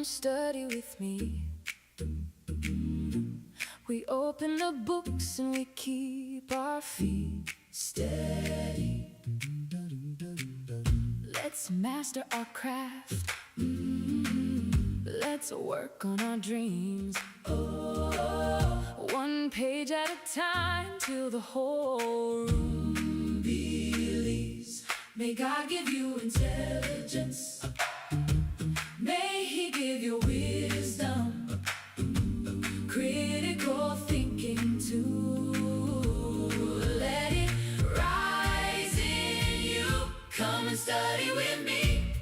Come study with me. We open the books and we keep our feet steady. Let's master our craft. Let's work on our dreams. One page at a time till the whole room believes. May God give you intelligence. May He give you wisdom, critical thinking too. Let it rise in you. Come and study with me.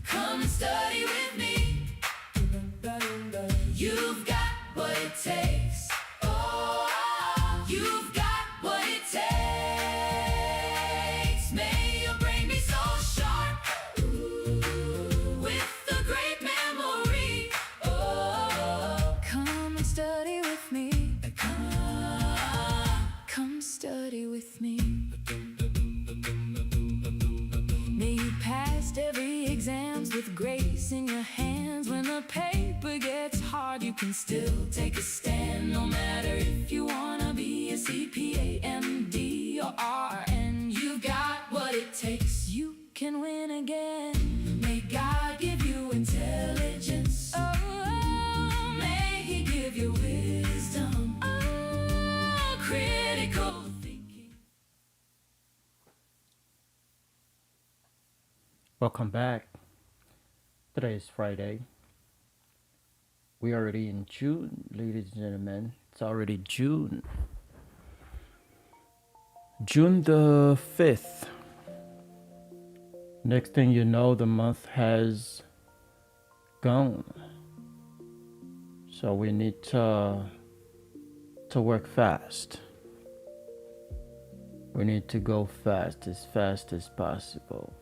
Come and study with me. You've got what it takes. Oh, you've got what it takes. May your brain be so sharp, with a great memory. Oh, come and study with me. Come study with me. May you pass every exams with grace in your hands. When the paper gets hard, you can still take a stand. No matter if you wanna be a CPA, MD, or RN, you got what it takes. You can win again. May God give you intelligence. Oh, may He give you wisdom. Oh, critical thinking. Welcome back. Today is Friday. We are already in June, ladies and gentlemen. It's already June. June the 5th. Next thing you know, the month has gone. So we need to work fast. We need to go fast as possible.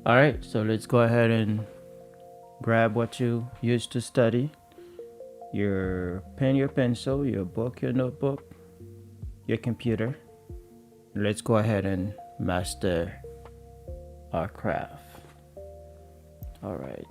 Alright, so let's go ahead and grab what you used to study. Your pen, your pencil, your book, your notebook, your computer. Let's go ahead and master our craft. Alright.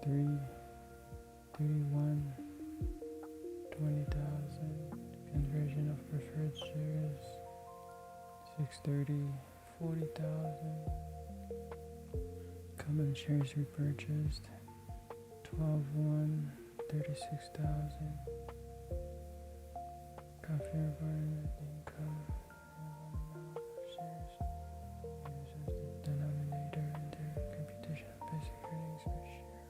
31, 20,000. Conversion of preferred shares, 630, 40,000. Common shares repurchased, 12/1, 36,000. Coffee environment income, shares used as the denominator in their computation of basic earnings per share.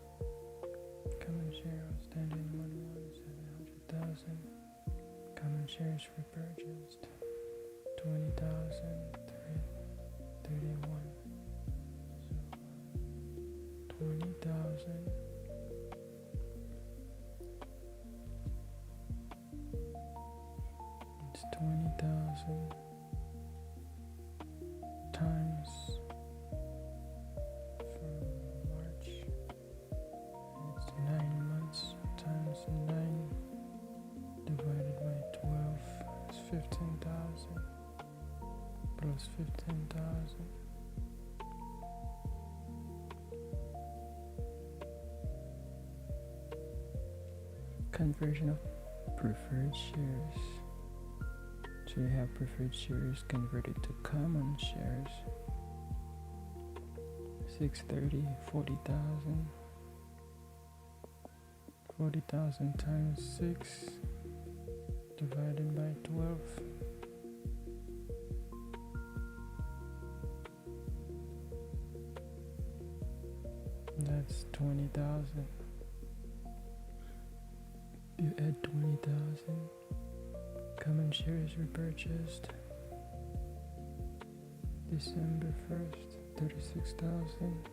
Common share outstanding 1,700,000. Common shares repurchased, 20,000, 31. So 20,000. It's 20,000 times from March. It's 9 months times 9 divided by 12 is 15,000 plus 15,000. Conversion of preferred shares. So you have preferred shares converted to common shares. 630, 40,000. 40,000 times 6 divided by 12. That's 20,000. You add 20,000. Common shares repurchased December 1st, 36,000.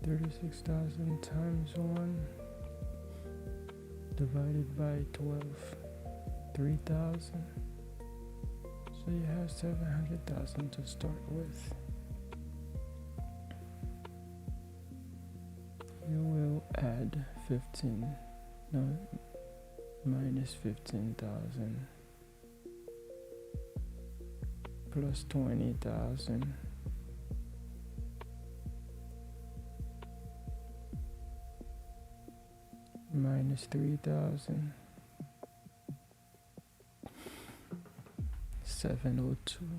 36,000 times 1 divided by 12, 3,000. So you have 700,000 to start with. You will add 15,000 plus 20,000 minus 3,000, 702.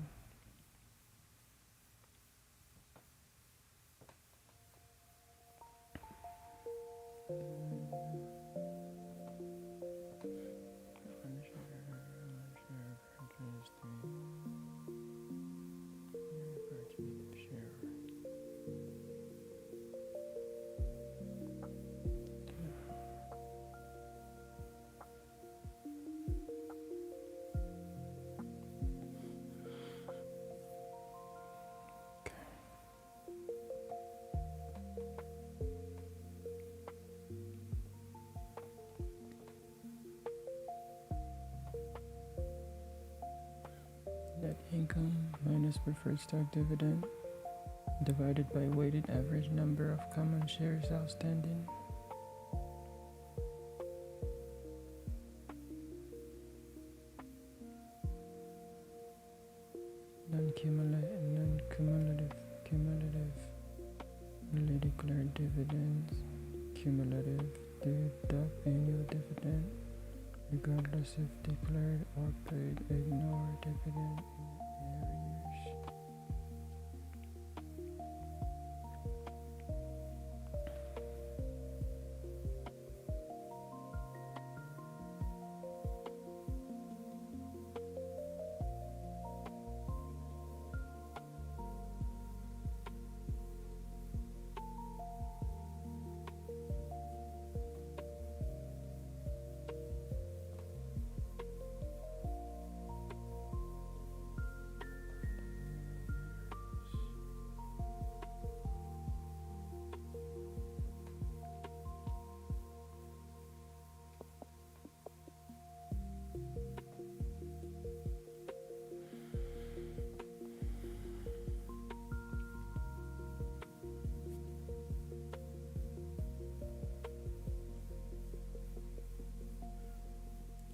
Net income minus preferred stock dividend divided by weighted average number of common shares outstanding. Cumulative, newly declared dividends, cumulative, deduct annual dividend, regardless if declared or paid, ignore dividend in arrears.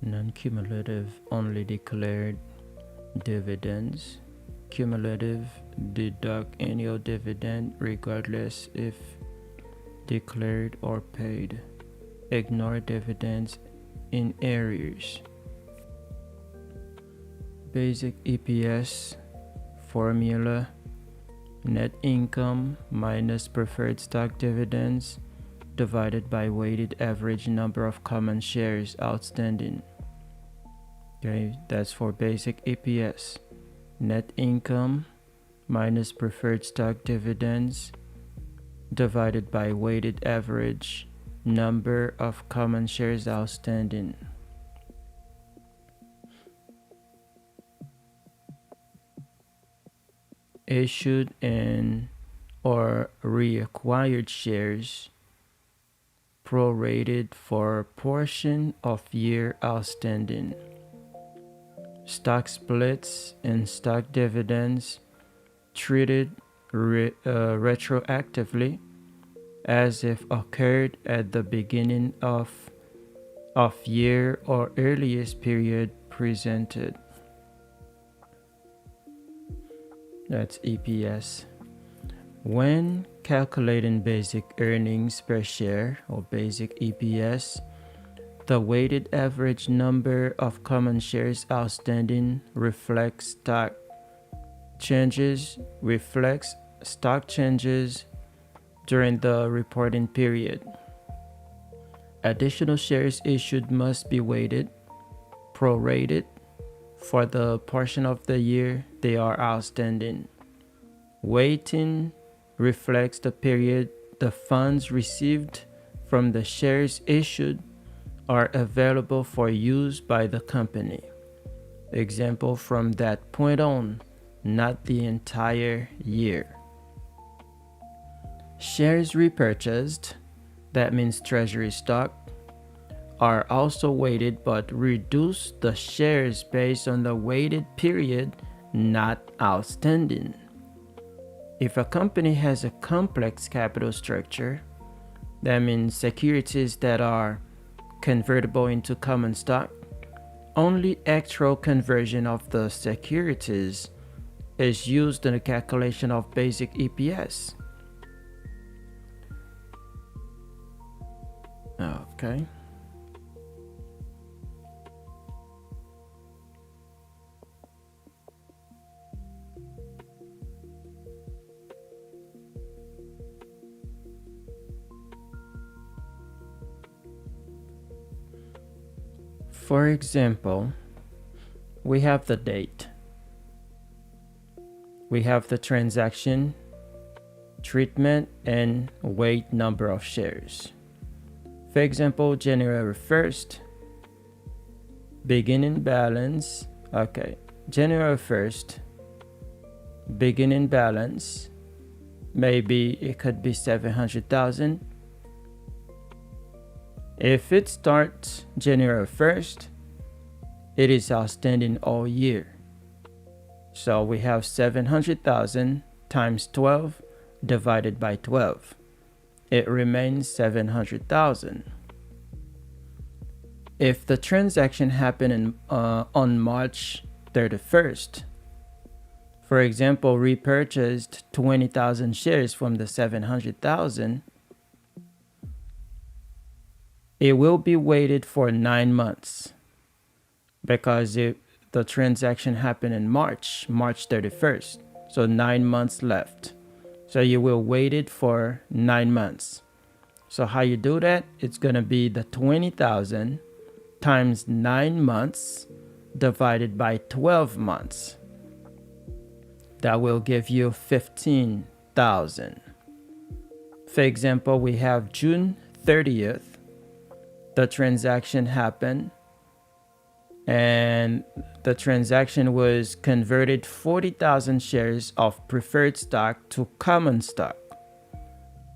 Non-cumulative only declared dividends, cumulative deduct annual dividend regardless if declared or paid. Ignore dividends in arrears. Basic EPS formula: net income minus preferred stock dividends divided by weighted average number of common shares outstanding. Okay, that's for basic EPS. Net income minus preferred stock dividends divided by weighted average number of common shares outstanding. Issued and or reacquired shares prorated for portion of year outstanding. Stock splits and stock dividends treated retroactively as if occurred at the beginning of year or earliest period presented. That's EPS. When calculating basic earnings per share or basic EPS, the weighted average number of common shares outstanding reflects stock changes during the reporting period. Additional shares issued must be weighted, prorated, for the portion of the year they are outstanding. Weighting reflects the period the funds received from the shares issued are available for use by the company. Example, from that point on, not the entire year. Shares repurchased, that means treasury stock, are also weighted but reduce the shares based on the weighted period not outstanding. If a company has a complex capital structure, that means securities that are convertible into common stock, only actual conversion of the securities is used in the calculation of basic EPS. Okay. For example, we have the date. We have the transaction, treatment, and weight number of shares. For example, January 1st, beginning balance. Okay, January 1st, beginning balance. Maybe it could be 700,000. If it starts January 1st, it is outstanding all year. So we have 700,000 times 12 divided by 12. It remains 700,000. If the transaction happened on March 31st, for example, repurchased 20,000 shares from the 700,000, it will be weighted for 9 months because the transaction happened in March 31st. So 9 months left. So you will wait it for 9 months. So how you do that? It's going to be the 20,000 times 9 months divided by 12 months. That will give you 15,000. For example, we have June 30th. The transaction happened and the transaction was converted 40,000 shares of preferred stock to common stock.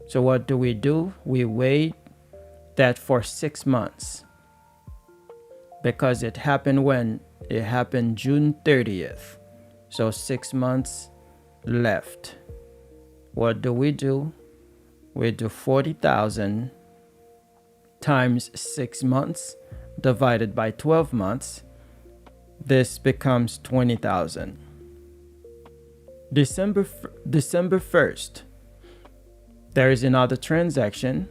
So what do? We wait that for 6 months because it happened when? It happened June 30th. So 6 months left. What do? We do 40,000 times 6 months divided by 12 months. This becomes 20,000. December 1st, there is another transaction.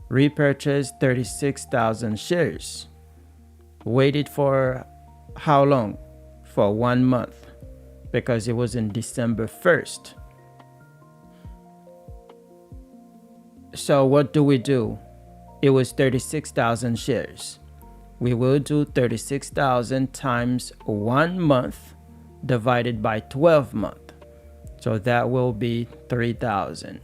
Repurchased 36,000 shares. Waited for how long? For 1 month, because it was in December 1st. So what do? It was 36,000 shares. We will do 36,000 times 1 month divided by 12 months. So that will be 3,000.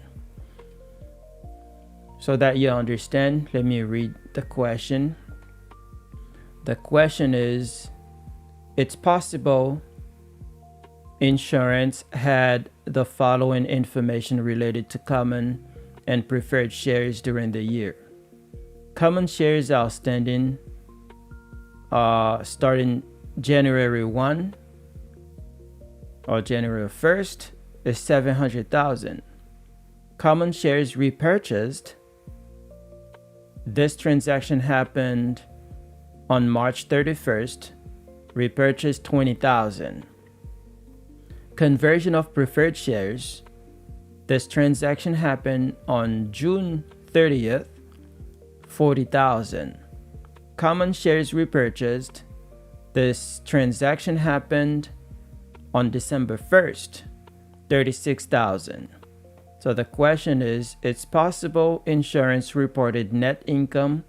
So that you understand, let me read the question. The question is, it's possible insurance had the following information related to common and preferred shares during the year. Common shares outstanding starting January 1 or January 1st is 700,000. Common shares repurchased. This transaction happened on March 31st. Repurchased 20,000. Conversion of preferred shares. This transaction happened on June 30th. 40,000. Common shares repurchased. This transaction happened on December 1st. 36,000. So the question is, it's possible insurance reported net income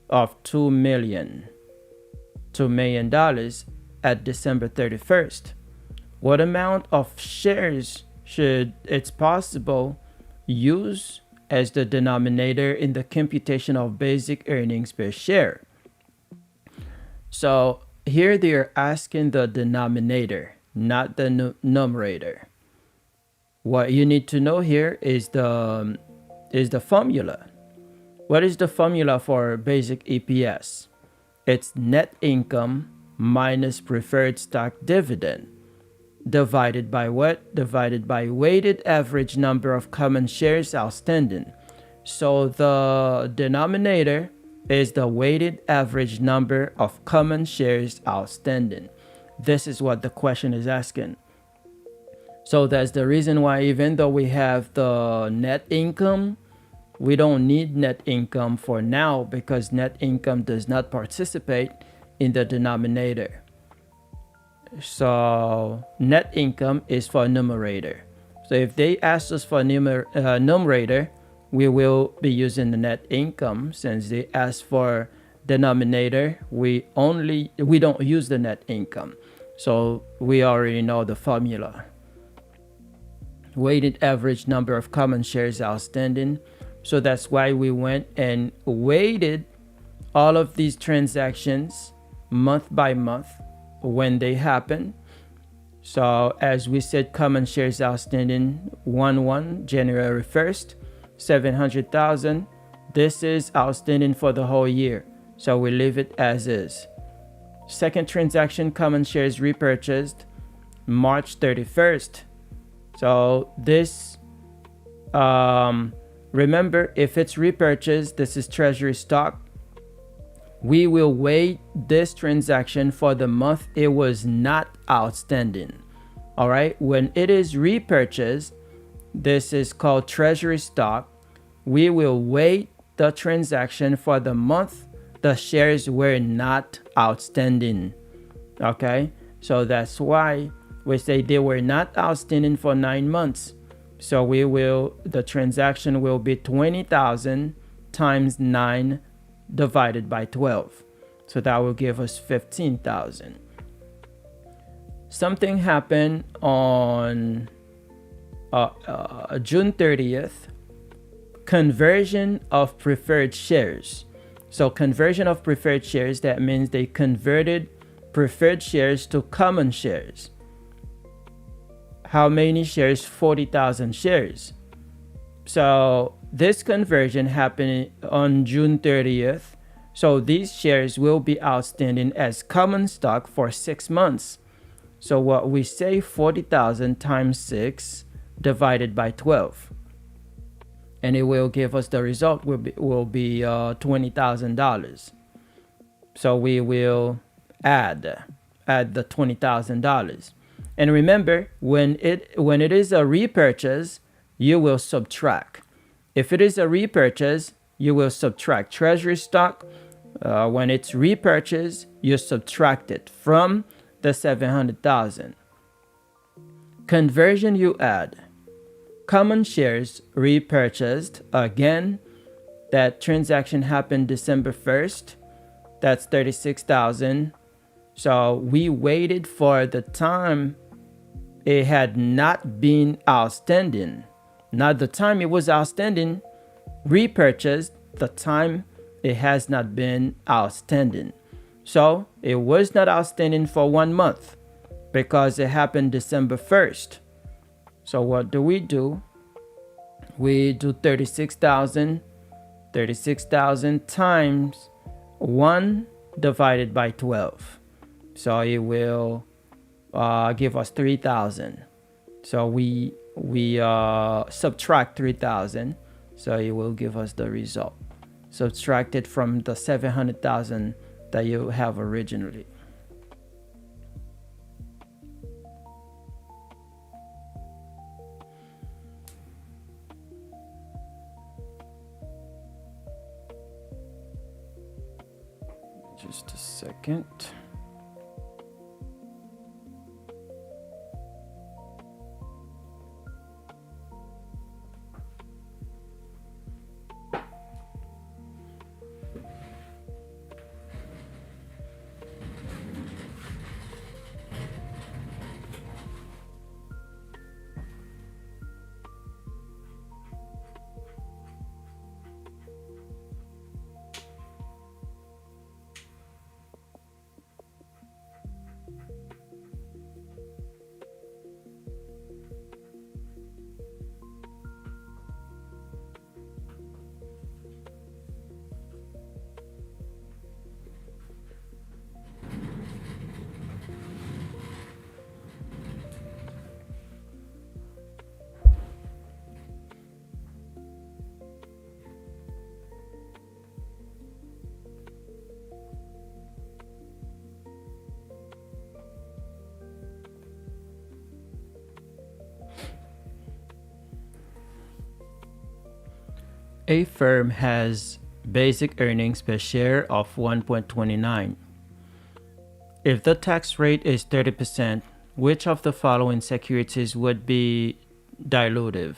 of $2 million at December 31st. What amount of shares should it's possible use as the denominator in the computation of basic earnings per share? So here they are asking the denominator, not the numerator. What you need to know here is the formula. What is the formula for basic EPS? It's net income minus preferred stock dividend divided by what? Divided by weighted average number of common shares outstanding. So the denominator is the weighted average number of common shares outstanding. This is what the question is asking. So that's the reason why, even though we have the net income, we don't need net income for now, because net income does not participate in the denominator. So net income is for numerator. So if they ask us for numerator, we will be using the net income. Since they ask for denominator, we don't use the net income. So we already know the formula. Weighted average number of common shares outstanding. So that's why we went and weighted all of these transactions month by month when they happen. So as we said, common shares outstanding 1/1 January 1st, 700,000. This is outstanding for the whole year, so we leave it as is. Second transaction, common shares repurchased March 31st. So this, remember, if it's repurchased, this is treasury stock. We will weight this transaction for the month it was not outstanding. All right. When it is repurchased, this is called treasury stock. We will weight the transaction for the month the shares were not outstanding. Okay. So that's why we say they were not outstanding for 9 months. So the transaction will be 20,000 times 9 divided by 12. So that will give us 15,000. Something happened on June 30th. Conversion of preferred shares. So conversion of preferred shares, that means they converted preferred shares to common shares. How many shares? 40,000 shares. So this conversion happened on June 30th. So these shares will be outstanding as common stock for 6 months. So what we say, 40,000 times 6 divided by 12. And it will give us the result will be $20,000. So we will add the $20,000. And remember, when it is a repurchase, you will subtract. If it is a repurchase, you will subtract. Treasury stock, when it's repurchased, you subtract it from the 700,000. Conversion, you add. Common shares repurchased, again, that transaction happened December 1st. That's 36,000. So we waited for the time it had not been outstanding. Not the time it was outstanding, repurchased the time it has not been outstanding. So it was not outstanding for 1 month because it happened December 1st. So what do? We do 36,000. 36,000 times 1 divided by 12. So it will give us 3,000. So we subtract 3,000. So it will give us the result. Subtracted from the 700,000 that you have originally. Just a second. A firm has basic earnings per share of 1.29. If the tax rate is 30%, which of the following securities would be dilutive?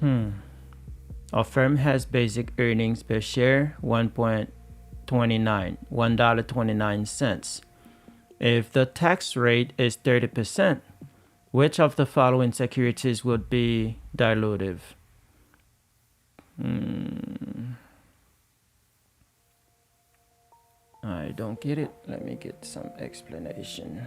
A firm has basic earnings per share 1.29, $1.29. If the tax rate is 30%, which of the following securities would be dilutive? I don't get it. Let me get some explanation.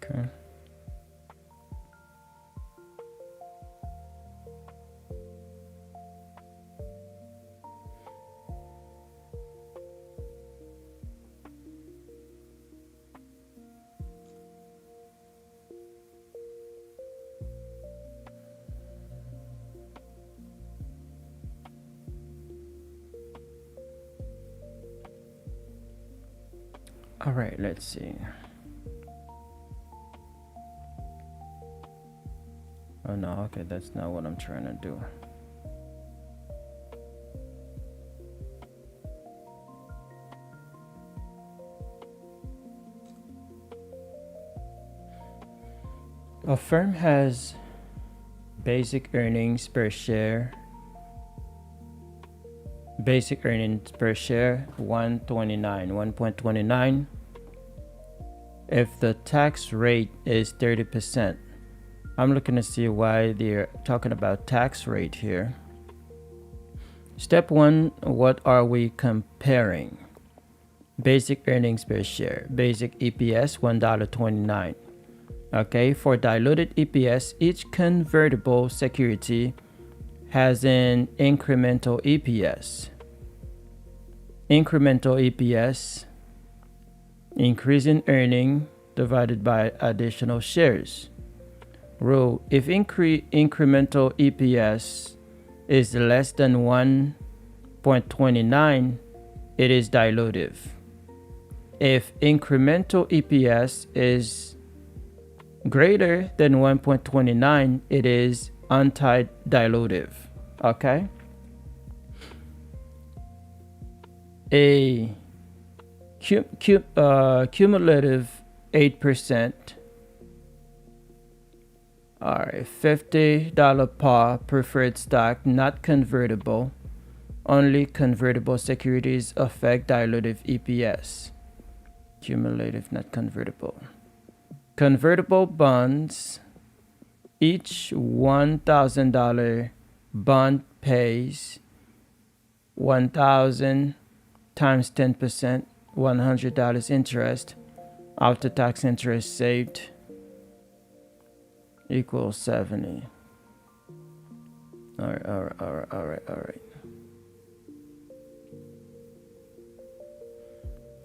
Okay. All right, let's see. Oh no, okay, that's not what I'm trying to do. A firm has basic earnings per share 1.29. If the tax rate is 30%, I'm looking to see why they're talking about tax rate here. Step 1, what are we comparing? Basic earnings per share. Basic EPS $1.29. Okay, for diluted EPS, each convertible security has an incremental EPS. Incremental EPS, increase in earning divided by additional shares. Rule: if incremental EPS is less than 1.29, it is dilutive. If incremental EPS is greater than 1.29, it is anti-dilutive. Okay? A cumulative 8%. All right, $50 par preferred stock, not convertible. Only convertible securities affect dilutive EPS. Cumulative, not convertible. Convertible bonds, each $1,000 bond pays 1,000 times 10%, $100 interest. After tax interest saved equals 70. All right.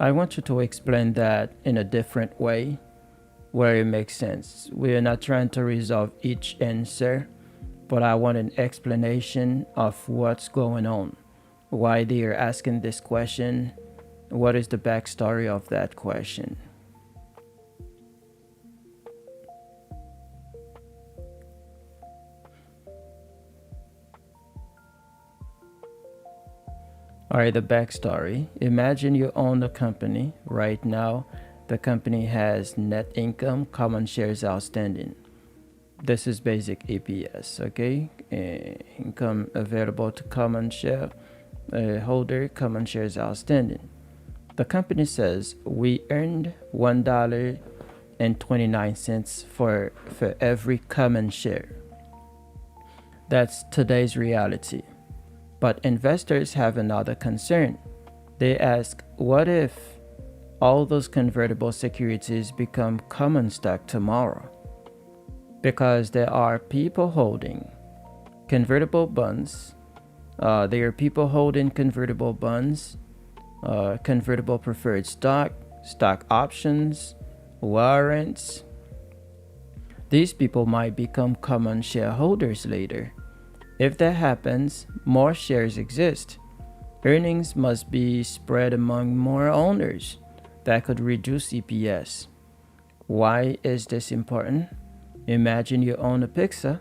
I want you to explain that in a different way where it makes sense. We are not trying to resolve each answer, but I want an explanation of what's going on, why they are asking this question, what is the backstory of that question. All right, the backstory. Imagine you own a company. Right now, the company has net income, common shares outstanding. This is basic EPS, okay? Income available to common share holder, common shares outstanding. The company says we earned $1.29 for every common share. That's today's reality. But investors have another concern. They ask, what if all those convertible securities become common stock tomorrow? Because there are people holding convertible bonds. There are people holding convertible bonds, convertible preferred stock, stock options, warrants. These people might become common shareholders later. If that happens, more shares exist. Earnings must be spread among more owners. That could reduce EPS. Why is this important? Imagine you own a pizza.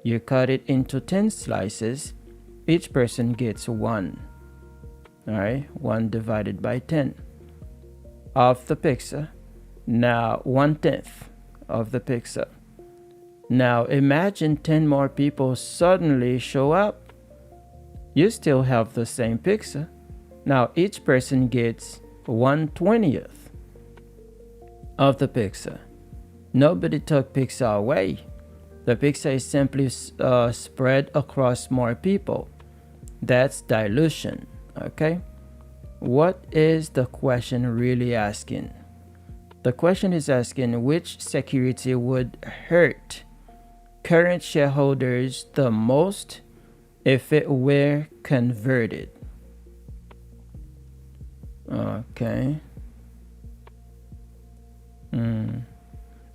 You cut it into 10 slices. Each person gets 1. All right, 1 divided by 10 of the pizza. Now 1/10 of the pizza. Now imagine 10 more people suddenly show up. You still have the same pizza. Now each person gets 1/20 of the pizza. Nobody took pizza away. The pizza is simply spread across more people. That's dilution, okay? What is the question really asking? The question is asking which security would hurt current shareholders the most if it were converted. Okay.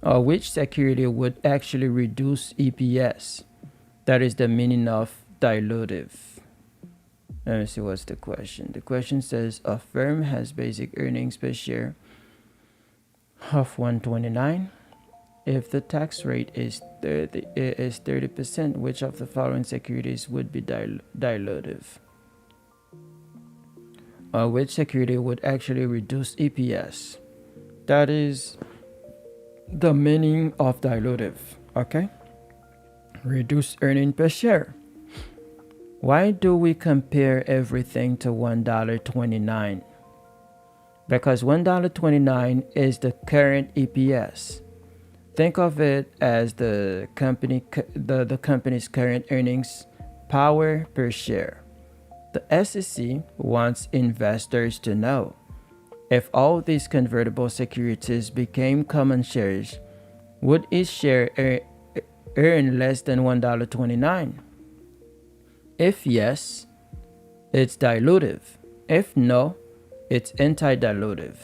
Which security would actually reduce EPS? That is the meaning of dilutive. Let me see what's the question. The question says a firm has basic earnings per share of 129. If the tax rate is 30%, which of the following securities would be dilutive? Which security would actually reduce EPS? That is the meaning of dilutive, okay? Reduce earning per share. Why do we compare everything to $1.29? Because $1.29 is the current EPS. Think of it as the company's current earnings power per share. The SEC wants investors to know If all these convertible securities became common shares, would each share earn less than $1.29? If yes, it's dilutive. If no, it's anti-dilutive.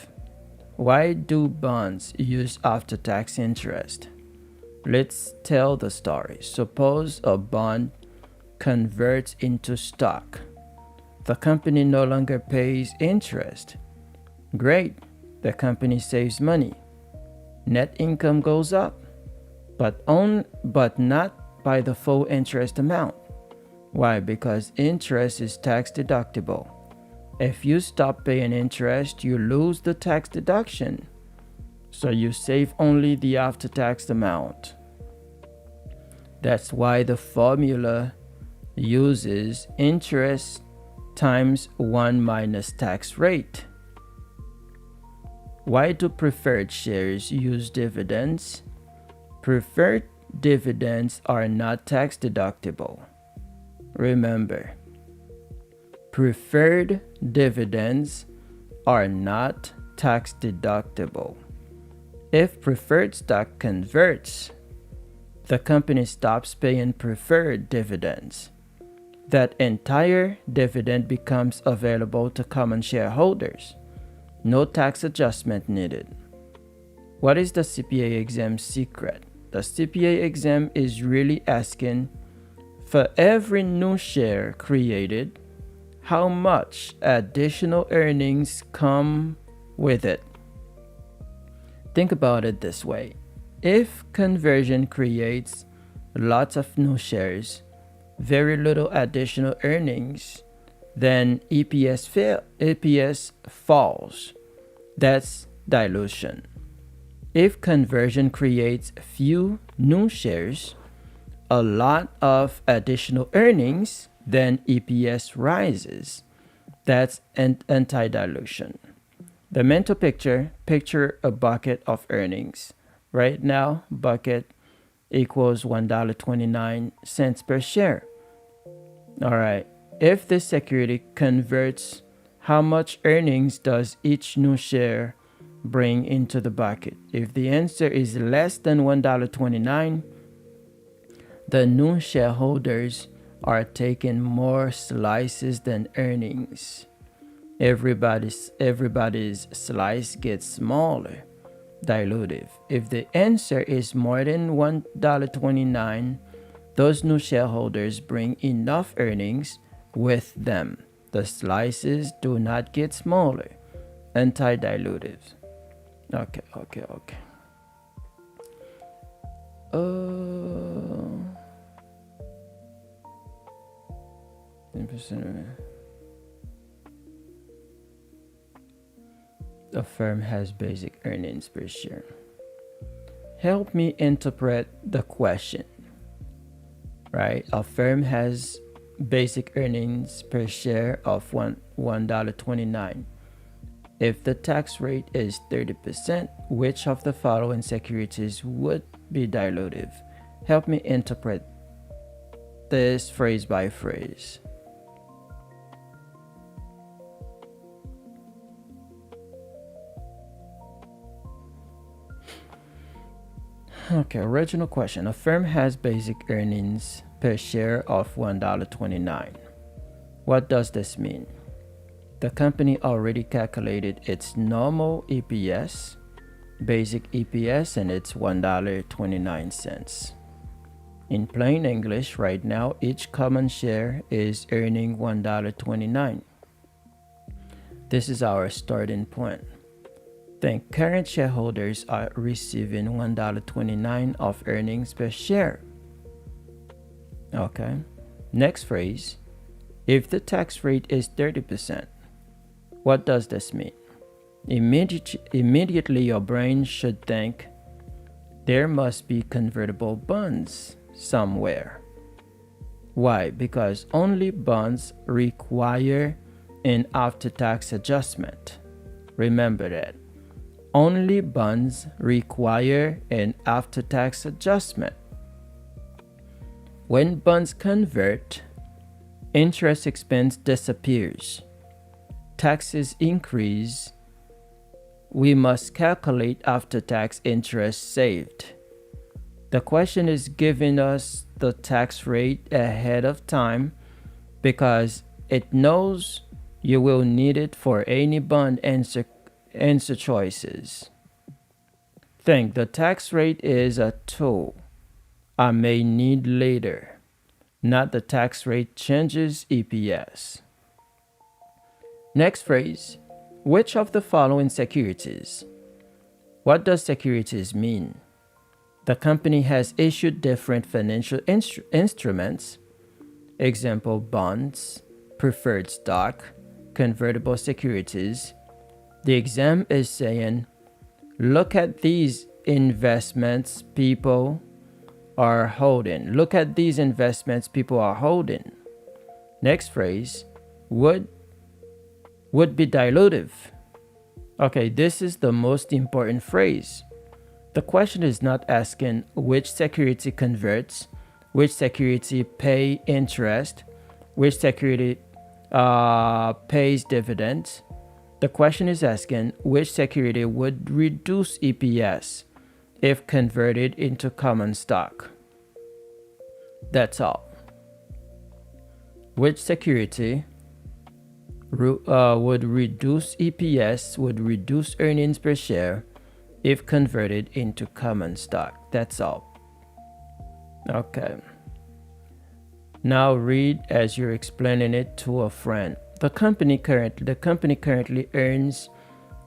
Why do bonds use after-tax interest? Let's tell the story. Suppose a bond converts into stock. The company no longer pays interest. Great, the company saves money. Net income goes up, but not by the full interest amount. Why? Because interest is tax deductible. If you stop paying interest, you lose the tax deduction. So you save only the after-tax amount. That's why the formula uses interest times 1 minus tax rate. Why do preferred shares use dividends? Preferred dividends are not tax deductible. Remember, preferred dividends are not tax deductible. If preferred stock converts, the company stops paying preferred dividends. That entire dividend becomes available to common shareholders. No tax adjustment needed. What is the CPA exam secret? The CPA exam is really asking, for every new share created, how much additional earnings come with it? Think about it this way. If conversion creates lots of new shares, very little additional earnings, then EPS falls. That's dilution. If conversion creates few new shares, a lot of additional earnings, then EPS rises. That's anti-dilution. The mental picture a bucket of earnings. Right now, bucket equals $1.29 per share. All right, if this security converts, how much earnings does each new share bring into the bucket? If the answer is less than $1.29, the new shareholders are taking more slices than earnings. Everybody's slice gets smaller. Dilutive. If the answer is more than $1.29, those new shareholders bring enough earnings with them. The slices do not get smaller. Anti-dilutive. Okay. 10%. A firm has basic earnings per share. Help me interpret the question. Right? A firm has basic earnings per share of $1.29. If the tax rate is 30%, which of the following securities would be dilutive? Help me interpret this phrase by phrase. Okay, original question. A firm has basic earnings per share of $1.29. What does this mean? The company already calculated its normal EPS, basic EPS, and it's $1.29. In plain English, right now, each common share is earning $1.29. This is our starting point. Then current shareholders are receiving $1.29 of earnings per share. Okay. Next phrase. If the tax rate is 30%, what does this mean? Immediately your brain should think there must be convertible bonds somewhere. Why? Because only bonds require an after-tax adjustment. Remember that. Only bonds require an after-tax adjustment. When bonds convert, interest expense disappears. Taxes increase we must calculate after-tax interest saved. The question is giving us the tax rate ahead of time because it knows you will need it for any bond answer choices. Think the tax rate is a tool I may need later, not the tax rate changes EPS. Next phrase, which of the following securities? What does securities mean? The company has issued different financial instruments, example bonds, preferred stock, convertible securities. The exam is saying, look at these investments people are holding. Look at these investments people are holding. Next phrase, would be dilutive. Okay, this is the most important phrase. The question is not asking which security converts, which security pay interest, which security pays dividends. The question is asking which security would reduce EPS if converted into common stock. That's all. Which security would reduce EPS, would reduce earnings per share if converted into common stock. That's all. Okay. Now read as you're explaining it to a friend. The company currently earns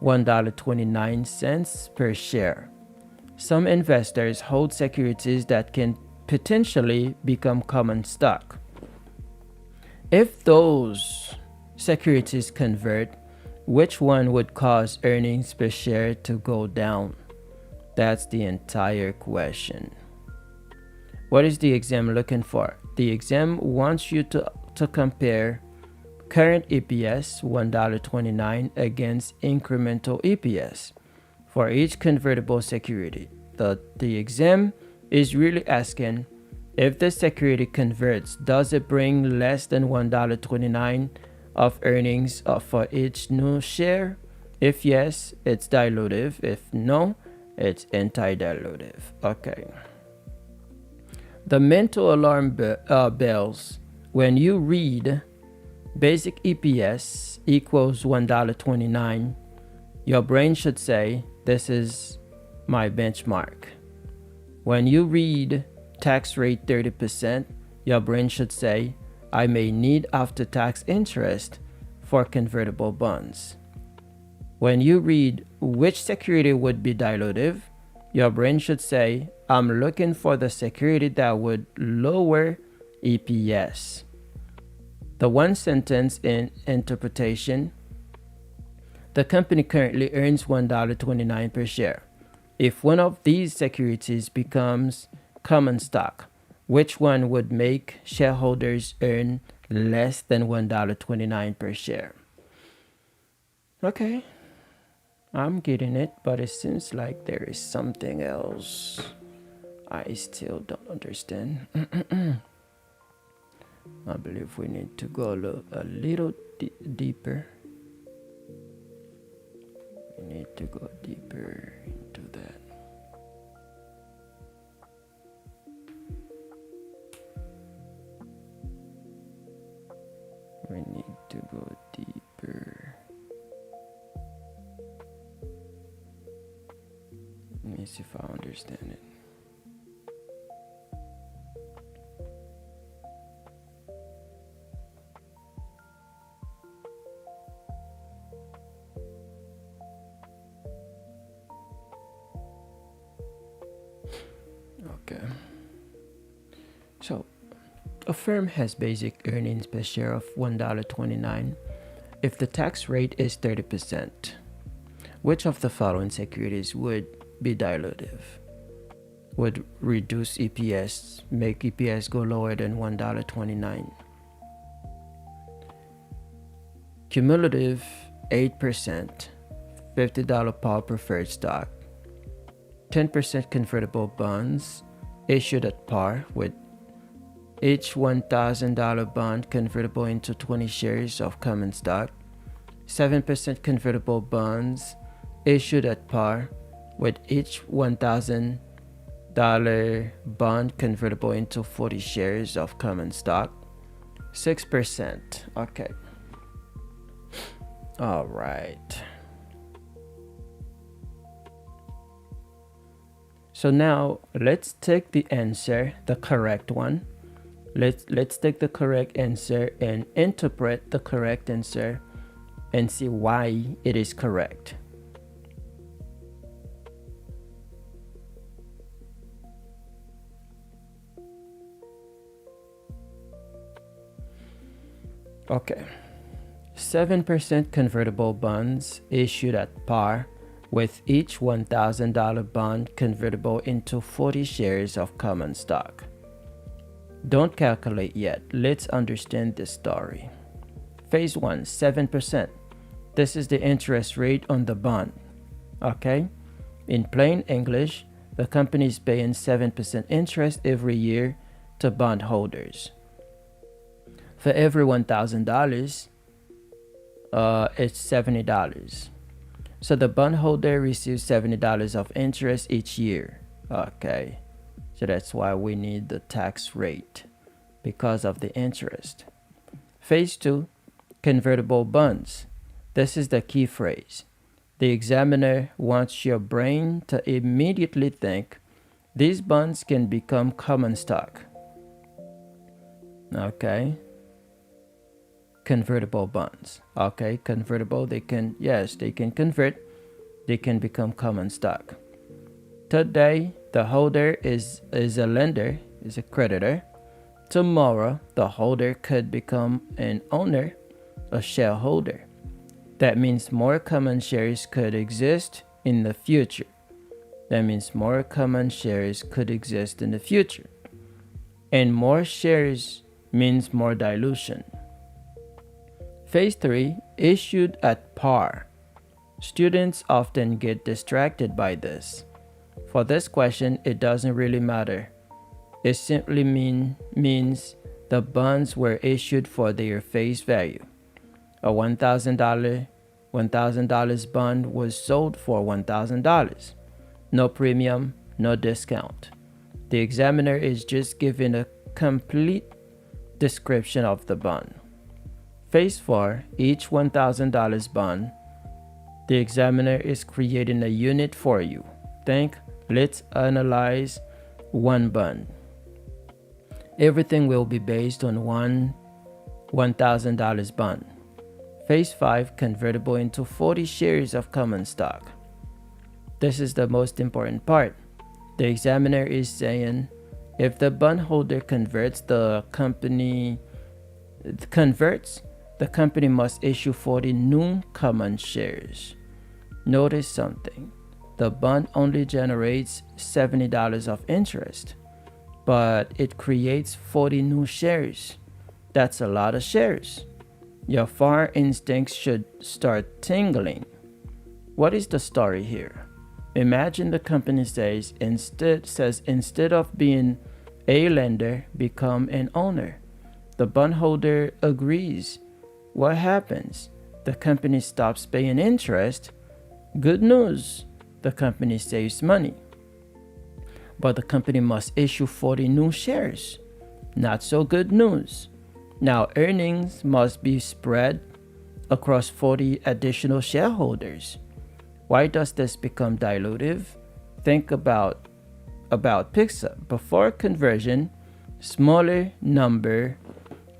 $1.29 per share. Some investors hold securities that can potentially become common stock. If those securities convert, which one would cause earnings per share to go down? That's the entire question. What is the exam looking for? The exam wants you to compare current EPS $1.29 against incremental EPS for each convertible security. The exam is really asking, if the security converts, does it bring less than $1.29 of earnings for each new share? If yes, it's dilutive. If no, it's anti-dilutive. Okay. The mental alarm bells when you read basic EPS equals $1.29, your brain should say, this is my benchmark. When you read tax rate 30%, your brain should say, I may need after-tax interest for convertible bonds. When you read which security would be dilutive, your brain should say, I'm looking for the security that would lower EPS. The one sentence in interpretation, the company currently earns $1.29 per share. If one of these securities becomes common stock, which one would make shareholders earn less than $1.29 per share? Okay, I'm getting it, but it seems like there is something else I still don't understand. I believe we need to go a little deeper. We need to go deeper into that. We need to go deeper. Let me see if I understand it. Okay. So, a firm has basic earnings per share of $1.29 if the tax rate is 30%. Which of the following securities would be dilutive? Would reduce EPS, make EPS go lower than $1.29? Cumulative 8%, $50 par preferred stock, 10% convertible bonds issued at par with each $1,000 bond convertible into 20 shares of common stock, 7% convertible bonds issued at par, with each $1,000 bond convertible into 40 shares of common stock. 6%. Okay. All right. So now let's take the answer, the correct one. Let's take the correct answer and interpret the correct answer and see why it is correct. Okay. 7% convertible bonds issued at par, with each $1,000 bond convertible into 40 shares of common stock. Don't calculate yet. Let's understand this story. Phase 1, 7%. This is the interest rate on the bond. Okay? In plain English, the company is paying 7% interest every year to bondholders. For every $1,000, it's $70. So the bondholder receives $70 of interest each year. Okay. So that's why we need the tax rate, because of the interest. Phase 2, convertible bonds. This is the key phrase. The examiner wants your brain to immediately think these bonds can become common stock. Okay. Convertible bonds. Okay, convertible, they can convert, they can become common stock. Today, the holder is a lender, is a creditor. Tomorrow, the holder could become an owner, a shareholder. That means more common shares could exist in the future. And more shares means more dilution. Phase 3, issued at par. Students often get distracted by this. For this question, it doesn't really matter. It simply means the bonds were issued for their face value. A $1,000 bond was sold for $1,000. No premium, no discount. The examiner is just giving a complete description of the bond. Phase 4, each $1,000 bond, the examiner is creating a unit for you. Let's analyze one bond. Everything will be based on one $1,000 bond. Phase 5, convertible into 40 shares of common stock. This is the most important part. The examiner is saying if the bondholder converts, the company must issue 40 new common shares. Notice something. The bond only generates $70 of interest, but it creates 40 new shares. That's a lot of shares. Your farm instincts should start tingling. What is the story here? Imagine the company says instead of being a lender, become an owner. The bondholder agrees. What happens? The company stops paying interest. Good news. The company saves money. But the company must issue 40 new shares. Not so good news. Now earnings must be spread across 40 additional shareholders. Why does this become dilutive? Think about pizza. Before conversion, smaller number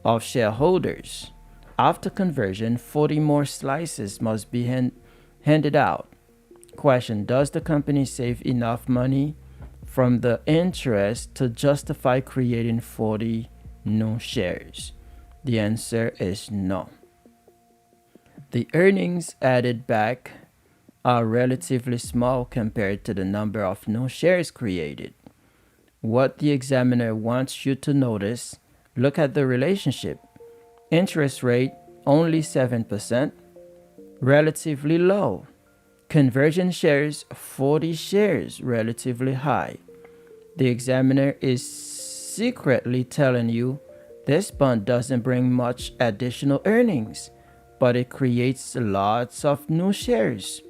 of shareholders. After conversion, 40 more slices must be handed out. Question: does the company save enough money from the interest to justify creating 40 new shares? The answer is no. The earnings added back are relatively small compared to the number of new shares created. What the examiner wants you to notice, look at the relationship. Interest rate only 7%, relatively low. Conversion shares 40 shares, relatively high. The examiner is secretly telling you this bond doesn't bring much additional earnings, but it creates lots of new shares.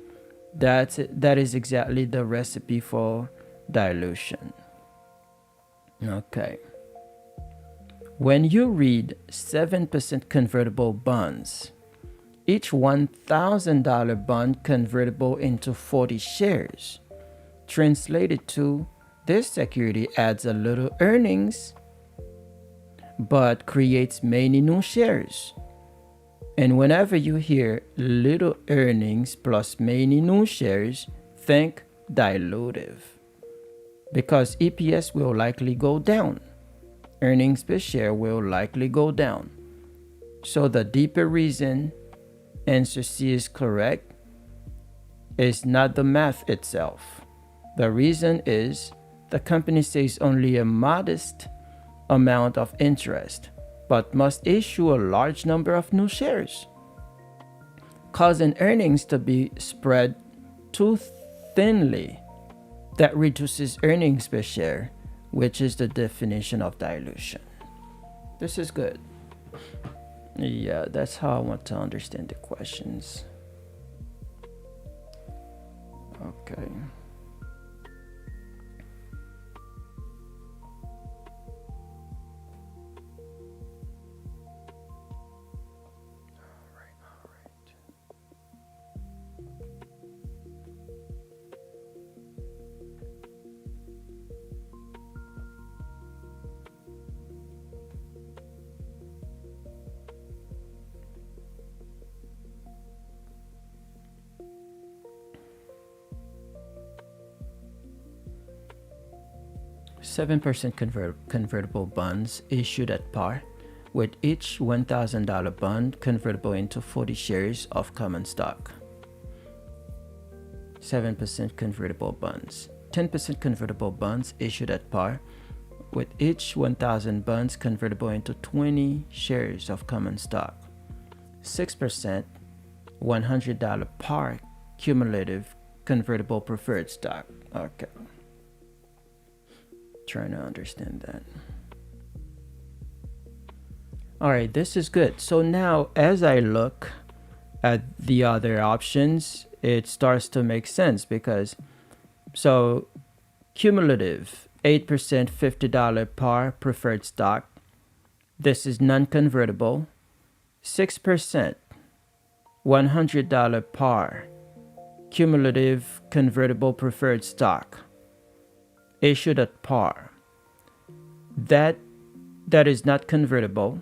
That is exactly the recipe for dilution. Okay. When you read 7% convertible bonds, each $1,000 bond convertible into 40 shares, translated to this security adds a little earnings but creates many new shares. And whenever you hear little earnings plus many new shares, think dilutive. Because EPS will likely go down. Earnings per share will likely go down. So the deeper reason answer C is correct is not the math itself. The reason is the company saves only a modest amount of interest, but must issue a large number of new shares, causing earnings to be spread too thinly. That reduces earnings per share, which is the definition of dilution. This is good. Yeah, that's how I want to understand the questions. Okay. All right. 7% convertible bonds issued at par, with each $1,000 bond convertible into 40 shares of common stock. 7% convertible bonds. 10% convertible bonds issued at par, with each 1,000 bonds convertible into 20 shares of common stock. 6% $100 par cumulative convertible preferred stock. Okay. Trying to understand that. All right, this is good. So now as I look at the other options, it starts to make sense because so cumulative 8% $50 par preferred stock. This is non-convertible. 6% $100 par cumulative convertible preferred stock issued at par. That is not convertible.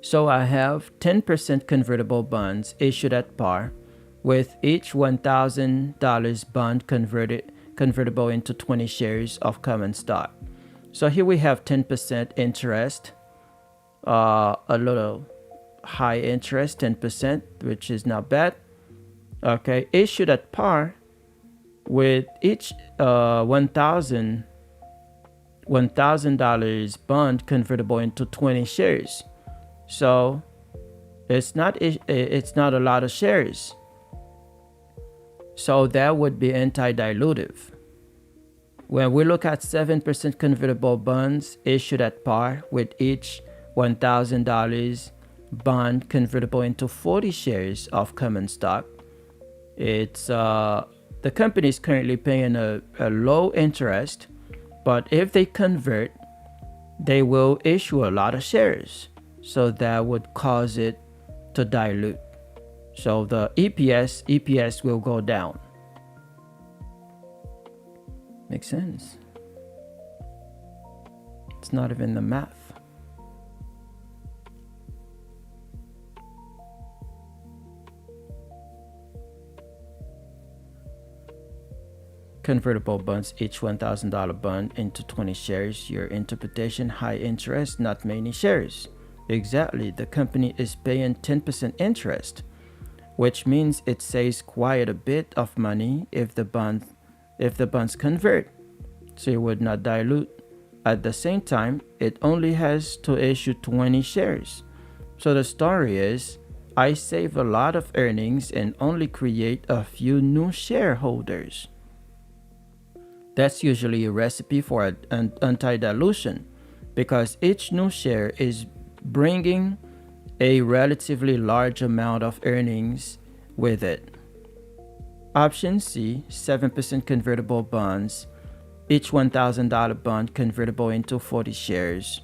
So I have 10% convertible bonds issued at par, with each $1,000 bond convertible into 20 shares of common stock. So here we have 10% interest, a little high interest, 10%, which is not bad. Okay, issued at par, with each $1,000 bond convertible into 20 shares. So it's not a lot of shares. So that would be anti-dilutive. When we look at 7% convertible bonds issued at par, with each $1,000 bond convertible into 40 shares of common stock, it's the company is currently paying a low interest, but if they convert, they will issue a lot of shares. So that would cause it to dilute. So the EPS will go down. Makes sense. It's not even the math. Convertible bonds, each $1,000 bond into 20 shares. Your interpretation, high interest, not many shares. Exactly, the company is paying 10% interest, which means it saves quite a bit of money if the bonds convert. So it would not dilute. At the same time, it only has to issue 20 shares. So the story is, I save a lot of earnings and only create a few new shareholders. That's usually a recipe for an anti-dilution, because each new share is bringing a relatively large amount of earnings with it. Option C, 7% convertible bonds, each $1,000 bond convertible into 40 shares.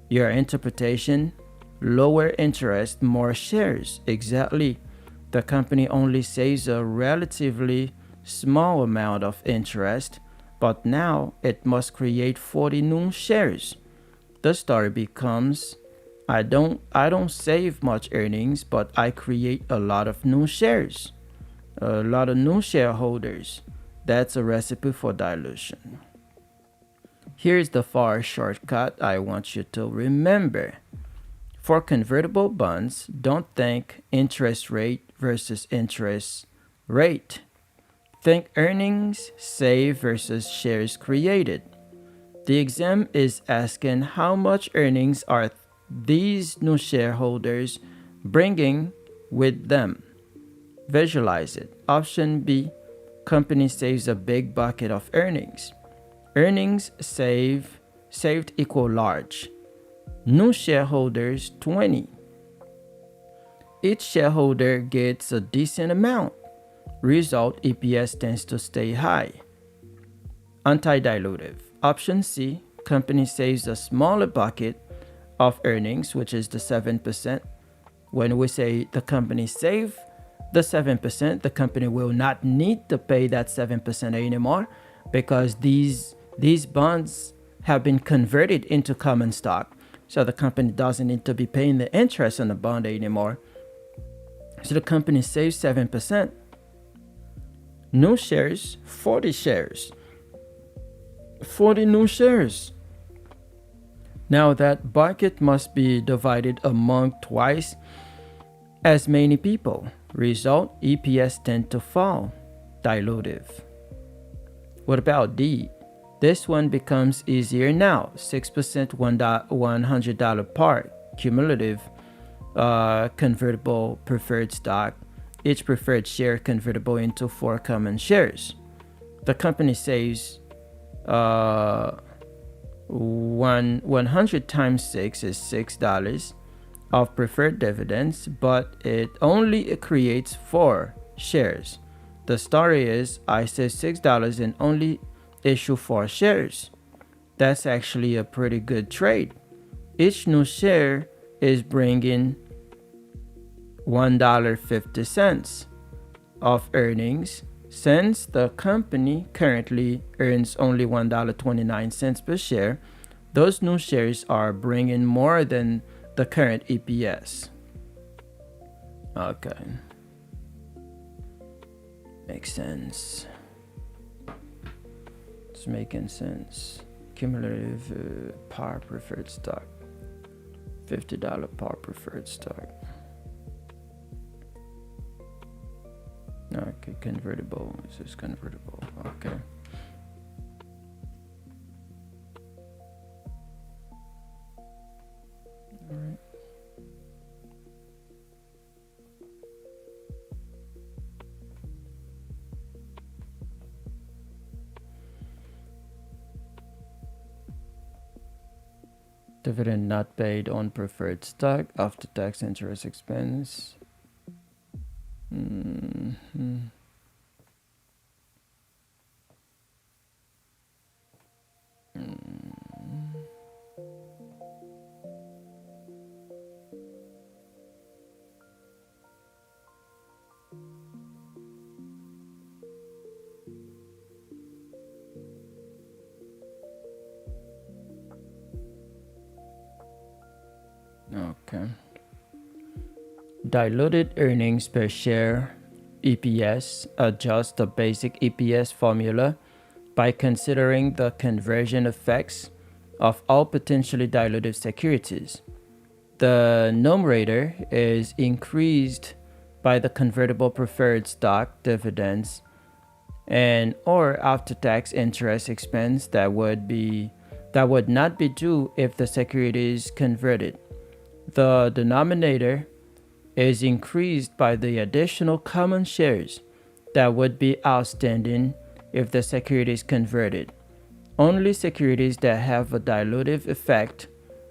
Your interpretation, lower interest, more shares. Exactly. The company only saves a relatively small amount of interest, but now it must create 40 new shares. The story becomes, I don't save much earnings, but I create a lot of new shares. A lot of new shareholders. That's a recipe for dilution. Here's the far shortcut I want you to remember. For convertible bonds, don't think interest rate versus interest rate. Think earnings saved versus shares created. The exam is asking how much earnings are these new shareholders bringing with them. Visualize it. Option B, company saves a big bucket of earnings. Earnings saved equal large. New shareholders 20. Each shareholder gets a decent amount. Result, EPS tends to stay high. Anti-dilutive. Option C, company saves a smaller bucket of earnings, which is the 7%. When we say the company save the 7%, the company will not need to pay that 7% anymore because these bonds have been converted into common stock. So the company doesn't need to be paying the interest on the bond anymore. So the company saves 7%. New shares, 40 shares. 40 new shares. Now that bucket must be divided among twice as many people. Result, EPS tend to fall. Dilutive. What about D? This one becomes easier now. 6% $100 par. Cumulative convertible preferred stock. Each preferred share convertible into 4 common shares. The company saves 100 times 6 is $6 of preferred dividends, but it only creates 4 shares. The story is I save $6 and only issue 4 shares. That's actually a pretty good trade. Each new share is bringing $1.50 of earnings. Since the company currently earns only $1.29 per share, those new shares are bringing more than the current EPS. Okay. Makes sense. It's making sense. Cumulative par preferred stock. $50 par preferred stock. Okay, convertible. This is convertible. Okay. All right. Dividend not paid on preferred stock after tax interest expense. Okay. Diluted earnings per share EPS adjusts the basic EPS formula by considering the conversion effects of all potentially dilutive securities. The numerator is increased by the convertible preferred stock dividends and or after-tax interest expense that would not be due if the security is converted. The denominator is increased by the additional common shares that would be outstanding if the security is converted. Only securities that have a dilutive effect,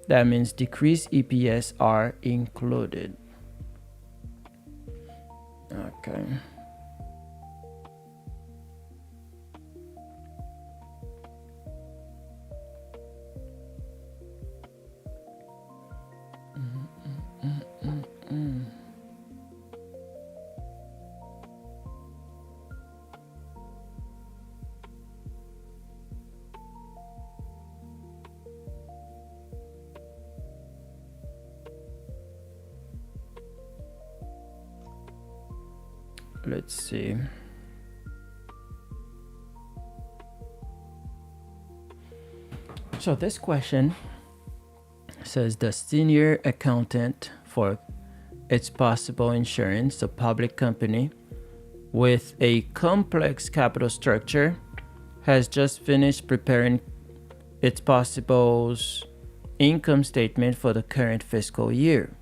that means decreased EPS, are included. Okay. let's see. So this question says the senior accountant for its possible insurance, a public company with a complex capital structure, has just finished preparing its possible income statement for the current fiscal year.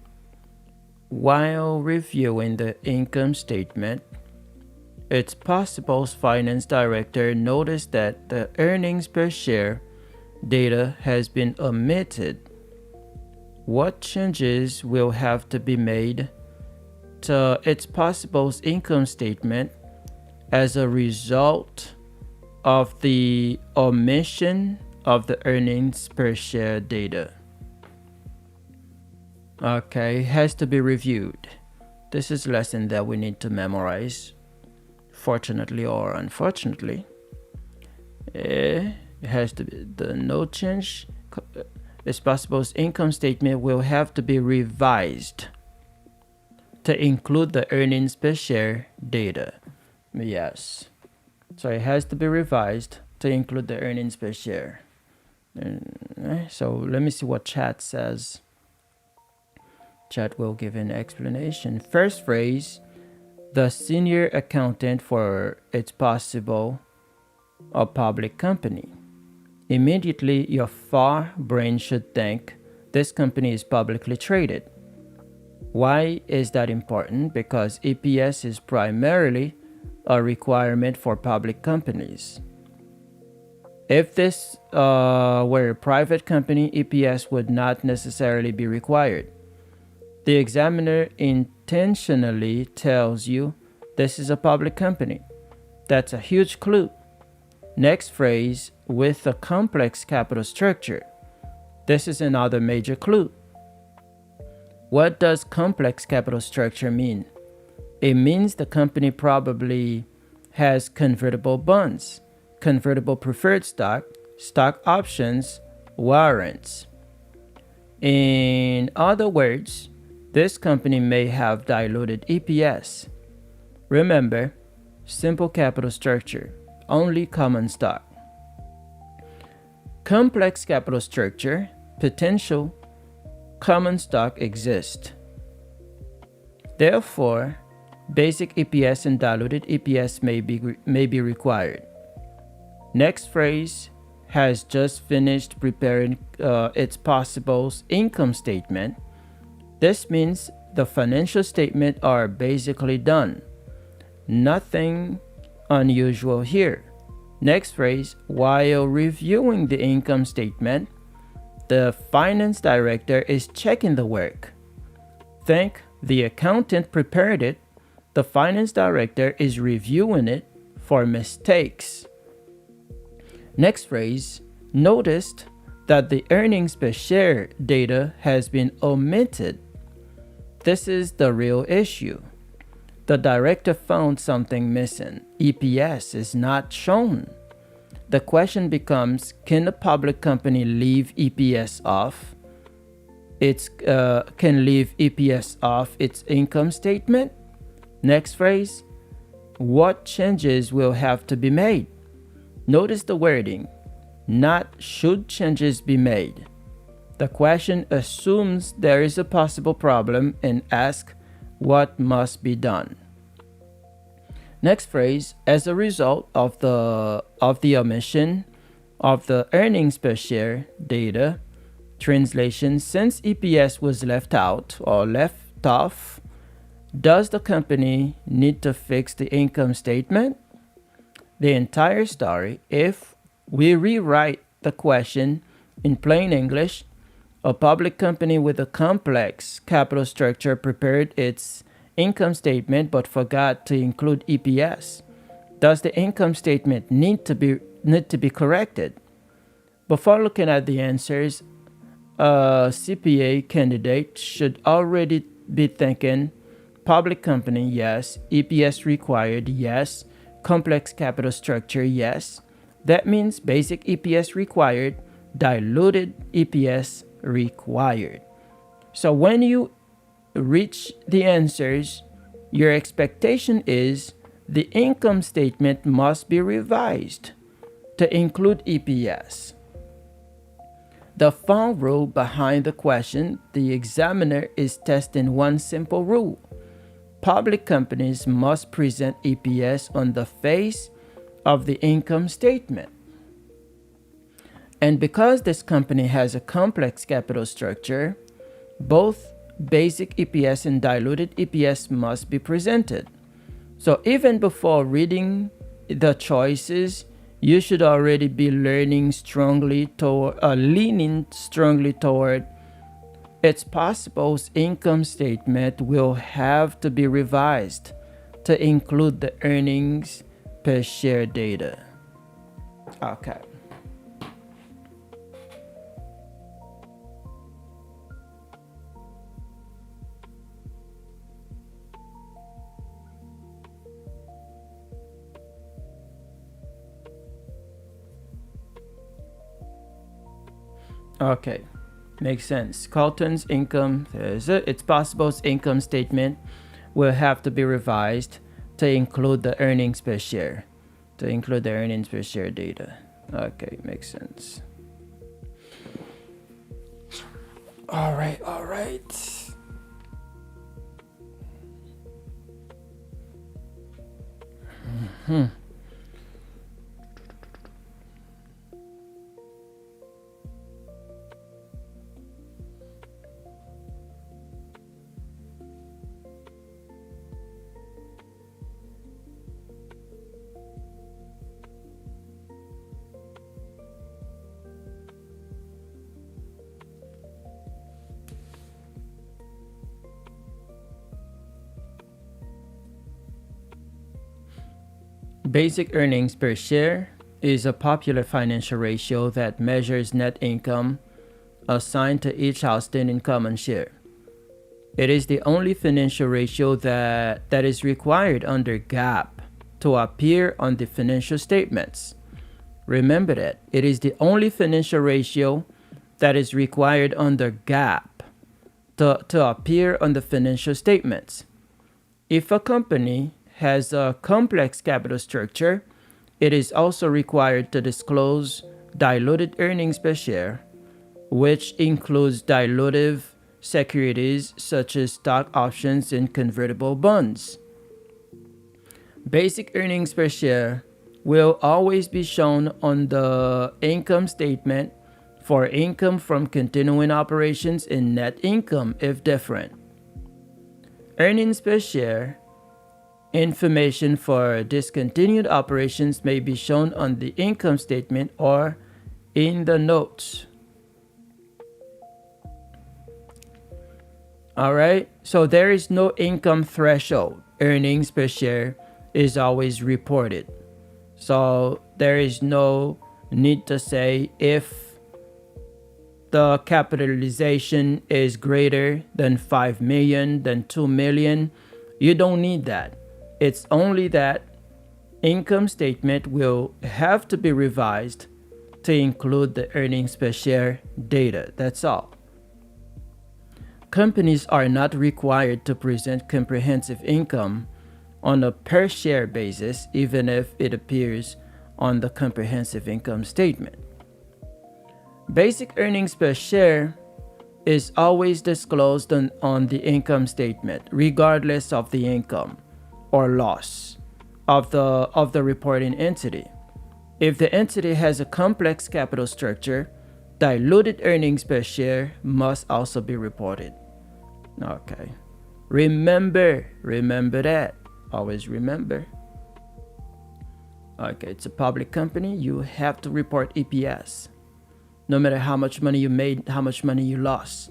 While reviewing the income statement, its possible finance director noticed that the earnings per share data has been omitted. What changes will have to be made to its possible income statement as a result of the omission of the earnings per share data? Okay, has to be reviewed. This is a lesson that we need to memorize, fortunately or unfortunately. It has to be the no change. It's possible income statement will have to be revised to include the earnings per share data. Yes. So it has to be revised to include the earnings per share. So let me see what chat says. Chat will give an explanation. First phrase, the senior accountant for its possible or public company. Immediately, your far brain should think this company is publicly traded. Why is that important? Because EPS is primarily a requirement for public companies. If this were a private company, EPS would not necessarily be required. The examiner intentionally tells you this is a public company. That's a huge clue. Next phrase, with a complex capital structure. This is another major clue. What does complex capital structure mean? It means the company probably has convertible bonds, convertible preferred stock, stock options, warrants. In other words, this company may have diluted EPS. Remember, simple capital structure, only common stock. Complex capital structure, potential common stock exist. Therefore, basic EPS and diluted EPS may be required. Next phrase, has just finished preparing its possible income statement. This means the financial statements are basically done. Nothing unusual here. Next phrase, while reviewing the income statement, the finance director is checking the work. Think the accountant prepared it. The finance director is reviewing it for mistakes. Next phrase, noticed that the earnings per share data has been omitted. This is the real issue. The director found something missing. EPS is not shown. The question becomes, can a public company leave EPS off? Can leave EPS off its income statement? Next phrase, what changes will have to be made? Notice the wording, not should changes be made. The question assumes there is a possible problem and asks what must be done. Next phrase, as a result of the omission of the earnings per share data, translation, since EPS was left out or left off, does the company need to fix the income statement? The entire story, if we rewrite the question in plain English, a public company with a complex capital structure prepared its income statement but forgot to include EPS. Does the income statement need to be corrected? Before looking at the answers, a CPA candidate should already be thinking public company, yes. EPS required, yes. Complex capital structure, yes. That means basic EPS required, diluted EPS required. So when you reach the answers, your expectation is the income statement must be revised to include EPS. The fun rule behind the question, the examiner is testing one simple rule. Public companies must present EPS on the face of the income statement. And because this company has a complex capital structure, both basic EPS and diluted EPS must be presented. So even before reading the choices, you should already be leaning strongly toward it's possible income statement will have to be revised to include the earnings per share data. Okay. Okay, makes sense. Carlton's income, it's possible income statement will have to be revised to include the earnings per share, data. Okay, makes sense. All right. Basic earnings per share is a popular financial ratio that measures net income assigned to each outstanding common share. It is the only financial ratio that is required under GAAP to appear on the financial statements. Remember that. It is the only financial ratio that is required under GAAP to appear on the financial statements. If a company has a complex capital structure, it is also required to disclose diluted earnings per share, which includes dilutive securities such as stock options and convertible bonds. Basic earnings per share will always be shown on the income statement for income from continuing operations and net income if different. Earnings per share information for discontinued operations may be shown on the income statement or in the notes. All right, so there is no income threshold. Earnings per share is always reported. So there is no need to say if the capitalization is greater than 5 million, than 2 million. You don't need that. It's only that income statement will have to be revised to include the earnings per share data. That's all. Companies are not required to present comprehensive income on a per share basis, even if it appears on the comprehensive income statement. Basic earnings per share is always disclosed on the income statement, regardless of the income or loss of the reporting entity. If the entity has a complex capital structure, diluted earnings per share must also be reported. Okay. Remember that. Always remember. Okay, it's a public company. You have to report EPS. No matter how much money you made, how much money you lost,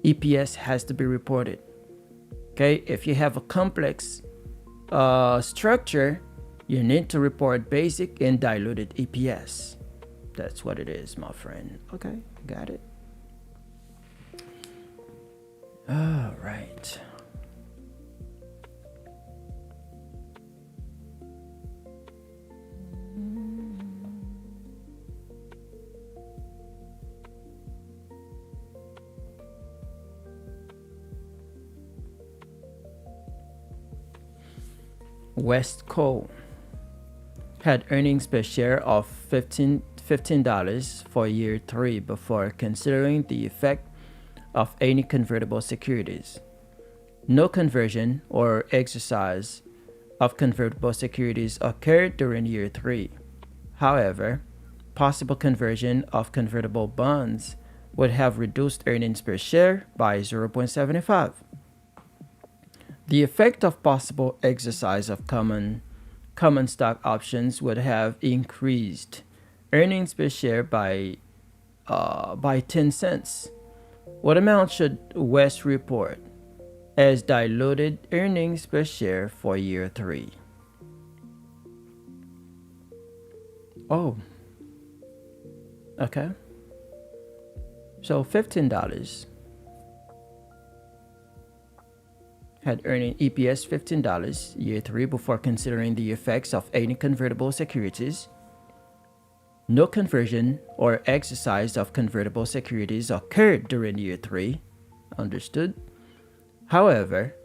EPS has to be reported. Okay, if you have a complex structure, you need to report basic and diluted EPS. That's what it is, my friend. Okay, got it. All right. Westco had earnings per share of $15 for year 3 before considering the effect of any convertible securities. No conversion or exercise of convertible securities occurred during year 3. However, possible conversion of convertible bonds would have reduced earnings per share by 0.75. The effect of possible exercise of common stock options would have increased earnings per share by 10 cents. What amount should West report as diluted earnings per share for year 3? Oh, okay. So $15 had earning EPS $15 year 3 before considering the effects of any convertible securities. No conversion or exercise of convertible securities occurred during year 3. Understood? However,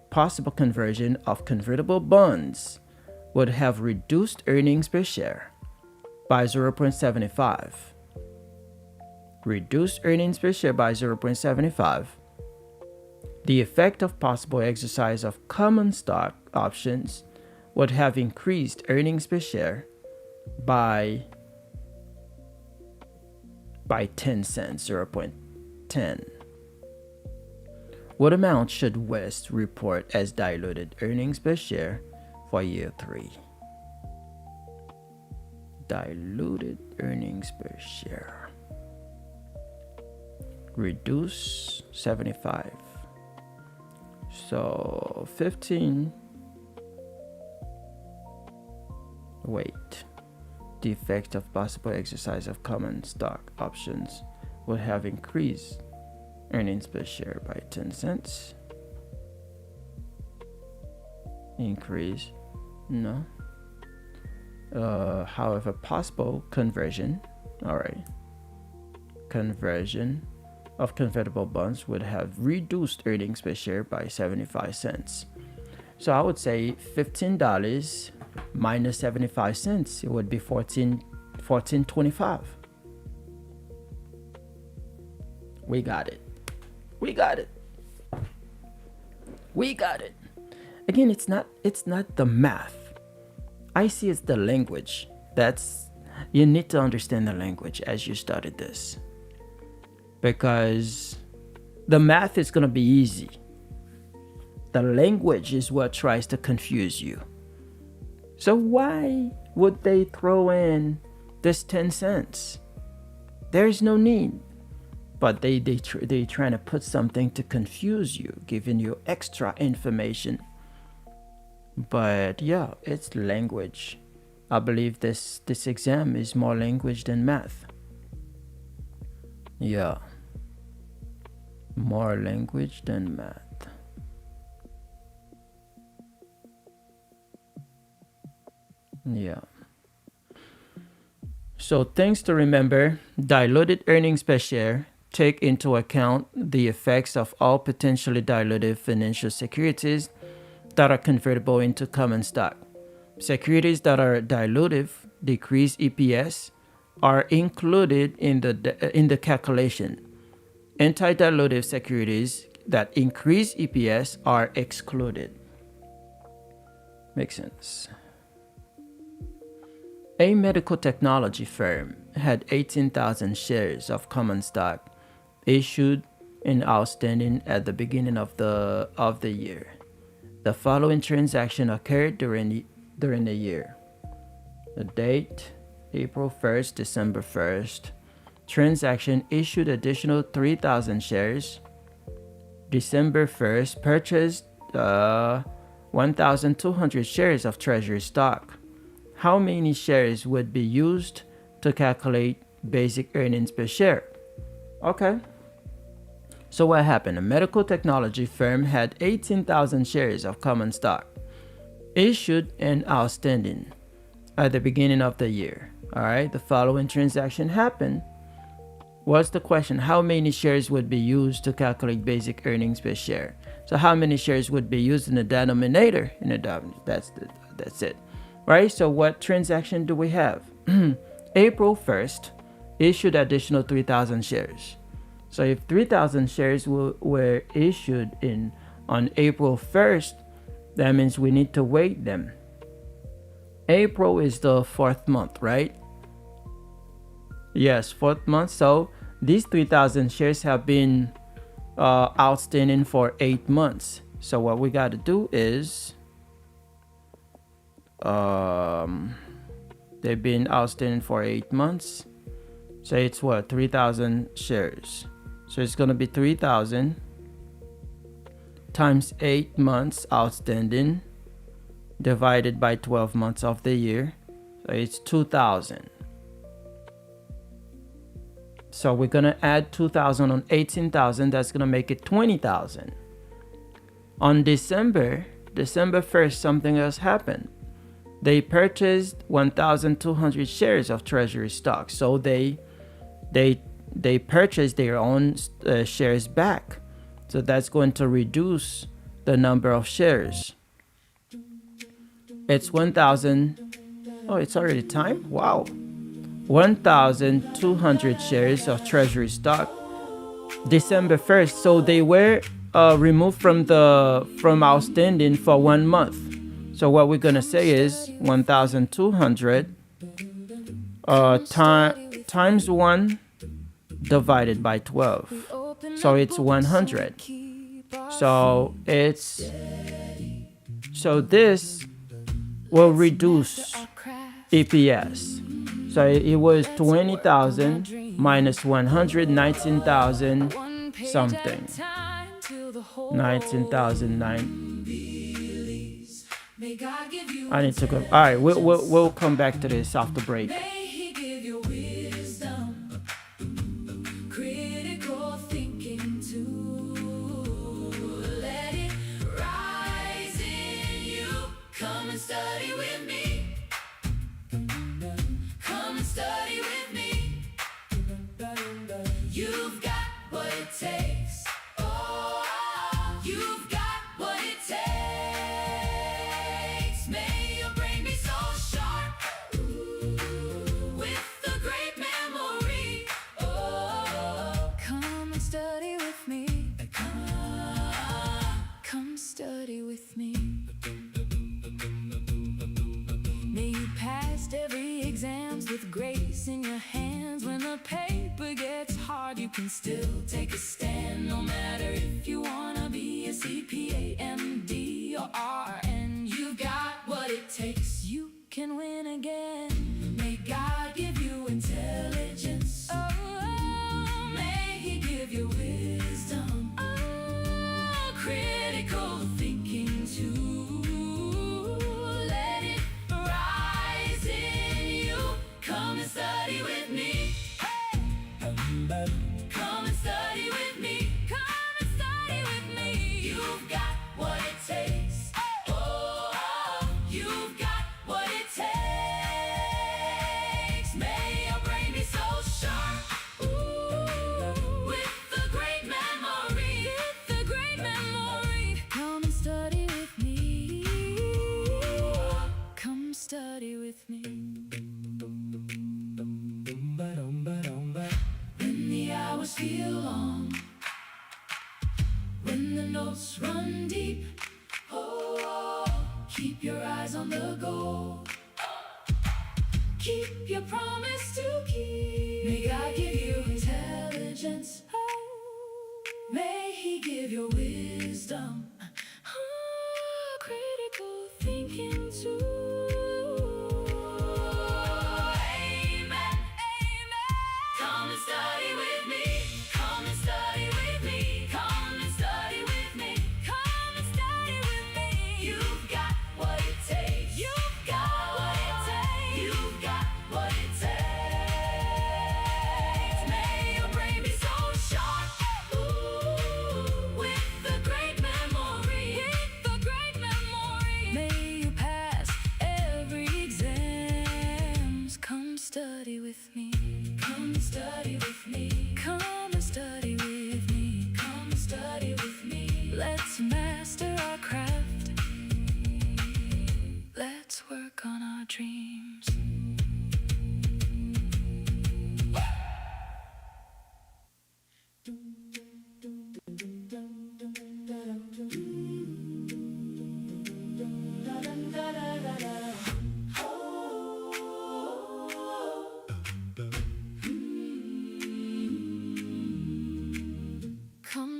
possible conversion of convertible bonds would have reduced earnings per share by 0.75. Reduced earnings per share by 0.75. The effect of possible exercise of common stock options would have increased earnings per share by 10 cents, 0.10. What amount should West report as diluted earnings per share for year 3? Diluted earnings per share. Reduce 75. So 15. Wait. The effect of possible exercise of common stock options would have increased earnings per share by 10 cents. Increase. No. However, possible conversion. All right. Conversion of convertible bonds would have reduced earnings per share by 75 cents. So I would say $15 minus 75 cents, it would be $14.25. We got it. We got it. We got it. Again, it's not the math. I see it's the language. You need to understand the language as you study this. Because the math is going to be easy. The language is what tries to confuse you. So why would they throw in this 10 cents? There's no need. But they're trying to put something to confuse you, giving you extra information. But yeah, it's language. I believe this exam is more language than math. Yeah. More language than math. Yeah. So things to remember: diluted earnings per share take into account the effects of all potentially dilutive financial securities that are convertible into common stock. Securities that are dilutive, decrease EPS, are included in the calculation. Anti-dilutive securities that increase EPS are excluded. Makes sense. A medical technology firm had 18,000 shares of common stock issued and outstanding at the beginning of the year. The following transaction occurred during the year. The date: April 1st, December 1st. Transaction: issued additional 3,000 shares. December 1st, purchased 1,200 shares of treasury stock. How many shares would be used to calculate basic earnings per share? Okay. So what happened? A medical technology firm had 18,000 shares of common stock issued and outstanding at the beginning of the year. All right. The following transaction happened. What's the question? How many shares would be used to calculate basic earnings per share? So how many shares would be used in the denominator? That's That's it. Right? So what transaction do we have? April 1st issued additional 3,000 shares. So if 3,000 shares were issued on April 1st, that means we need to wait them. April is the 4th month, right? Yes, 4th month. So these 3,000 shares have been outstanding for 8 months. So what we got to do is they've been outstanding for 8 months. So it's what? 3,000 shares. So it's going to be 3,000 times 8 months outstanding divided by 12 months of the year. So it's 2,000. So we're going to add 2,000 on 18,000. That's going to make it 20,000. On December 1st, something else happened. They purchased 1,200 shares of treasury stock. So they purchased their own shares back. So that's going to reduce the number of shares. It's 1,000. Oh, it's already time? Wow. 1,200 shares of treasury stock December 1st. So they were removed from outstanding for 1 month. So what we're going to say is 1,200 times 1 divided by 12. So it's 100. So this will reduce EPS. So it was 20,000 minus 100, 19,000 something. 19,009. I need to go. All right, we'll come back to this after break. Study with me. Come and study with me. You've got what it takes. Oh, you've got what it takes. May your brain be so sharp with a great memory. Oh, come and study with me. Come study with me. Every exam's with grace in your hands. When the paper gets hard, you can still take a stand. No matter if you wanna be a CPA, MD, or RN, you got what it takes. You can win again. May God give you intelligence. Oh, may He give you wisdom. Oh, critical thinking too. Come and study with me. Come and study with me. Come and study with me. You've got what it takes. Oh, you've got what it takes. May your brain be so sharp. With a great memory. With a great memory. Come and study with me. Come study with me. Feel long when the notes run deep. Oh, keep your eyes on the goal. Keep your promise to keep. May God give you intelligence. May He give you wisdom. Critical thinking too. Amen. Amen. Come and study with me. Memory.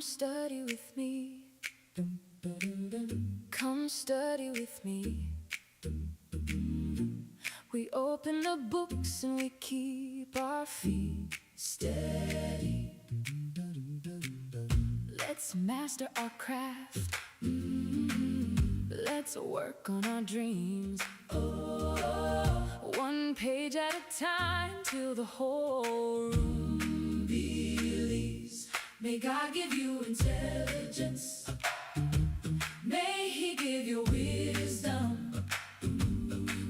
Come study with me. Come study with me. We open the books and we keep our feet steady. Let's master our craft. Let's work on our dreams. One page at a time till the whole room believes. May God give you intelligence. May He give you wisdom,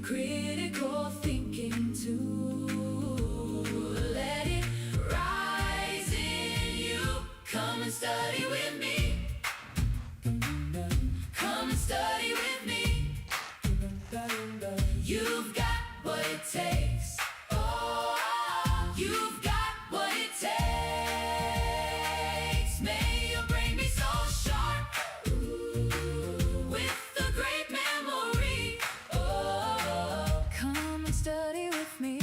critical thinking too. Let it rise in you. Come and study with me. Come and study with me. You've got what it takes. Oh, you've got what it takes. May your brain be so sharp, with a great memory. Oh, come and study with me.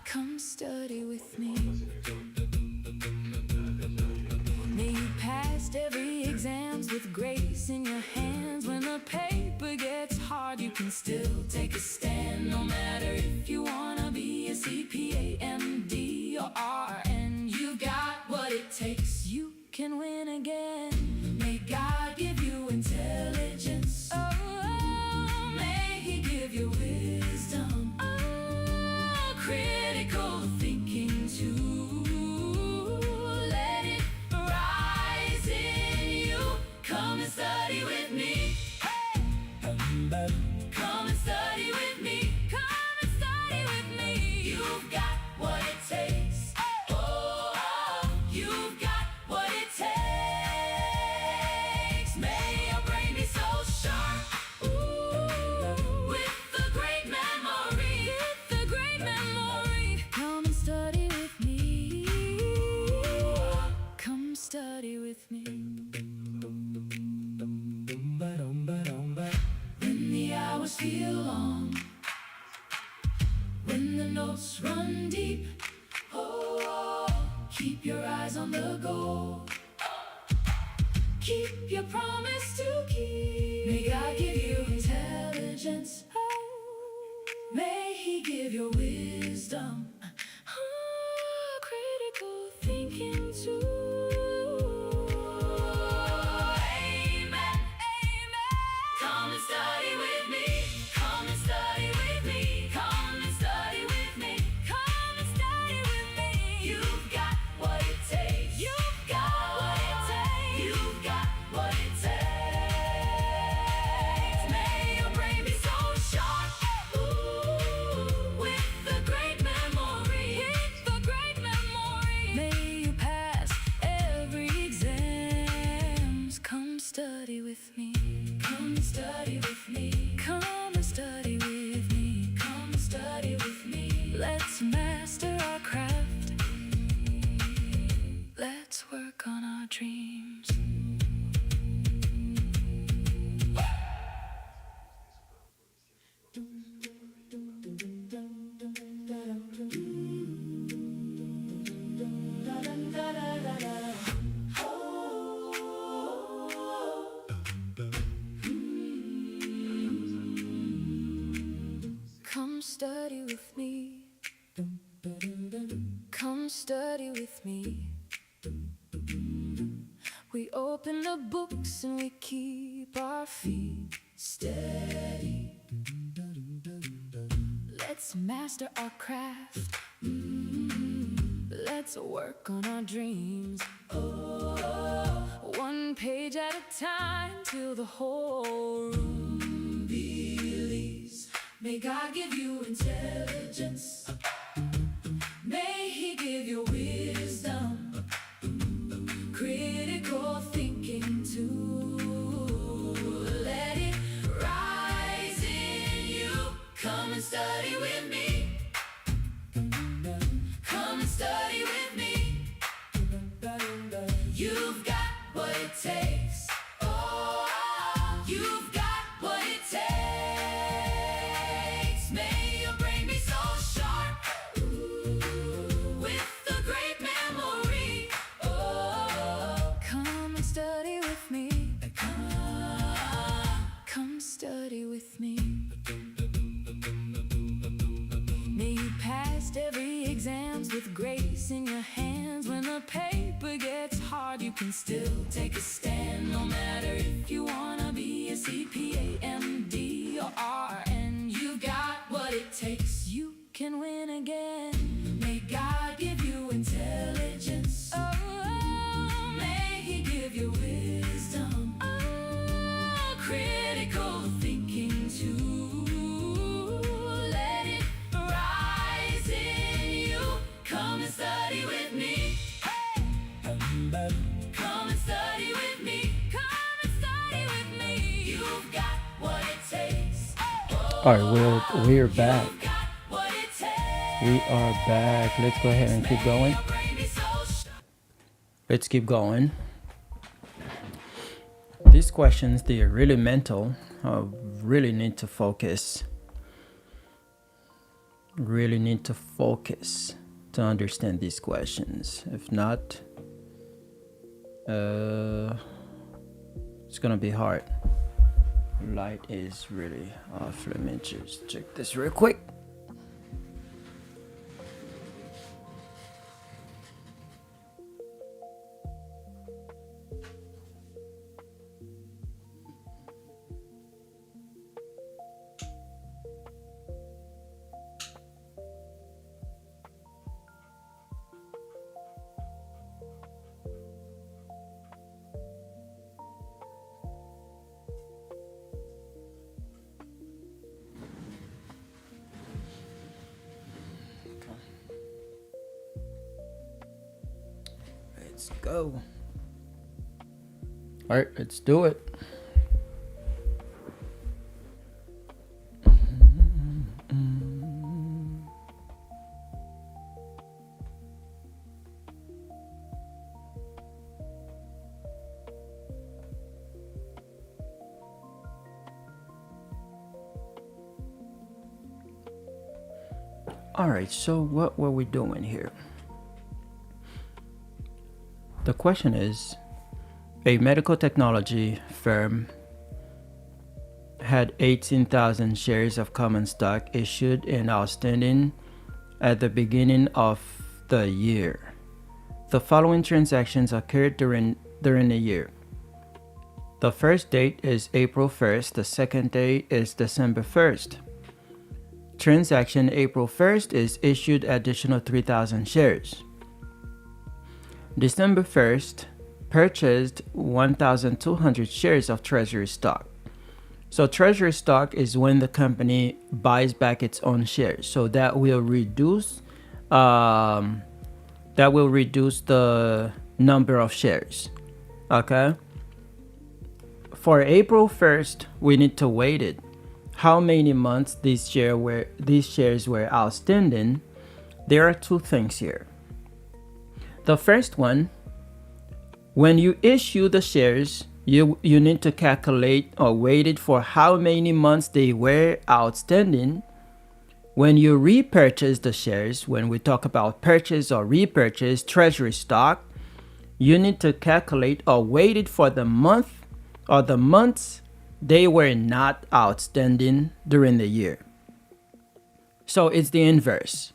Come study with me. May you pass every exams with grace in your hands. When the paper gets hard, you can still take a stand. No matter if you wanna be a CPA, MD, or RN, you got what it takes. You can win again. May God give you intelligence. Oh, may He give you wisdom. Oh, critical thinking too. Let it rise in you. Come and study with me. Come and study with me. Come and study with me. You've got what it takes. Oh, you've got what it takes. May your brain be so sharp, with a great memory. With a great memory. Come and study with me. Come study with me. When the hours feel long, when the notes run deep, oh, keep your eyes on the goal. Keep your promise to keep. May God give you intelligence. Oh, may He give you wisdom. Oh, critical thinking too. Study with me. Come and study with me. Come and study with me. Come and study with me. You've got what it takes. You've got what it takes. You've got what it takes. May your brain be so sharp, with a great memory. With a great memory. May you pass every exams. Come study with me. Come and study with me. Come and study with me. Come and study with me. Let's master our craft. Let's work on our dreams. Come study with me. Come study with me. We open the books and we keep our feet steady. Let's master our craft. Let's work on our dreams. Oh, one page at a time till the whole room believes. May God give you intelligence. May He give you wisdom, critical thinking too. Let it rise in you. Come and study with me. Come and study with me. You've got what it takes. Oh, you've got what it takes. May your brain be so sharp, with a great memory. Oh, the paper gets hard, you can still take a stand. No matter if you wanna be a CPA, MD, or RN, you got what it takes. You can win again. May God give you intelligence. Oh, may He give you wisdom. Oh, critical thinking too. Let it rise in you. Come and study with me. Hey! Come and study with me. Come and study with me. You've got what it takes. All right, we're back. You've got what it takes. We are back. Let's go ahead and keep going. Let's keep going. These questions, they are really mental. I really need to focus. Really need to focus to understand these questions. If not, it's gonna be hard. Light is really off. Let me just check this real quick. Let's go. All right, let's do it. All right, so what were we doing here? The question is, a medical technology firm had 18,000 shares of common stock issued and outstanding at the beginning of the year. The following transactions occurred during the year. The first date is April 1st. The second date is December 1st. Transaction April 1st is issued additional 3,000 shares. December 1st purchased 1,200 shares of treasury stock. So treasury stock is when the company buys back its own shares. So that will reduce the number of shares. Okay. For April 1st, we need to wait it. How many months these shares were outstanding? There are two things here. The first one, when you issue the shares, you need to calculate or wait it for how many months they were outstanding. When you repurchase the shares, when we talk about purchase or repurchase treasury stock, you need to calculate or wait it for the month or the months they were not outstanding during the year. So it's the inverse.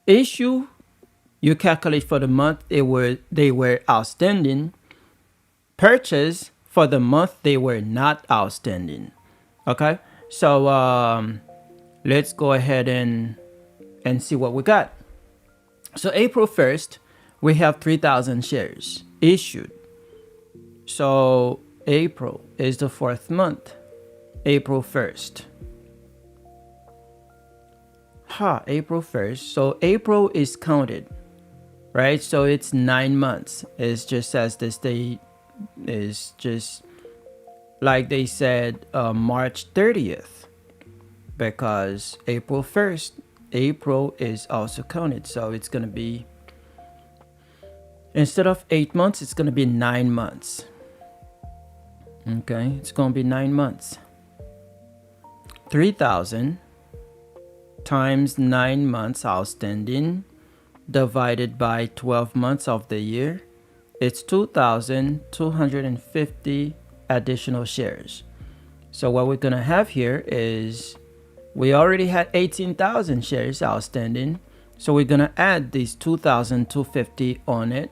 Issue, you calculate for the month they were outstanding. Purchase for the month they were not outstanding. Okay, so let's go ahead and see what we got. So April 1st, we have 3,000 shares issued. So April is the fourth month. April 1st. April 1st. So April is counted, right? So it's 9 months. It's just as this date is just like they said, March 30th, because April 1st, April is also counted. So it's going to be, instead of 8 months, it's going to be 9 months. Okay, it's going to be 9 months. 3,000 times 9 months outstanding divided by 12 months of the year, it's 2,250 additional shares. So what we're going to have here is we already had 18,000 shares outstanding. So we're gonna add these 2,250 on it.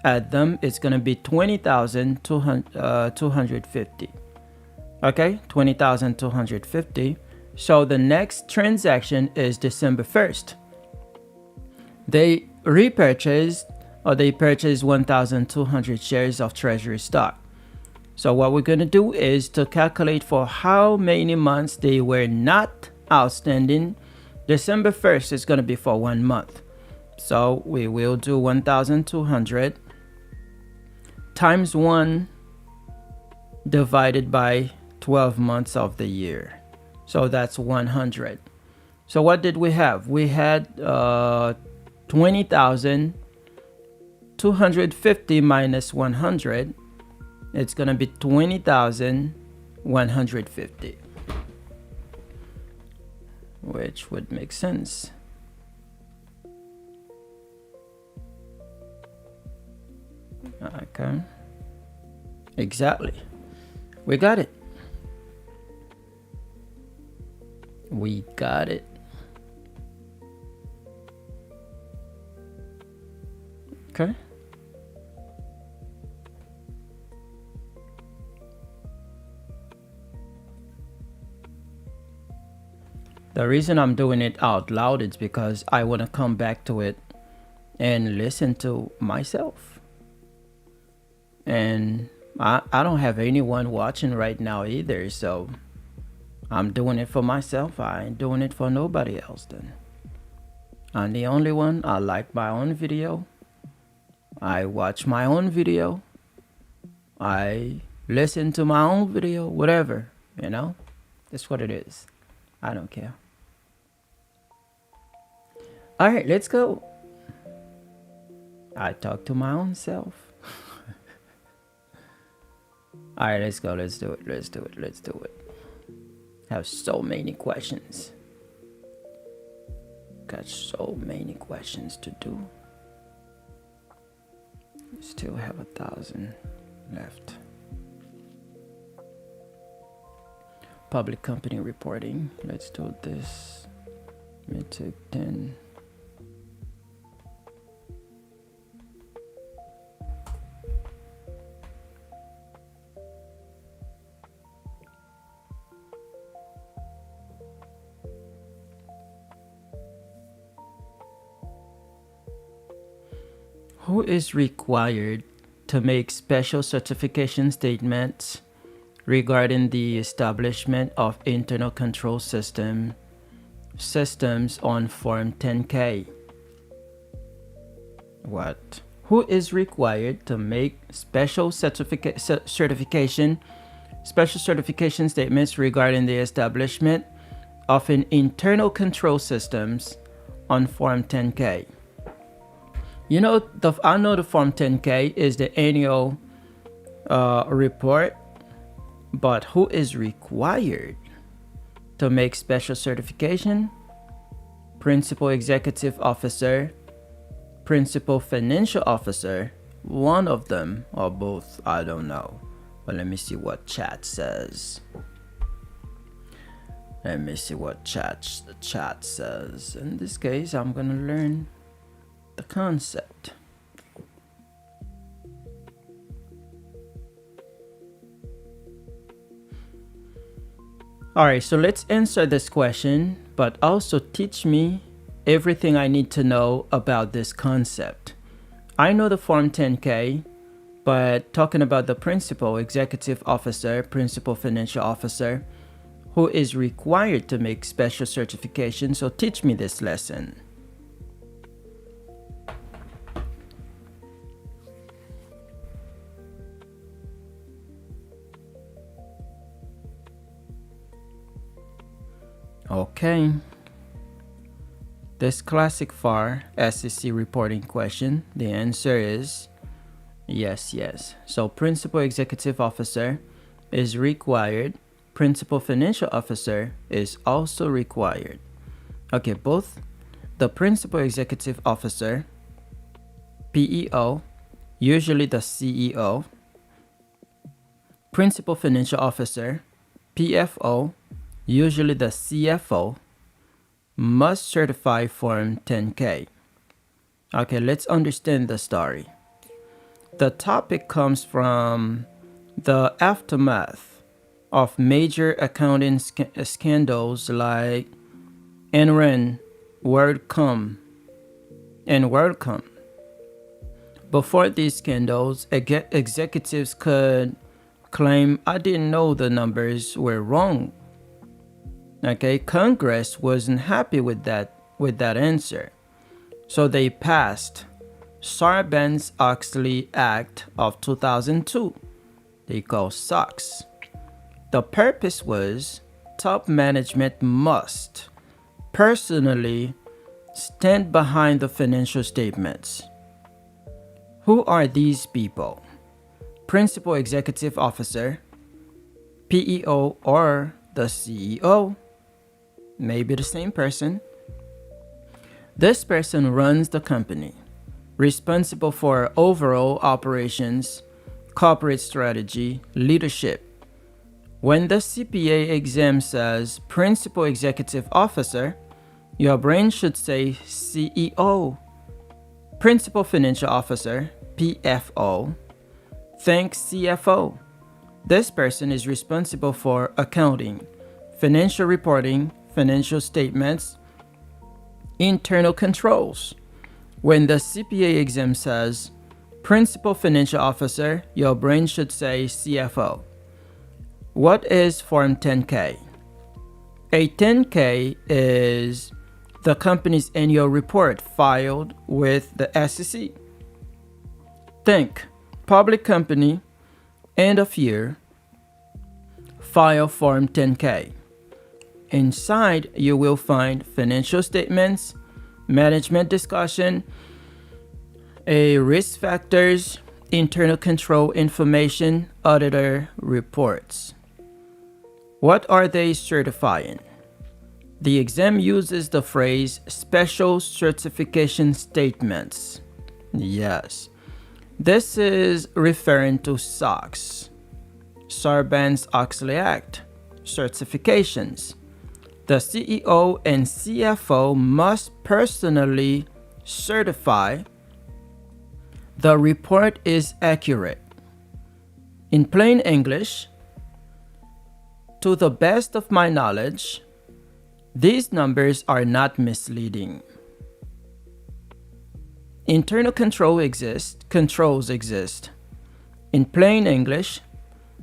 Add them. It's gonna be 20,250. Okay, 20,250. So the next transaction is December 1st. They repurchased or they purchased 1,200 shares of treasury stock. So what we're going to do is to calculate for how many months they were not outstanding. December 1st is going to be for 1 month. So we will do 1,200 times 1 divided by 12 months of the year. So that's 100. So what did we have? We had 20,250 minus 100. It's going to be 20,150, which would make sense. Okay. Exactly. We got it. We got it. Okay. The reason I'm doing it out loud is because I want to come back to it and listen to myself. And I don't have anyone watching right now either, so I'm doing it for myself. I ain't doing it for nobody else then. I'm the only one. I like my own video. I watch my own video. I listen to my own video, whatever, you know? That's what it is. I don't care. All right, let's go. I talk to my own self. All right, let's go. Let's do it. Let's do it. Let's do it. I have so many questions. Got so many questions to do. Still have 1,000 left. Public company reporting. Let's do this. Let me take 10. Who is required to make special certification statements regarding the establishment of internal control systems on Form 10K? What? Who is required to make special certification statements regarding the establishment of an internal control systems on Form 10K? You know, I know the Form 10K is the annual report, but who is required to make special certification? Principal Executive Officer, Principal Financial Officer, one of them or both, I don't know. But let me see what chat says. Let me see what the chat says. In this case, I'm gonna learn the concept. All right, so let's answer this question, but also teach me everything I need to know about this concept. I know the Form 10K, but talking about the Principal Executive Officer, Principal Financial Officer, who is required to make special certification, so teach me this lesson. Okay. This classic FAR SEC reporting question, the answer is yes. So Principal Executive Officer is required. Principal Financial Officer is also required. Okay, both the Principal Executive Officer, PEO, usually the CEO, Principal Financial Officer, PFO, usually the CFO, must certify Form 10K. Okay, let's understand the story. The topic comes from the aftermath of major accounting scandals like Enron, WorldCom, and WorldCom. Before these scandals, executives could claim, I didn't know the numbers were wrong. Okay, Congress wasn't happy with that answer. So they passed Sarbanes-Oxley Act of 2002. They call SOX. The purpose was top management must personally stand behind the financial statements. Who are these people? Principal Executive Officer, PEO, or the CEO? Maybe the same person. This person runs the company, responsible for overall operations, corporate strategy, leadership. When the CPA exam says Principal Executive Officer, your brain should say CEO. Principal Financial Officer, PFO. Think CFO. This person is responsible for accounting, financial reporting, financial statements, internal controls. When the CPA exam says Principal Financial Officer, your brain should say CFO. What is Form 10K? A 10K is the company's annual report filed with the SEC. Think public company, end of year, file Form 10K. Inside, you will find financial statements, management discussion, risk factors, internal control information, auditor reports. What are they certifying? The exam uses the phrase special certification statements. Yes, this is referring to SOX, Sarbanes-Oxley Act, certifications. The CEO and CFO must personally certify the report is accurate. In plain English, to the best of my knowledge, these numbers are not misleading. Internal controls exist. In plain English,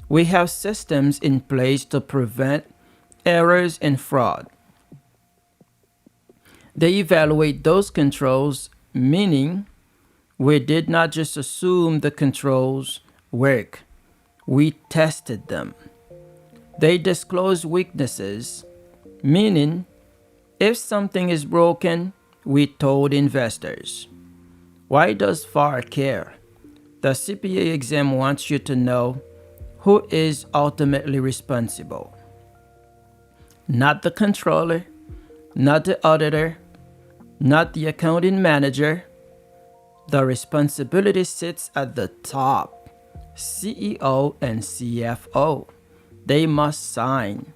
we have systems in place to prevent errors and fraud. They evaluate those controls, meaning we did not just assume the controls work, we tested them. They disclose weaknesses, meaning if something is broken, we told investors. Why does FAR care? The CPA exam wants you to know who is ultimately responsible. Not the controller, not the auditor, not the accounting manager. The responsibility sits at the top, CEO and CFO. They must sign.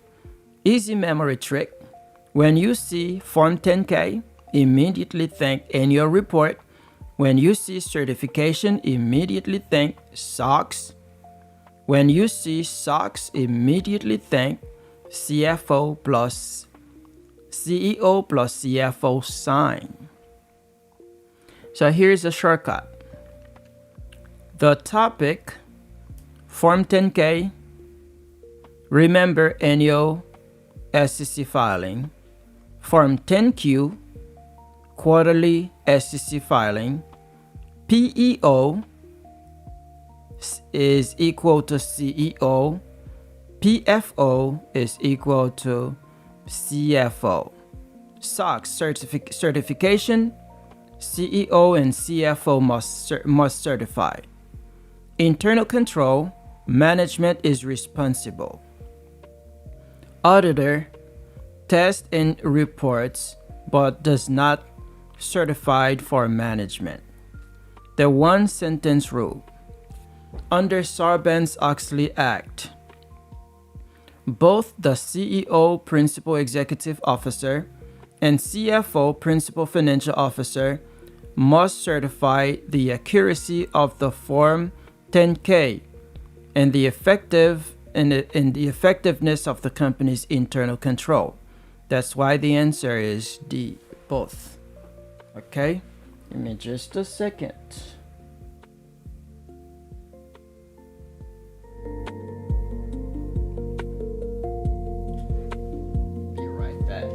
Easy memory trick. When you see Form 10K, immediately think annual report. When you see certification, immediately think SOX. When you see SOX, immediately think CFO plus CEO plus CFO sign. So here's a shortcut. The topic, Form 10K, remember annual SEC filing. Form 10Q, quarterly SEC filing. PEO is equal to CEO. PFO is equal to CFO. SOX certification, CEO and CFO must certify. Internal control, management is responsible. Auditor tests and reports but does not certify for management. The one sentence rule. Under Sarbanes-Oxley Act, both the CEO, Principal Executive Officer, and CFO, Principal Financial Officer, must certify the accuracy of the Form 10K and the effectiveness of the company's internal control. That's why the answer is D, both. Okay, give me just a second. Be right back.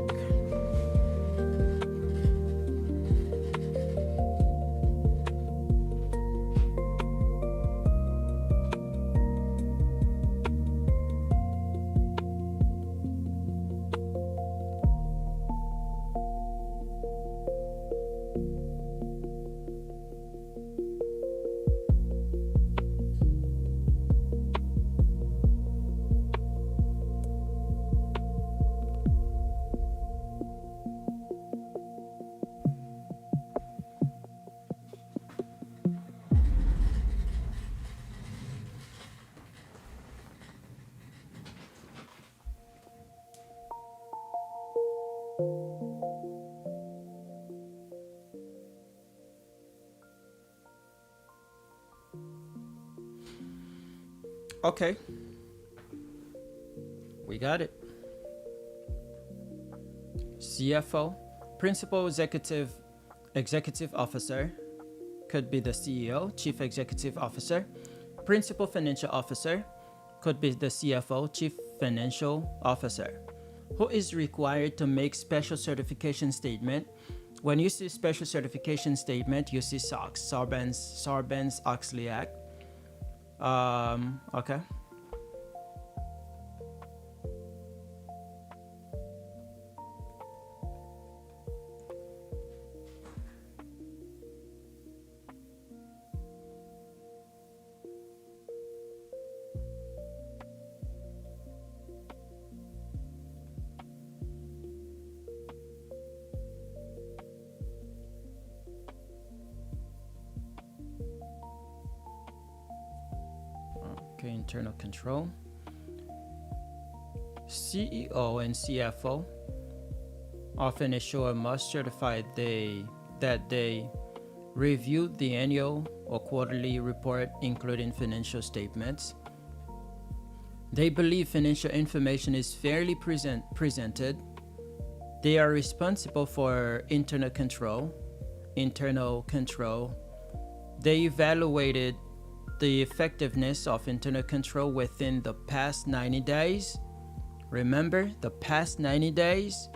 Okay, we got it. CFO, Principal Executive Officer, could be the CEO, Chief Executive Officer. Principal Financial Officer could be the CFO, Chief Financial Officer, who is required to make special certification statement. When you see special certification statement, you see SOX, Sarbanes-Oxley Act. Okay. Okay, internal control. CEO and CFO often assure must certify that they reviewed the annual or quarterly report, including financial statements. They believe financial information is fairly presented. They are responsible for internal control. They evaluated the effectiveness of internal control within the past 90 days. Remember, the past 90 days.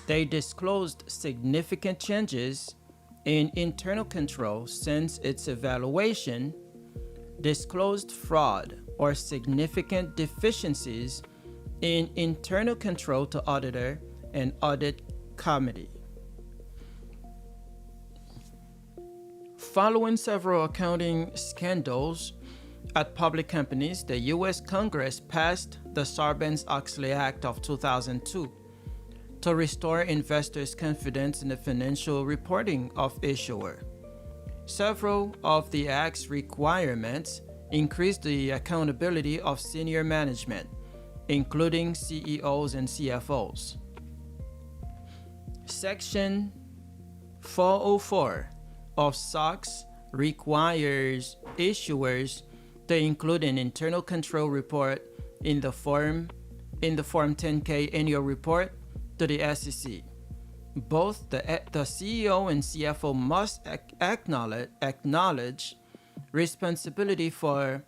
They disclosed significant changes in internal control since its evaluation, disclosed fraud or significant deficiencies in internal control to auditor and audit committee. Following several accounting scandals at public companies, the U.S. Congress passed the Sarbanes-Oxley Act of 2002 to restore investors' confidence in the financial reporting of issuer. Several of the Act's requirements increased the accountability of senior management, including CEOs and CFOs. Section 404 of SOX requires issuers to include an internal control report in the Form 10K annual report to the SEC. Both the CEO and CFO must acknowledge responsibility for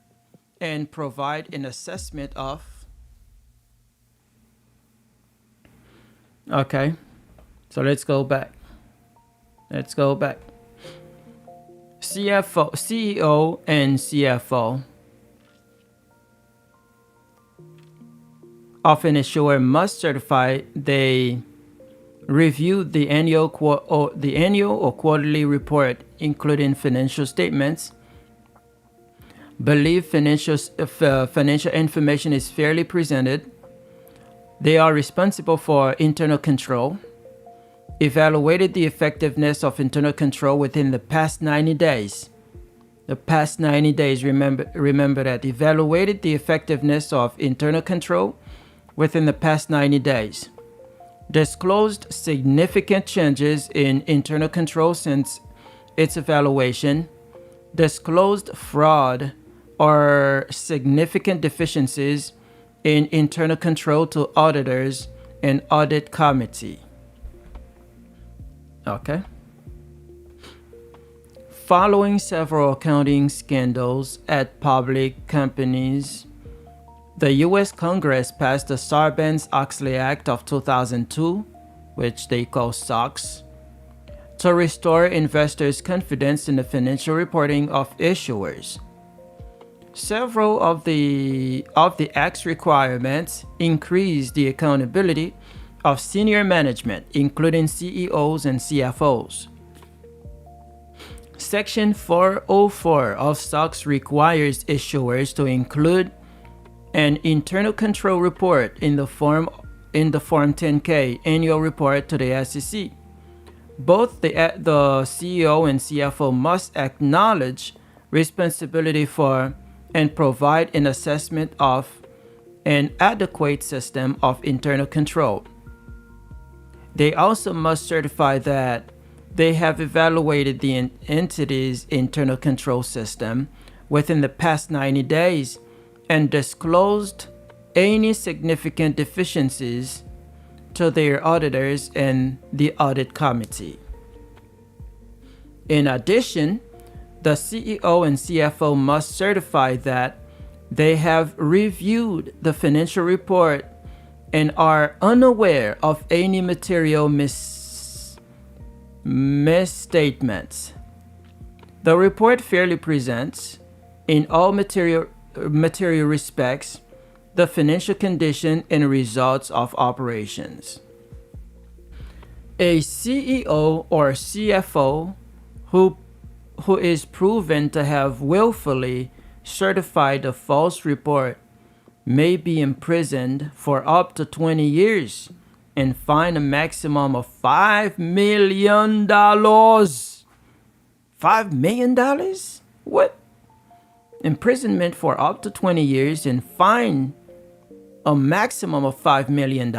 and provide an assessment of. Okay, so let's go back. CEO and CFO often issuer must certify they reviewed the annual or quarterly report, including financial statements, believe financial information is fairly presented. They are responsible for internal control, evaluated the effectiveness of internal control within the past 90 days. Remember that. Evaluated the effectiveness of internal control within the past 90 days. disclosed significant changes in internal control since its evaluation, disclosed fraud or significant deficiencies in internal control to auditors and audit committee. Okay. Following several accounting scandals at public companies, the U.S. Congress passed the Sarbanes-Oxley Act of 2002, which they call SOX, to restore investors' confidence in the financial reporting of issuers. Several of the Act's requirements increase the accountability of senior management, including CEOs and CFOs. Section 404 of SOX requires issuers to include an internal control report in the Form 10-K annual report to the SEC. Both the CEO and CFO must acknowledge responsibility for and provide an assessment of an adequate system of internal control. They also must certify that they have evaluated the entity's internal control system within the past 90 days and disclosed any significant deficiencies to their auditors and the audit committee. In addition, the CEO and CFO must certify that they have reviewed the financial report and are unaware of any material misstatements. The report fairly presents, in all material respects, the financial condition and results of operations. A CEO or CFO who is proven to have willfully certified a false report may be imprisoned for up to 20 years and fined a maximum of $5 million. $5 million? What? Imprisonment for up to 20 years and fine a maximum of $5 million.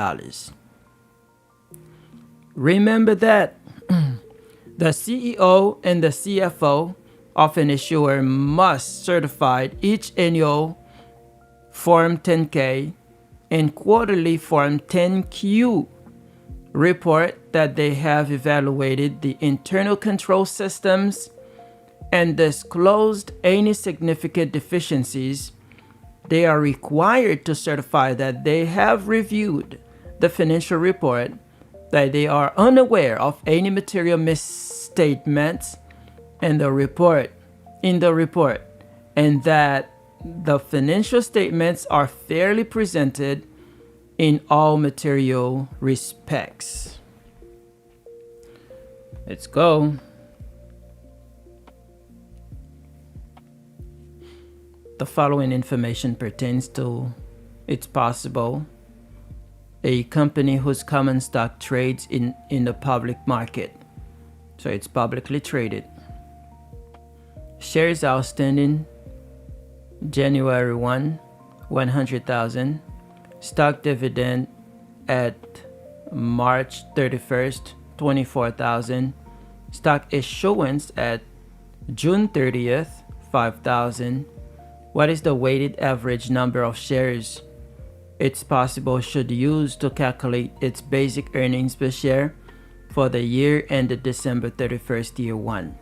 Remember that the CEO and the CFO of an issuer must certify each annual Form 10-K and quarterly Form 10-Q report that they have evaluated the internal control systems and disclosed any significant deficiencies. They are required to certify that they have reviewed the financial report, that they are unaware of any material misstatements in the report, and that the financial statements are fairly presented in all material respects. Let's go. The following information pertains to, it's possible, a company whose common stock trades in the public market. So it's publicly traded. Shares outstanding January 1, 100,000. Stock dividend at March 31st, 24,000. Stock issuance at June 30th, 5,000. What is the weighted average number of shares it's possible should use to calculate its basic earnings per share for the year ended December 31st, year 1?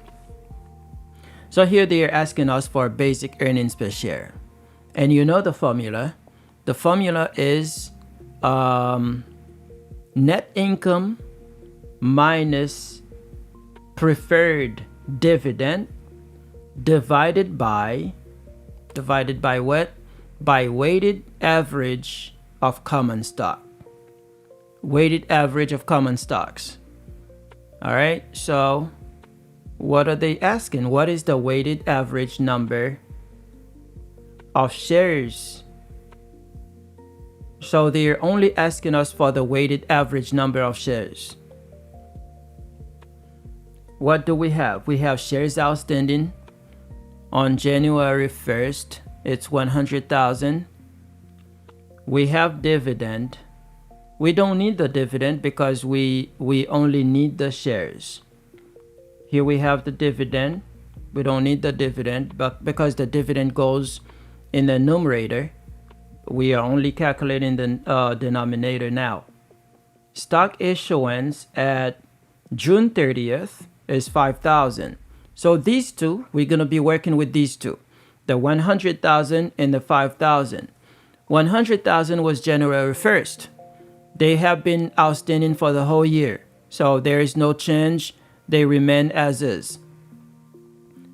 So here they are asking us for basic earnings per share. And you know the formula. The formula is net income minus preferred dividend divided by what? By weighted average of common stock. Weighted average of common stocks. All right, so what are they asking? What is the weighted average number of shares? So they're only asking us for the weighted average number of shares. What do we have? We have shares outstanding on January 1st. It's 100,000. We have dividend We don't need the dividend because we only need the shares. Here we have the dividend. We don't need the dividend, but because the dividend goes in the numerator, we are only calculating the denominator now. Stock issuance at June 30th is 5,000. So these two, we're going to be working with these two, the 100,000 and the 5,000. 100,000 was January 1st. They have been outstanding for the whole year. So there is no change. They remain as is.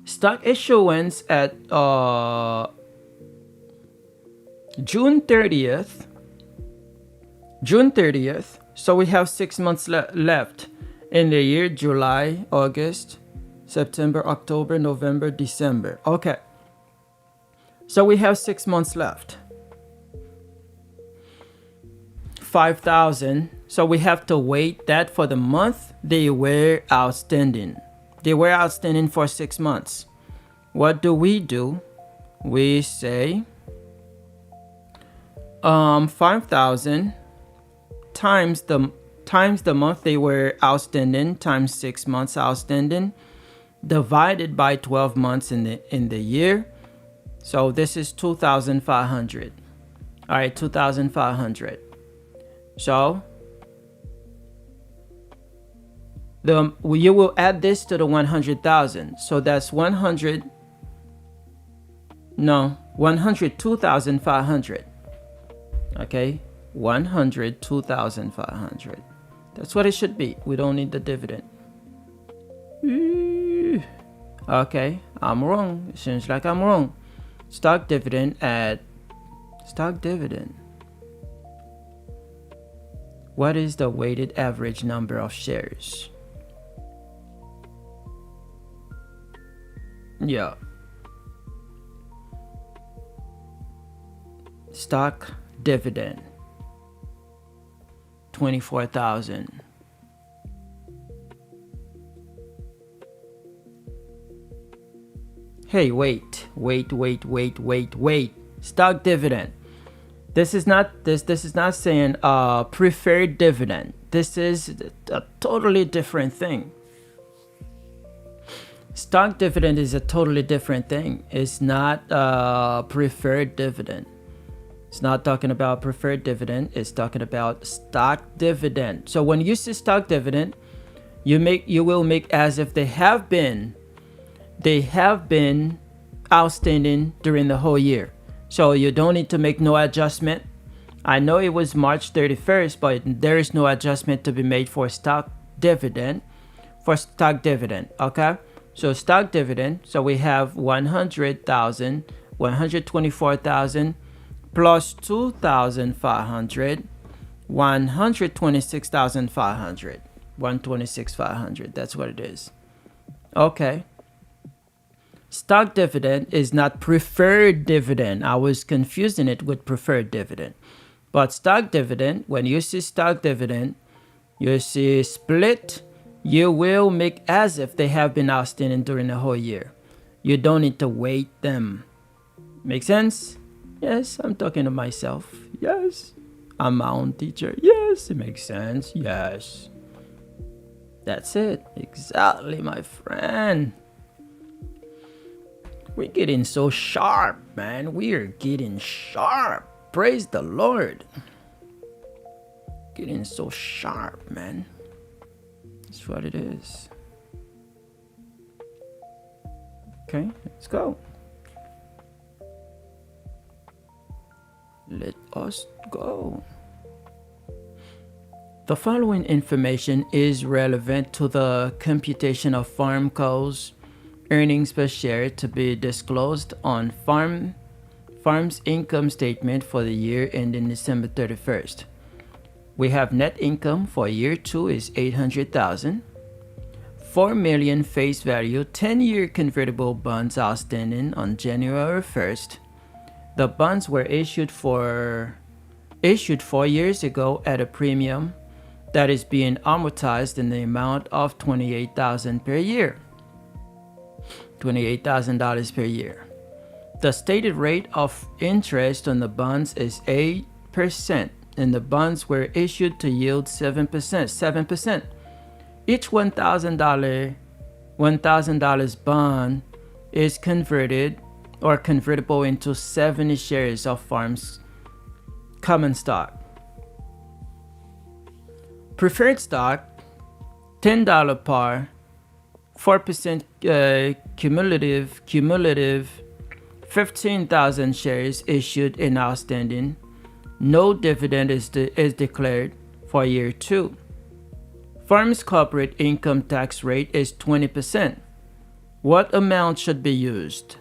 Stock issuance at June 30th. June 30th. So we have 6 months left in the year: July, August, September, October, November, December. Okay. So we have 6 months left. 5,000. So we have to wait that for the month they were outstanding. They were outstanding for 6 months. What do? We say 5,000 times the month they were outstanding times 6 months outstanding divided by 12 months in the year. So this is 2,500. All right, 2,500. So you will add this to the 100,000. So that's 102,500. Okay, 102,500. That's what it should be. We don't need the dividend. Okay, I'm wrong. It seems like I'm wrong. Stock dividend. What is the weighted average number of shares? Yeah. Stock dividend. 24,000. Hey, wait. Stock dividend. This is not saying preferred dividend. This is a totally different thing. Stock dividend is a totally different thing. It's not preferred dividend. It's not talking about preferred dividend. It's talking about stock dividend. So when you see stock dividend, you will make as if they have been outstanding during the whole year. So you don't need to make no adjustment. I know it was March 31st, but there is no adjustment to be made for stock dividend. Okay? So stock dividend. So we have 100,000, 124,000 plus 2,500, 126,500, 126,500. That's what it is. Okay. Stock dividend is not preferred dividend. I was confusing it with preferred dividend. But stock dividend, when you see stock dividend, you see split, you will make as if they have been outstanding during the whole year. You don't need to weight them. Make sense? Yes, I'm talking to myself. Yes. I'm my own teacher. Yes, it makes sense. Yes. That's it. Exactly, my friend. We're getting so sharp, man. We are getting sharp. Praise the Lord. Getting so sharp, man. That's what it is. Okay, let's go. Let us go. The following information is relevant to the computation of Farmco's earnings per share to be disclosed on Farm's income statement for the year ending December 31st. We have net income for year 2 is 800,000. 4 million face value 10-year convertible bonds outstanding on January 1st. The bonds were issued 4 years ago at a premium that is being amortized in the amount of $28,000 per year. $28,000 per year. The stated rate of interest on the bonds is 8%. and the bonds were issued to yield 7%. 7%. Each $1,000 bond is converted or convertible into 70 shares of farms common stock. Preferred stock, $10 par, 4% cumulative 15,000 shares issued and outstanding. No dividend is declared for year 2. Farm's corporate income tax rate is 20%. What amount should be used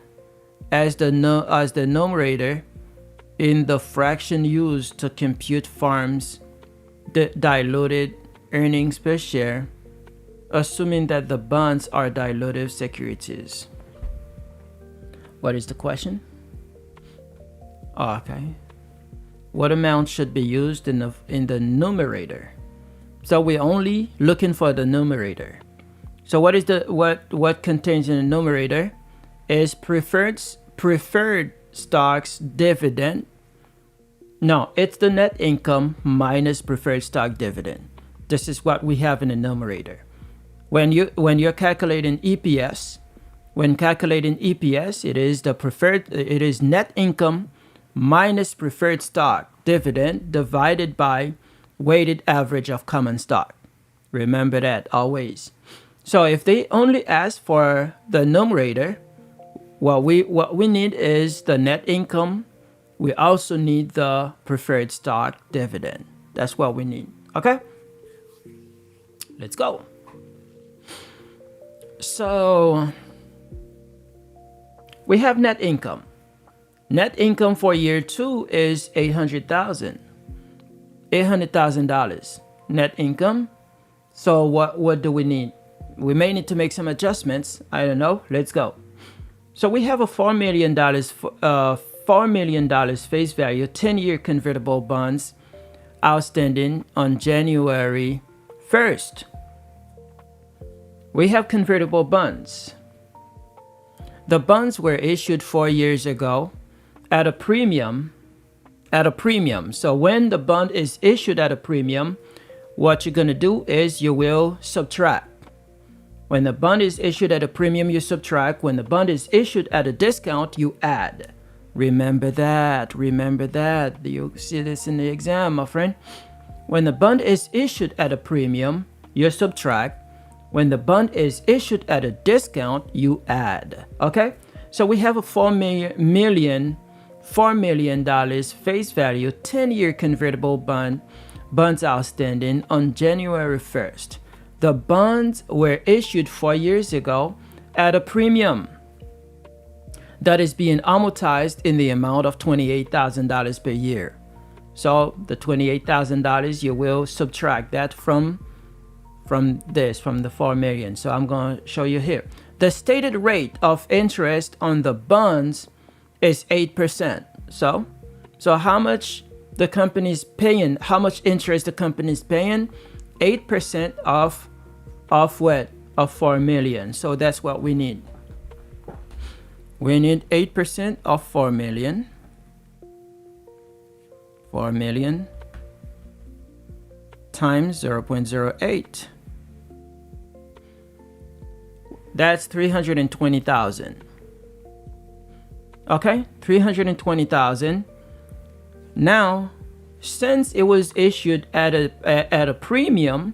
as the numerator in the fraction used to compute farm's diluted earnings per share, assuming that the bonds are dilutive securities? What is the question? Okay. What amount should be used in the numerator? So we're only looking for the numerator. So what is what contains in the numerator is preferred stocks dividend. No, it's the net income minus preferred stock dividend. This is what we have in the numerator. When you're calculating EPS, it is net income minus preferred stock dividend divided by weighted average of common stock. Remember that always. So if they only ask for the numerator, what we need is the net income. We also need the preferred stock dividend. That's what we need. Okay? Let's go. So we have net income. Net income for year 2 is $800,000 net income. So what do we need? We may need to make some adjustments. I don't know. Let's go. So we have a $4 million face value 10-year convertible bonds outstanding on January 1st. We have convertible bonds. The bonds were issued 4 years ago at a premium. So when the bond is issued at a premium, what you're going to do is you will subtract. When the bond is issued at a premium, you subtract. When the bond is issued at a discount, you add. Remember that. You see this in the exam, my friend. When the bond is issued at a premium, you subtract. When the bond is issued at a discount, you add. Okay? So we have a $4 million face value 10-year convertible bonds outstanding on January 1st. The bonds were issued 4 years ago at a premium that is being amortized in the amount of $28,000 per year. So the $28,000, you will subtract that from the 4 million. So I'm going to show you here. The stated rate of interest on the bonds is 8%. So how much the company is paying? How much interest the company is paying? 8% of what? Of 4 million. So that's what we need. We need 8% of 4 million. 4 million times 0.08. That's 320,000. Okay, 320,000. Now, since it was issued at a premium,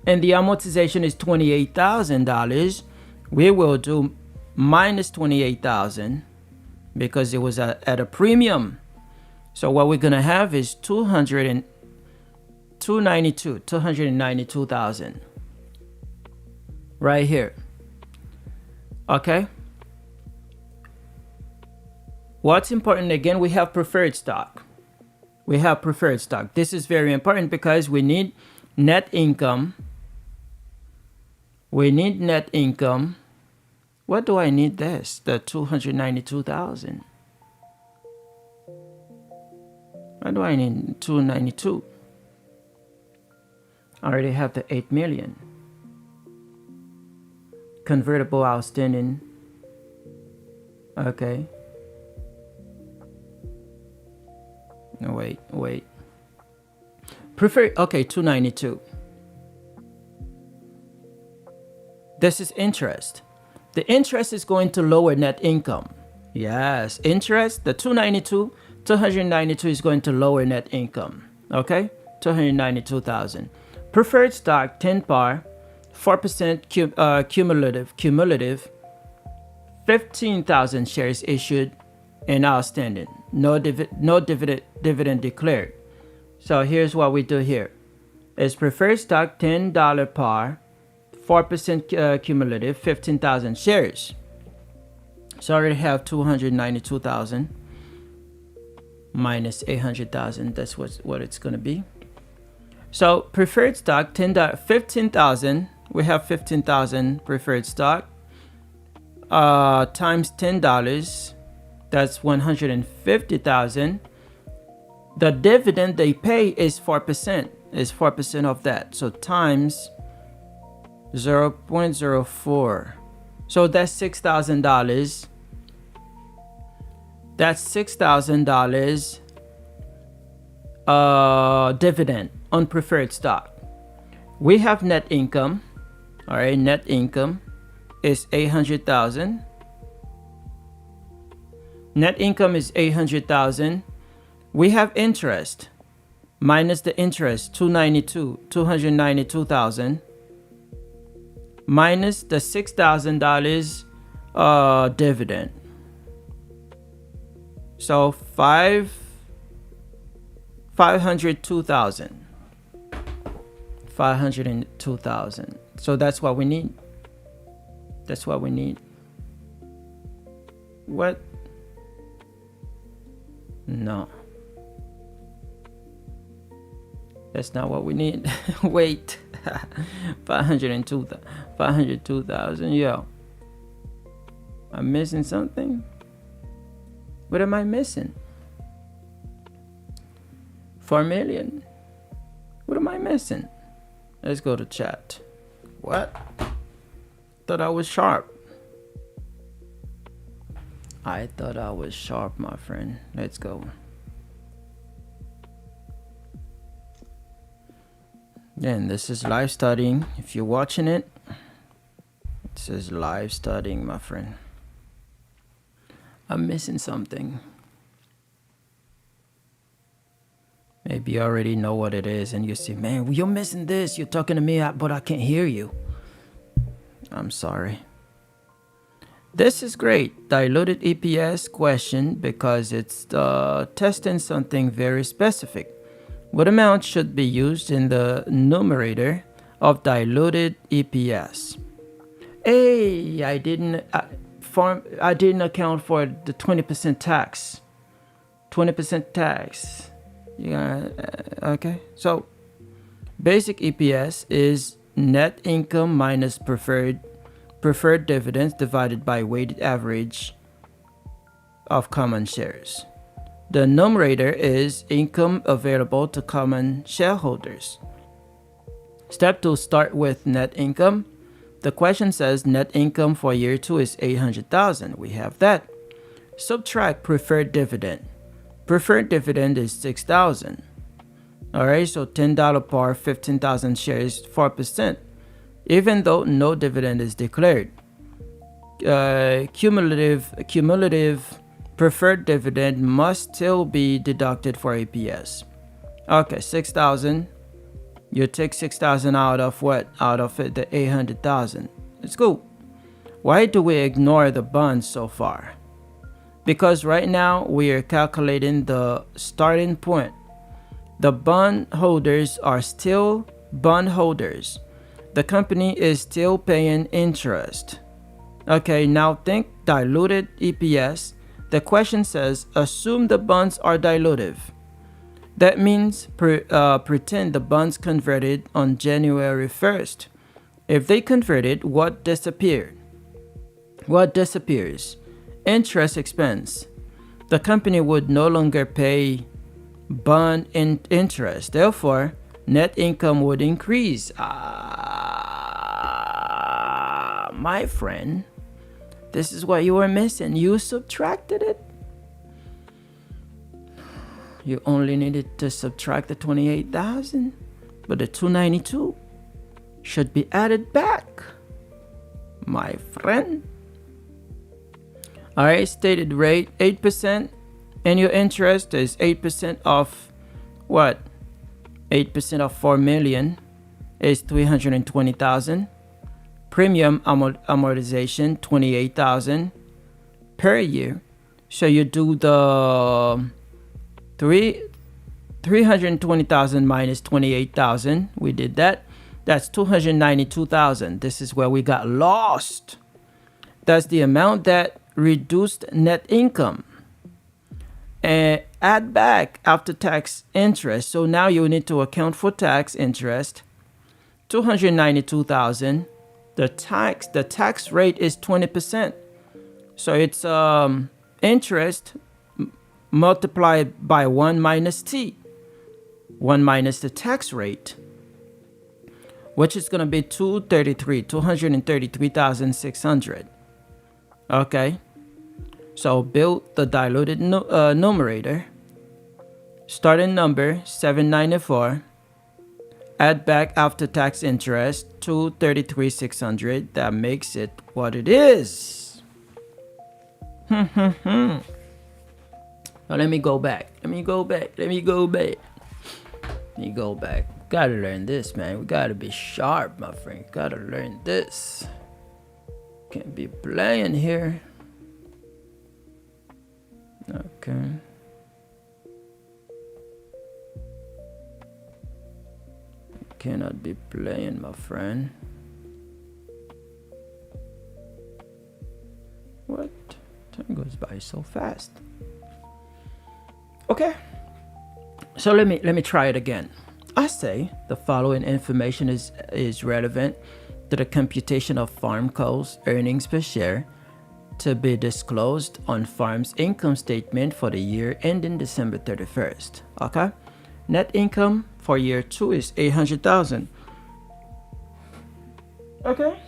and the amortization is $28,000, we will do minus 28,000 because it was at a premium. So what we're gonna have is 292,000 right here. Okay. What's important again? We have preferred stock. This is very important because we need net income. What do I need this? The 292,000. Why do I need 292? I already have the 8 million. Convertible outstanding. Okay. No, wait. Preferred, okay, 292. This is interest. The interest is going to lower net income. Yes, interest, the 292 is going to lower net income. Okay, 292,000. Preferred stock, 10 par, 4% cumulative, 15,000 shares issued and outstanding. No dividend declared. So here's what we do here. It's preferred stock, $10 par, 4% cumulative, 15,000 shares. So I already have 292,000 minus 800,000. That's what it's going to be. So preferred stock, $15,000. We have 15,000 preferred stock times $10. That's 150,000. The dividend they pay is 4%. Is 4% of that. So times 0.04. So that's $6,000. That's $6,000 dividend on preferred stock. We have net income. All right, net income is 800,000. Net income is 800,000. We have interest minus the interest 292,000 minus the $6,000 dividend. So 502,000. 502,000. So that's what we need. That's what we need. What? No. That's not what we need. Wait. 502,000. Yo. I'm missing something. What am I missing? 4 million. What am I missing? Let's go to chat. What? Thought I was sharp. I thought I was sharp, my friend. Let's go. Then this is live studying. If you're watching it, it says live studying, my friend. I'm missing something. Maybe you already know what it is and you say, man, you're missing this. You're talking to me, but I can't hear you. I'm sorry. This is great. Diluted EPS question because it's testing something very specific. What amount should be used in the numerator of diluted EPS? Hey, I didn't account for the 20% tax. 20% tax. Yeah, okay. So basic EPS is net income minus preferred dividends divided by weighted average of common shares. The numerator is income available to common shareholders. Step 2, start with net income. The question says net income for year 2 is 800,000. We have that. Subtract preferred dividend. Preferred dividend is 6,000. All right, so $10 par, 15,000 shares, 4%. Even though no dividend is declared. Cumulative preferred dividend must still be deducted for EPS. Okay, 6,000. You take 6,000 out of what? Out of it, the 800,000. Let's go. Why do we ignore the bonds so far? Because right now we are calculating the starting point. The bondholders are still bondholders. The company is still paying interest. Okay, now think diluted EPS. The question says, assume the bonds are dilutive. That means pretend the bonds converted on January 1st. If they converted, what disappeared? What disappears? Interest expense. The company would no longer pay bond interest. Therefore, net income would increase. My friend, this is what you were missing. You subtracted it. You only needed to subtract the 28,000, but the 292 should be added back, my friend. All right, stated rate 8%, and your interest is 8% of what? 8% of 4 million is 320,000. Premium amortization 28,000 per year. So you do the 320,000 minus 28,000. We did that. That's 292,000. This is where we got lost. That's the amount that reduced net income. And add back after tax interest. So now you need to account for tax interest. 292,000. The tax rate is 20%. So it's interest multiplied by 1 minus T. 1 minus the tax rate, which is going to be 233,600. Okay. So build the diluted numerator. Starting number 794. Add back after tax interest 233,600. That makes it what it is. Now let me go back. Gotta learn this, man. We gotta be sharp, my friend. Gotta learn this. Can't be playing here. Okay. Cannot be playing, my friend. What? Time goes by so fast. Okay. So let me try it again. I say the following information is relevant to the computation of FarmCo's earnings per share to be disclosed on Farm's income statement for the year ending December 31st. Okay? Net income for year 2 is 800,000. Okay?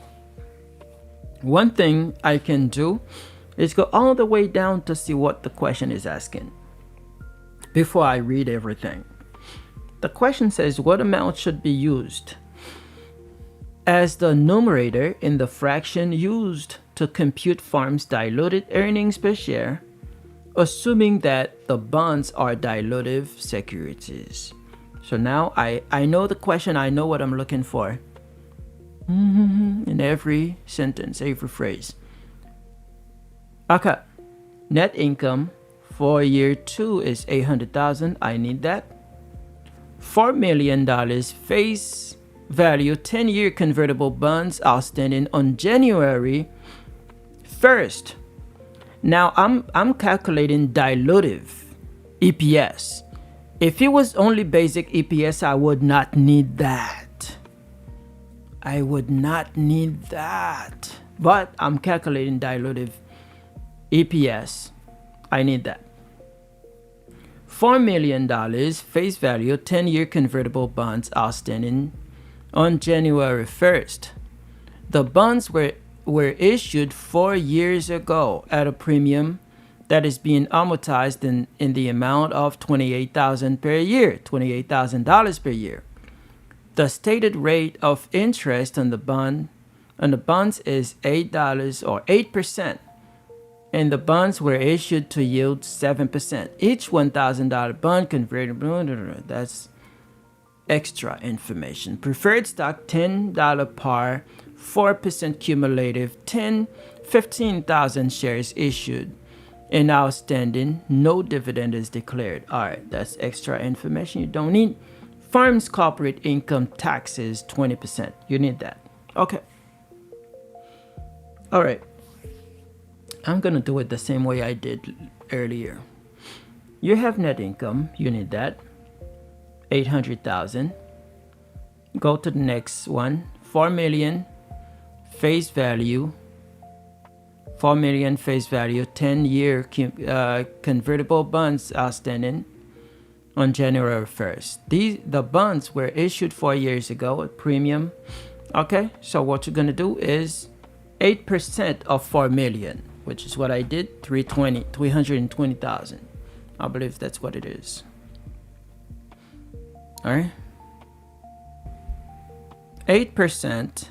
One thing I can do is go all the way down to see what the question is asking before I read everything. The question says what amount should be used as the numerator in the fraction used to compute Farm's diluted earnings per share, assuming that the bonds are dilutive securities. So now I know the question. I know what I'm looking for in every sentence, every phrase. Okay. Net income for year 2 is 800,000. I need that. $4 million face value 10-year convertible bonds outstanding on January 1st. Now I'm calculating dilutive EPS. If it was only basic EPS, I would not need that. But I'm calculating dilutive EPS. I need that. $4 million face value 10-year convertible bonds outstanding on January 1st. The bonds were issued 4 years ago at a premium that is being amortized in the amount of $28,000 per year, $28,000 per year. The stated rate of interest on the bonds is $8 or 8%. And the bonds were issued to yield 7%. Each $1,000 bond converted, that's extra information. Preferred stock, $10 par, 4% cumulative, 15,000 shares issued and outstanding. No dividend is declared. All right, that's extra information you don't need. Farm's corporate income tax is 20%. You need that. Okay. All right. I'm going to do it the same way I did earlier. You have net income. You need that. 800,000. Go to the next one. 4 million face value. 4 million face value. 10-year convertible bonds outstanding on January 1st. The bonds were issued 4 years ago at premium. Okay, so what you're going to do is 8% of 4 million. Which is what I did, 320,000. I believe that's what it is. All right. 8%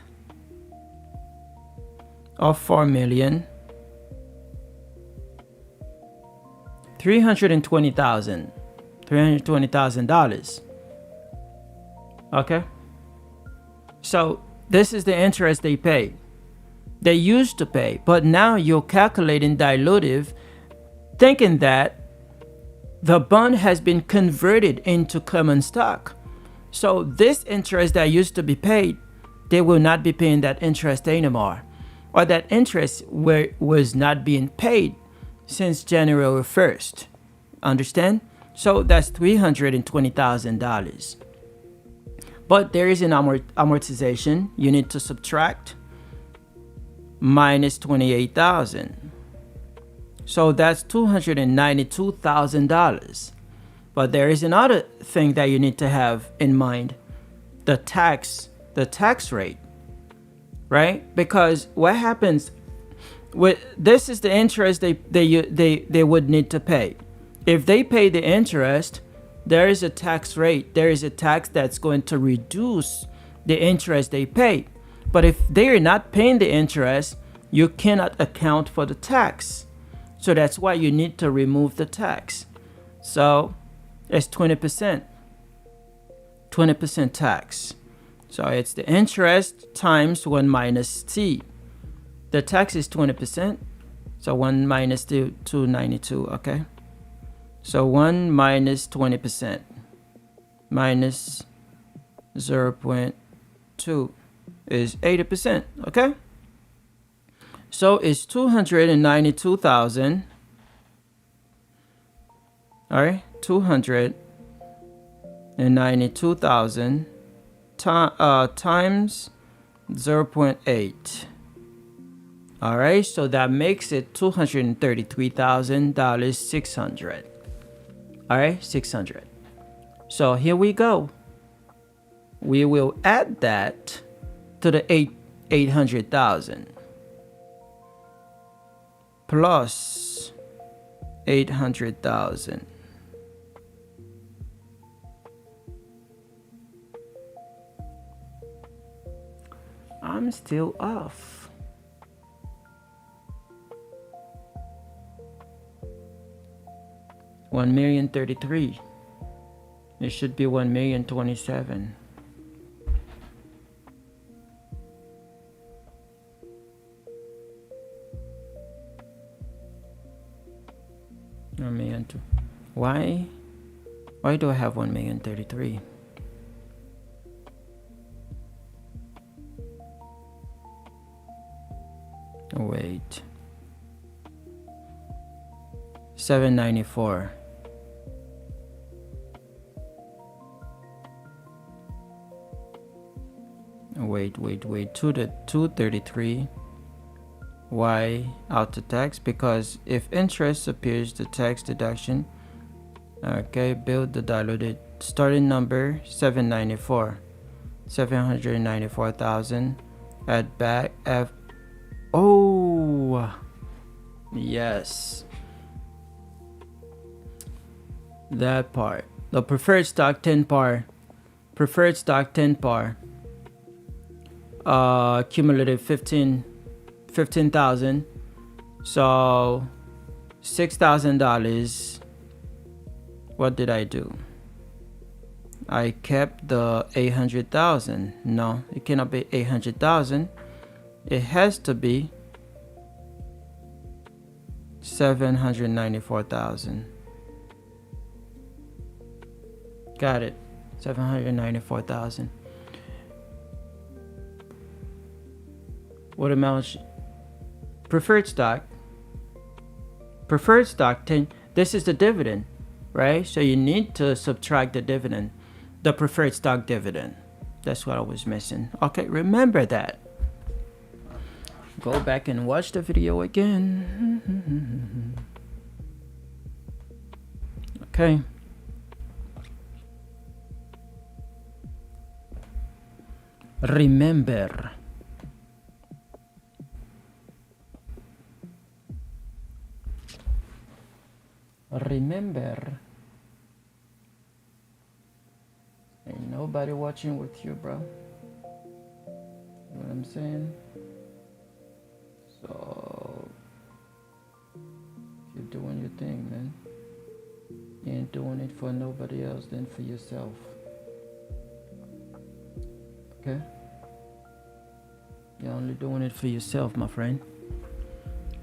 of 4,320,000. $320,000. Okay. So this is the interest they pay. They used to pay, but now you're calculating dilutive, thinking that the bond has been converted into common stock. So this interest that used to be paid, they will not be paying that interest anymore, or that interest was not being paid since January 1st. Understand? So that's $320,000. But there is an amortization. You need to subtract minus 28,000. So that's $292,000. But there is another thing that you need to have in mind: the tax rate, right? Because what happens with this is the interest they would need to pay. If they pay the interest, there is a tax rate. There is a tax that's going to reduce the interest they pay. But if they are not paying the interest, you cannot account for the tax. So that's why you need to remove the tax. So it's 20%. 20% tax. So it's the interest times 1 minus T. The tax is 20%. So 1 minus 292, okay? So 1 minus 20% minus 0.2 is 80%, okay? So it's 292,000. All right, 292,000 times 0.8. All right, so that makes it $233,000, 600. All right, 600. So here we go. We will add that to the 800,000 plus 800,000. I'm still off. $1,033,000. It should be $1,027,000. $1,000,002. Why do I have $1,033,000? Wait. 794. Wait. 233. Why out to tax? Because if interest appears the tax deduction, okay, build the diluted starting number 794,000. Add back F. Oh, yes, that part. The preferred stock 10 par. Cumulative 15,000. So $6,000. What did I do? I kept the 800,000. No, it cannot be 800,000. It has to be 794,000. Got it. 794,000. What amount? Preferred stock 10. This is the dividend, right? So you need to subtract the dividend, the preferred stock dividend. That's what I was missing. Okay, remember that. Go back and watch the video again. Okay. Remember. nobody watching with you, bro. You know what I'm saying? So you're doing your thing, man. You ain't doing it for nobody else than for yourself. Okay? You're only doing it for yourself, my friend.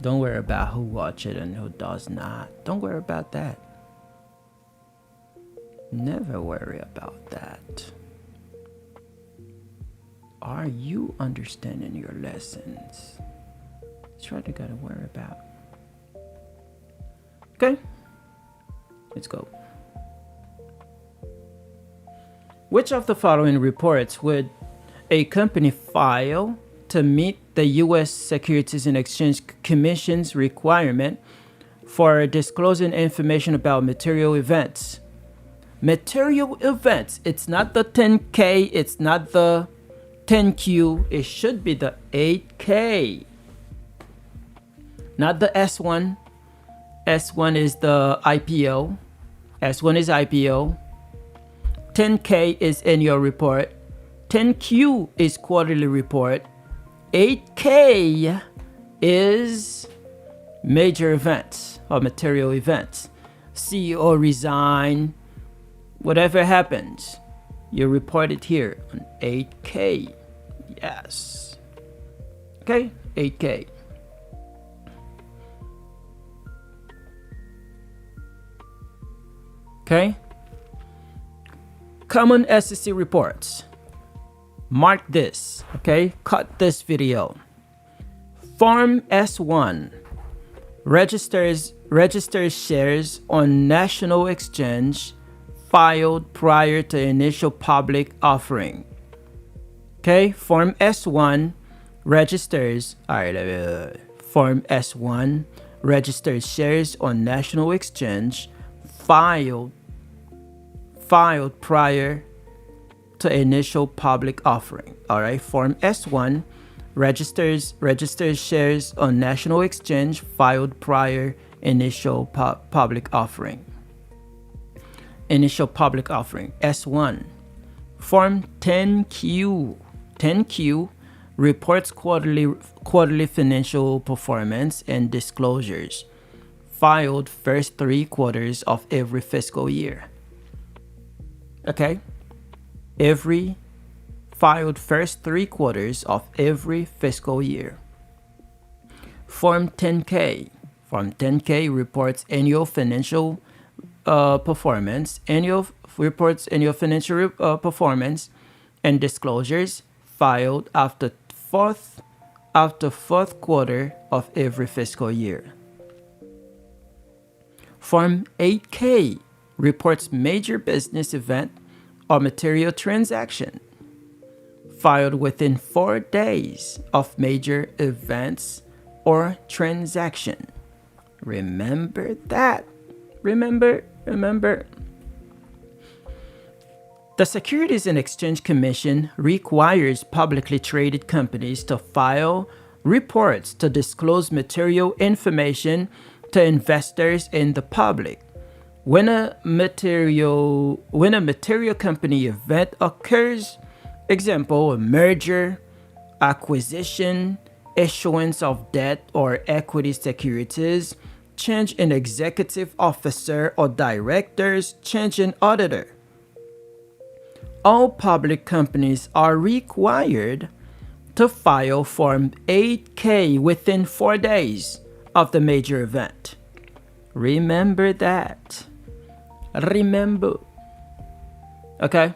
Don't worry about who watches it and who does not. Don't worry about that. Never worry about that. Are you understanding your lessons? That's what you gotta worry about. Okay? Let's go. Which of the following reports would a company file to meet the U.S. Securities and Exchange Commission's requirement for disclosing information about material events? Material events. It's not the 10K. It's not the 10Q. It should be the 8K. Not the S1. S1 is the IPO. S1 is IPO. 10K is annual report. 10Q is quarterly report. 8K is major events or material events. CEO resign, whatever happens, you report it here on 8K. Yes. Okay, 8K. Okay. Common SEC reports. Mark this, okay? Cut this video. Form S1 registers shares on national exchange filed prior to initial public offering. Okay, Form S1 registers, Form S1 registers shares on national exchange filed prior to initial public offering. All right, Form S1 registers shares on national exchange filed prior initial public offering. Initial public offering. S1. Form 10Q. 10Q reports quarterly financial performance and disclosures filed first 3 quarters of every fiscal year. Okay? Filed first 3 quarters of every fiscal year. Form 10K. Form 10K reports annual financial performance, reports annual financial performance and disclosures filed after fourth quarter of every fiscal year. Form 8K reports major business event or material transaction filed within 4 days of major events or transaction. Remember that. Remember. The Securities and Exchange Commission requires publicly traded companies to file reports to disclose material information to investors and the public. When a material company event occurs, example, a merger, acquisition, issuance of debt or equity securities, change in executive officer or directors, change in auditor. All public companies are required to file Form 8K within 4 days of the major event. Remember that. Remember. Okay?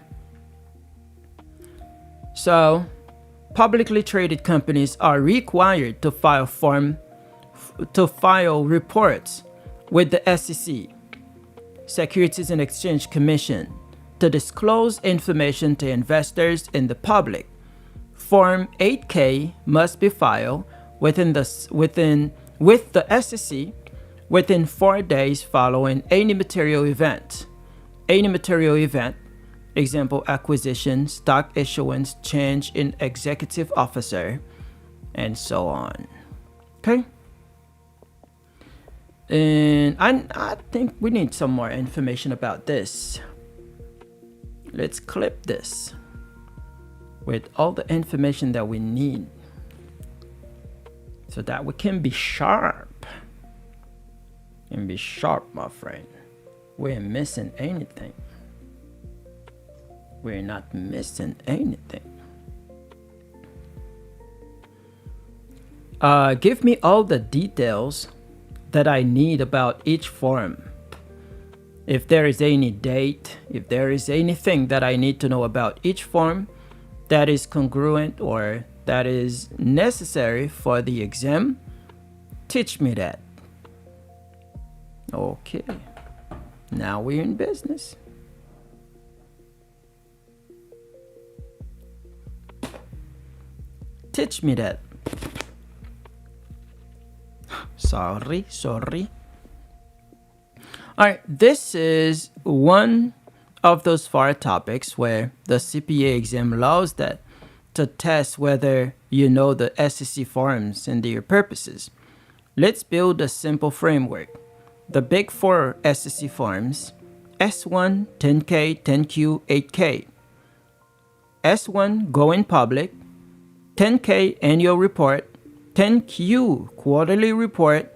So, publicly traded companies are required to file reports with the SEC, Securities and Exchange Commission, to disclose information to investors and the public. Form 8K must be filed with the SEC within 4 days following any material event. Any material event, example, acquisition, stock issuance, change in executive officer, and so on. Okay? And I think we need some more information about this. let's clip this with all the information that we need so that we can be sharp. And be sharp, my friend. We ain't missing anything. We're not missing anything. Give me all the details that I need about each form. If there is any date, if there is anything that I need to know about each form that is congruent or that is necessary for the exam, teach me that. Okay, now we're in business. Teach me that. Sorry. All right, this is one of those 4 topics where the CPA exam allows that to test whether you know the SEC forms and their purposes. Let's build a simple framework. The big 4 SEC forms: S1, 10K, 10Q, 8K. S1, going public. 10K, annual report. 10Q, quarterly report.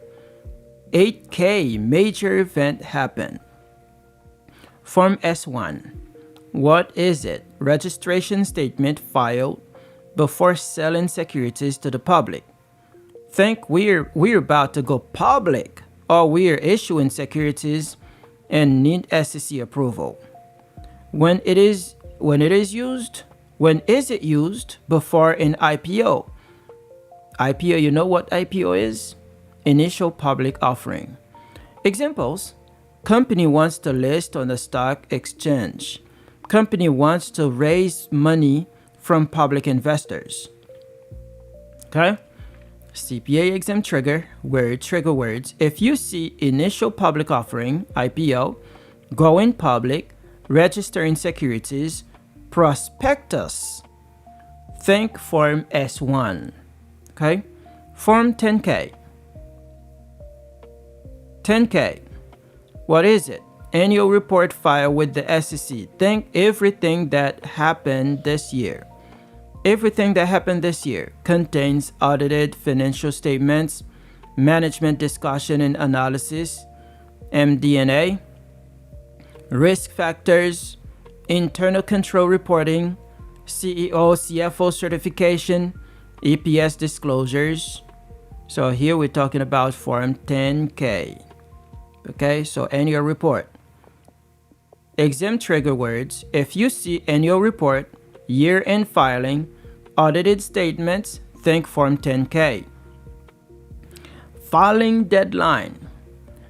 8K, major event happen. Form S1. What is it? Registration statement filed before selling securities to the public. Think we're about to go public, or we're issuing securities and need SEC approval. When is it used? Before an IPO. IPO, you know what IPO is? Initial public offering. Examples: company wants to list on the stock exchange. Company wants to raise money from public investors. Okay? CPA exam trigger words. If you see initial public offering, IPO, going public, registering securities, prospectus, think Form S1. Okay? Form 10K. 10K. What is it? Annual report filed with the SEC. Think everything that happened this year. Everything that happened this year contains audited financial statements, management discussion and analysis, MD&A, risk factors, internal control reporting, CEO, CFO certification, EPS disclosures. So here we're talking about Form 10K. Okay, so annual report. Exam trigger words. If you see annual report, year-end filing, audited statements, think Form 10K. Filing deadline.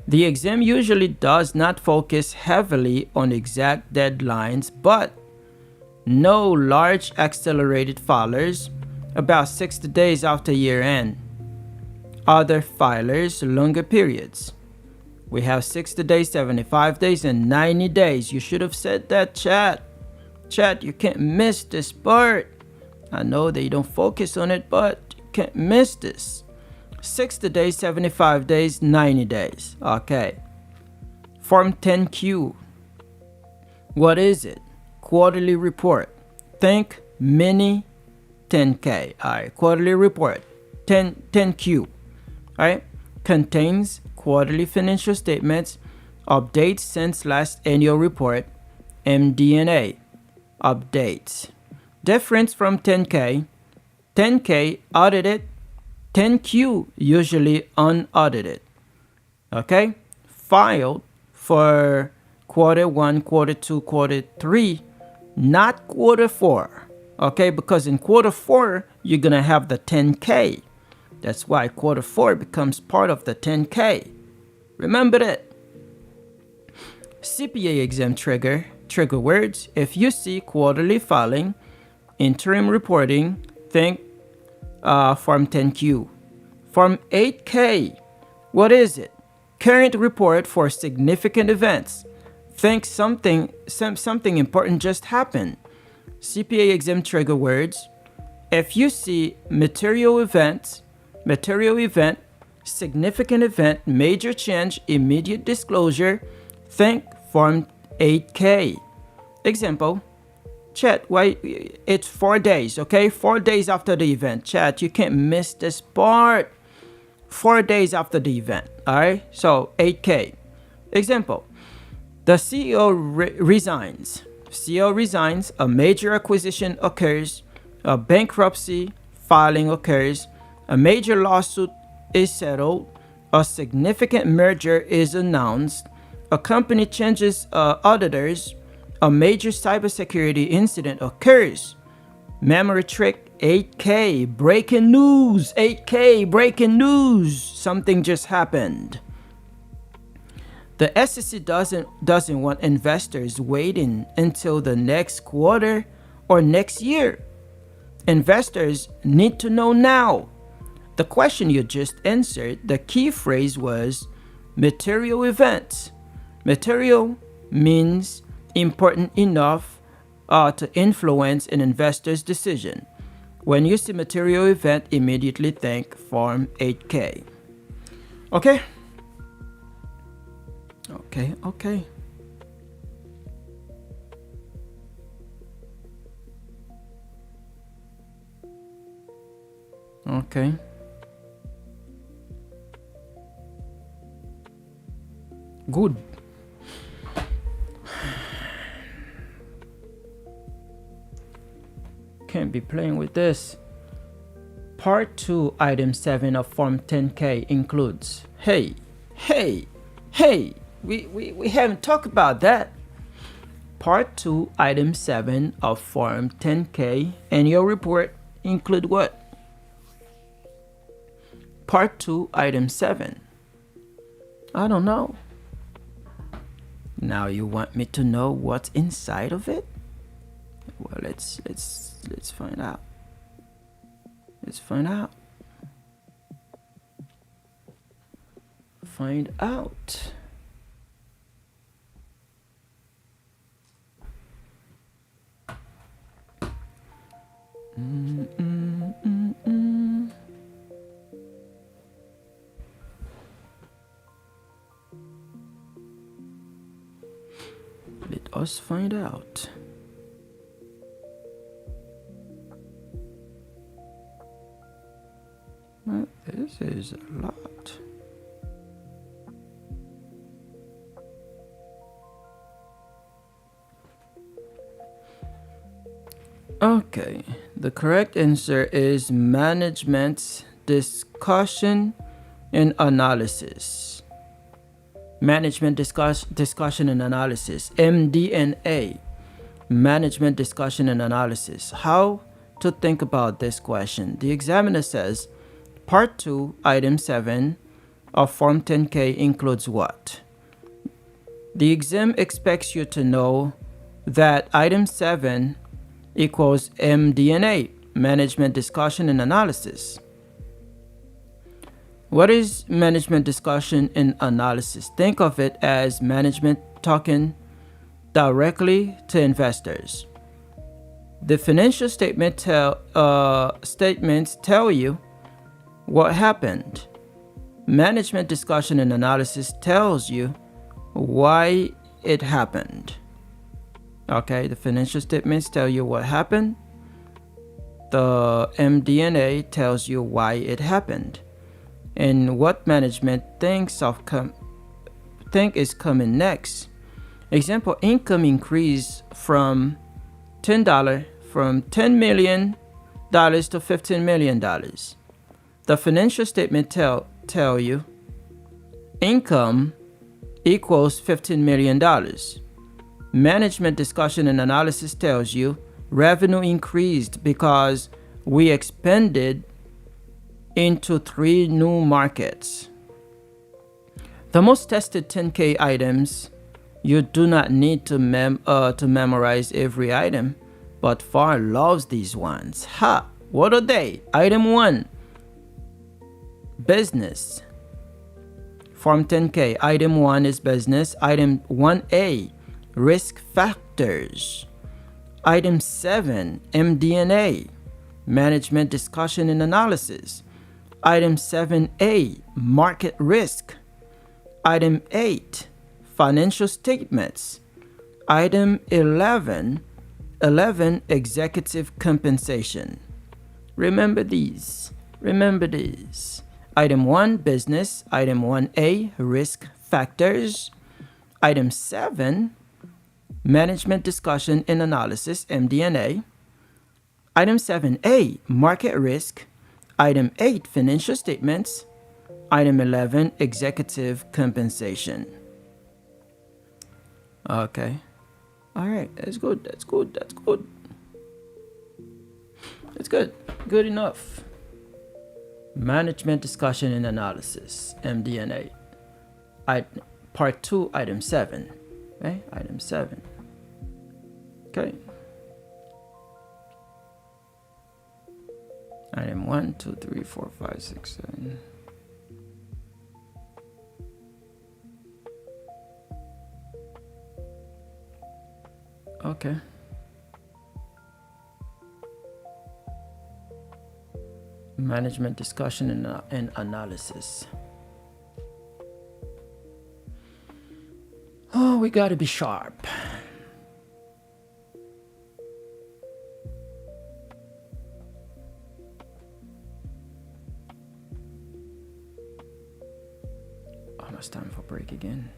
The exam usually does not focus heavily on exact deadlines, but no large accelerated filers about 60 days after year-end. Other filers, longer periods. We have 60 days, 75 days, and 90 days. You should have said that, chat. Chat, you can't miss this part. I know they don't focus on it, but you can't miss this. 60 days, 75 days, 90 days. Okay. Form 10Q. What is it? Quarterly report. Think mini 10K. All right. Quarterly report. 10Q. All right. Contains quarterly financial statements, updates since last annual report, MD&A, updates. Difference from 10K. 10K audited, 10Q usually unaudited. Okay? Filed for quarter 1, quarter 2, quarter 3, not quarter 4. Okay? Because in quarter 4, you're going to have the 10K. That's why quarter 4 becomes part of the 10K. Remember that. CPA exam trigger words. If you see quarterly filing, interim reporting, think Form 10Q. Form 8K. What is it? Current report for significant events. Think something important just happened. CPA exam trigger words. If you see material event, significant event, major change, immediate disclosure, think Form 8K. Example, Chat, why? It's 4 days, okay? 4 days after the event. Chat, you can't miss this part. 4 days after the event, all right? So 8K. Example, the CEO resigns. CEO resigns, a major acquisition occurs, a bankruptcy filing occurs, a major lawsuit is settled, a significant merger is announced, a company changes auditors, a major cybersecurity incident occurs. Memory trick 8K, breaking news, 8K, breaking news, something just happened. The SEC doesn't want investors waiting until the next quarter or next year. Investors need to know now. The question you just answered, the key phrase was material events. Material means important enough to influence an investor's decision. When you see material event, immediately think Form 8K. Okay? Okay. Okay. Good. Can't be playing with this. Part 2, Item 7 of Form 10K includes, hey, we haven't talked about that. Part 2, Item 7 of Form 10K and your report include what? Part 2, Item 7. I don't know. Now you want me to know what's inside of it? Well, let's find out. Let's find out. Find out. Let us find out. Well, this is a lot. Okay, the correct answer is management discussion and analysis. Management discussion and analysis, MD&A. Management discussion and analysis. How to think about this question? The examiner says, Part 2, Item 7 of Form 10K includes what? The exam expects you to know that Item 7 equals MD&A, Management Discussion and Analysis. What is management discussion and analysis? Think of it as management talking directly to investors. The financial statements tell you what happened. Management discussion and analysis tells you why it happened. Okay, the financial statements tell you what happened. The MD&A tells you why it happened. And what management think is coming next. Example, income increased from $10 million to $15 million. The financial statement tell you income equals $15 million. Management discussion and analysis tells you revenue increased because we expanded into 3 new markets. The most tested 10K items, you do not need to memorize every item, but FAR loves these ones. What are they? Item 1, business. Form 10K, Item 1 is business. Item 1A, risk factors. Item 7, MD&A, management discussion and analysis. Item 7A, market risk. Item 8, financial statements. Item 11, 11, executive compensation. Remember these. Item 1, business. Item 1A, risk factors. Item 7, management discussion and analysis, MD&A. Item 7A, market risk. Item 8, financial statements. Item 11, executive compensation. Okay. All right, that's good. That's good. Good enough. Management discussion and analysis, MD&A. Part 2, item 7. Okay, item 7. Okay. Item 1, 2, 3, 4, 5, 6, 7. Okay. Management discussion and analysis. Oh, we gotta be sharp. Almost time for break again.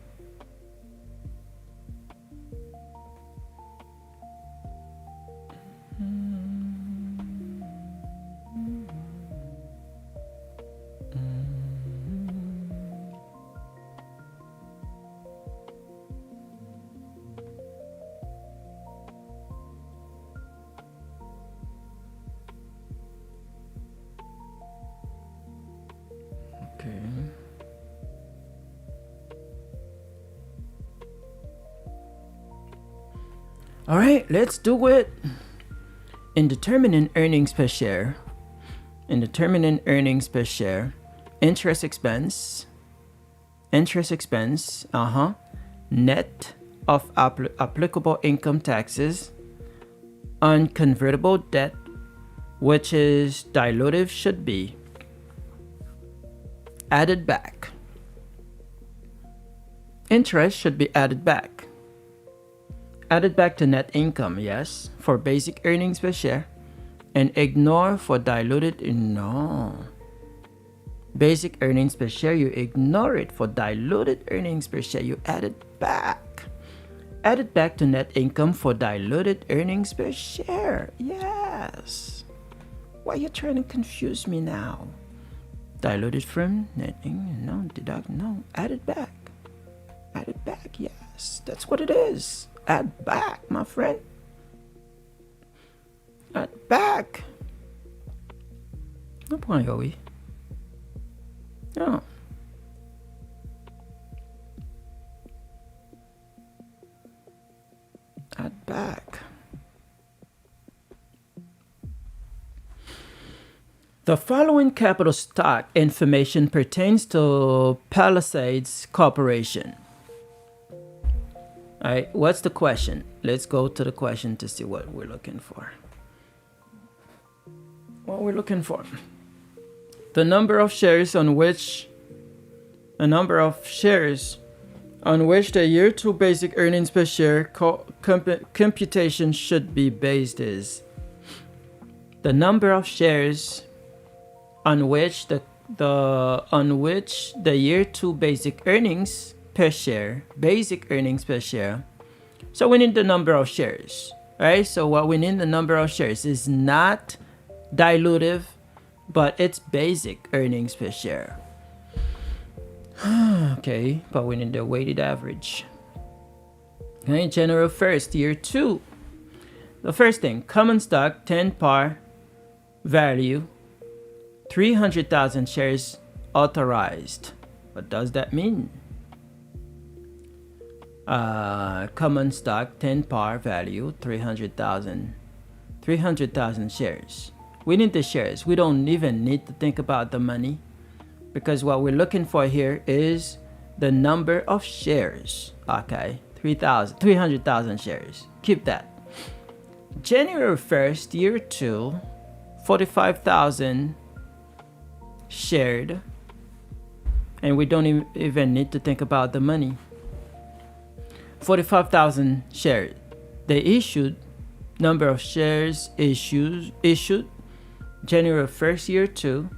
Okay. All right, let's do it. In determining earnings per share, interest expense, net of applicable income taxes on convertible debt, which is dilutive, should be added back. Interest should be added back. Added back to net income, yes, for basic earnings per share, and ignore for diluted. No. Basic earnings per share, you ignore it. For diluted earnings per share, you add it back. Add it back to net income for diluted earnings per share. Yes. Why are you trying to confuse me now? Diluted from net income? No, deduct. No, add it back. Add it back, yes. That's what it is. Add back, my friend. Add back. No point, Yowie. No. Add back. The following capital stock information pertains to Palisades Corporation. All right, what's the question? Let's go to the question to see what we're looking for. What we're looking for. The number of shares on which the year 2 basic earnings per share computation should be based is the number of shares on which the year 2 basic earnings per share. So we need the number of shares, right? So what we need, the number of shares, is not dilutive, but it's basic earnings per share. Okay, but we need the weighted average. Okay, January 1st, year 2. The first thing, common stock, 10 par value, 300,000 shares authorized. What does that mean? Common stock, 10 par value, 300,000 shares. We need the shares. We don't even need to think about the money, because what we're looking for here is the number of shares. Okay, 300,000 shares. Keep that. January 1st, year 2, 45,000 shared, and we don't even need to think about the money. 45,000 shares. They issued Number of shares issued January 1st, year 2,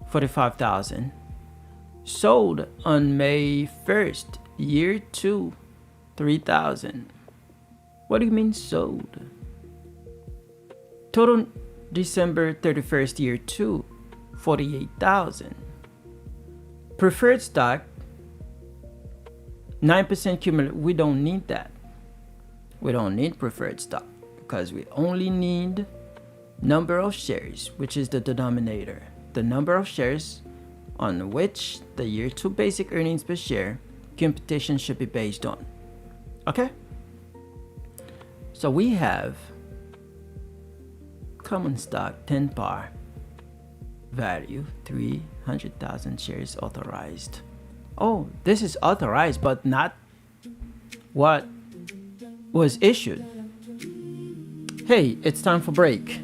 45,000. Sold on May 1st, year 2, 3,000. What do you mean sold? Total December 31st, year 2, 48,000. Preferred stock, 9% cumulative. We don't need that. We don't need preferred stock because we only need number of shares, which is the denominator. The number of shares on which the year 2 basic earnings per share computation should be based on. Okay? So we have common stock 10 par, value 300,000 shares authorized. Oh, this is authorized but not what was issued. Hey, it's time for break.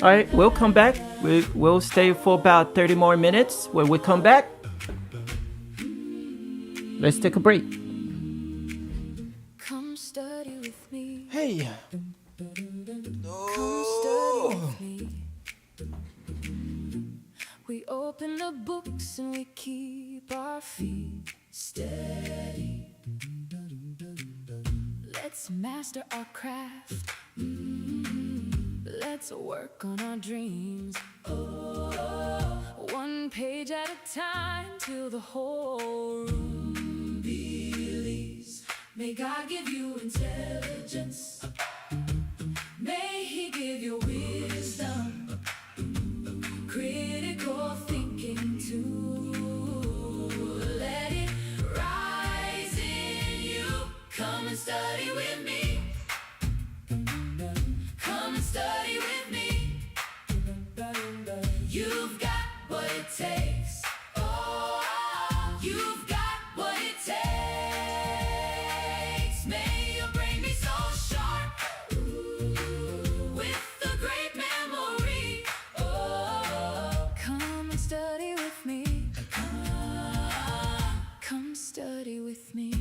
All right, we'll come back. We'll stay for about 30 more minutes. When we come back, let's take a break. Come study with me. Hey. Come study with me. We open the books and we keep our feet steady. Let's master our craft. Let's work on our dreams. One page at a time till the whole room believes. May God give you intelligence. May He give you wisdom. Critical thinking too. Let it rise in you. Come and study with me. Come and study with me. You've got what it takes. Oh, you've got what it takes. May your brain be so sharp. With a great memory. Oh, come and study with me. Come study with me.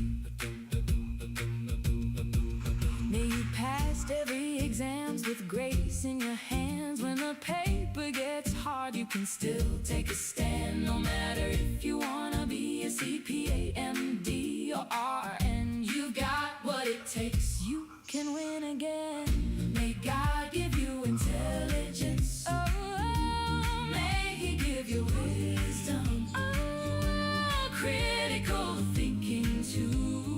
May you pass every exams with grace in your hands. When the paper gets hard, you can still take a stand. No matter if you wanna be a CPA, MD, or RN, you got what it takes. You can win again. May God give you intelligence. Oh, may He give you wisdom. Oh, critical thinking too.